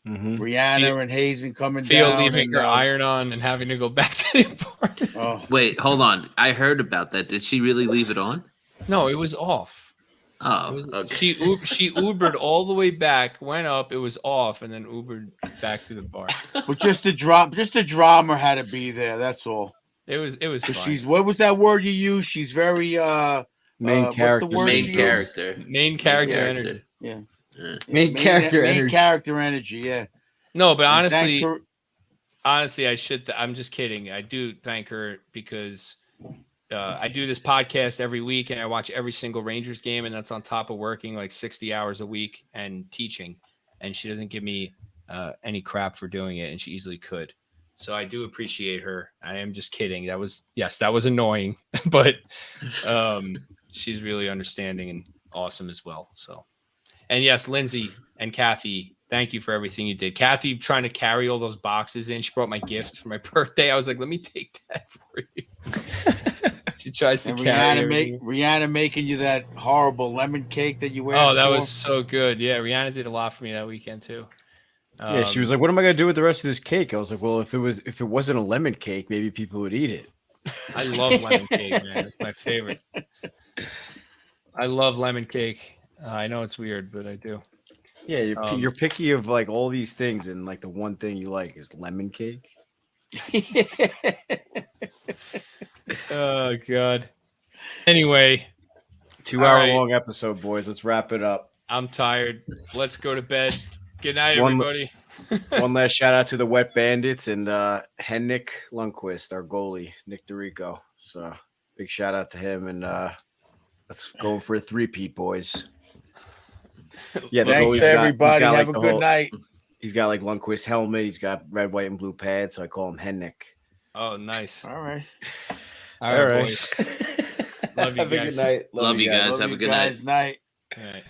S2: Mhm.
S5: Brianna and Hazen coming
S1: Theo
S5: down.
S1: leaving
S5: and,
S1: her iron on and having to go back to the apartment.
S5: Oh,
S4: Wait, hold on. I heard about that. Did she really leave it on?
S1: No, it was off.
S4: Oh,
S1: It was,
S4: okay.
S1: she Ubered all the way back, went up, it was off, and then Ubered back to the bar.
S5: but just the drama had to be there. That's all.
S1: It was
S5: 'Cause
S1: fine.
S5: she's what was that word you used? She's very
S2: Main
S5: what's the
S2: character.
S5: word
S4: Main
S5: she used?
S4: character.
S1: main character
S4: character.
S1: energy.
S5: Yeah.
S4: Yeah.
S2: Main character
S5: main
S2: energy.
S5: character energy. Yeah.
S1: No, but
S5: And
S1: honestly, honestly, I should. I'm just kidding. I do thank her because I do this podcast every week and I watch every single Rangers game, and that's on top of working like 60 hours a week and teaching. And she doesn't give me any crap for doing it, and she easily could. So I do appreciate her. I am just kidding. That was annoying, but she's really understanding and awesome as well. So, and yes, Lindsay and Kathy, thank you for everything you did. Kathy trying to carry all those boxes in. She brought my gift for my birthday. I was like, let me take that for you. She tries to carry
S5: Rihanna making you that horrible lemon cake that you asked
S1: Oh, that
S5: for.
S1: was so good. Yeah, Rihanna did a lot for me that weekend too.
S2: Yeah, she was like, "What am I gonna do with the rest of this cake?" I was like, "Well, if it wasn't a lemon cake, maybe people would eat it."
S1: I love lemon cake, man. It's my favorite. I love lemon cake. I know it's weird, but I do.
S2: Yeah, you're picky of like all these things, and like the one thing you like is lemon cake.
S1: Oh God. Anyway,
S2: 2-hour long episode, boys. Let's wrap it up.
S1: I'm tired. Let's go to bed. Good night, everybody.
S2: One last shout out to the Wet Bandits and Henrik Lundqvist, our goalie, Nick DeRico. So big shout out to him, and let's go for a 3-peat, boys. Yeah,
S5: thanks to everybody. Have a good night.
S2: He's got like Lundqvist helmet. He's got red, white, and blue pads. So I call him Henrik.
S1: Oh, nice.
S5: All right.
S1: All right, boys. Love you
S2: Have
S1: guys.
S2: A good night.
S4: Love you guys. Have a good night.
S5: Night.
S1: All right.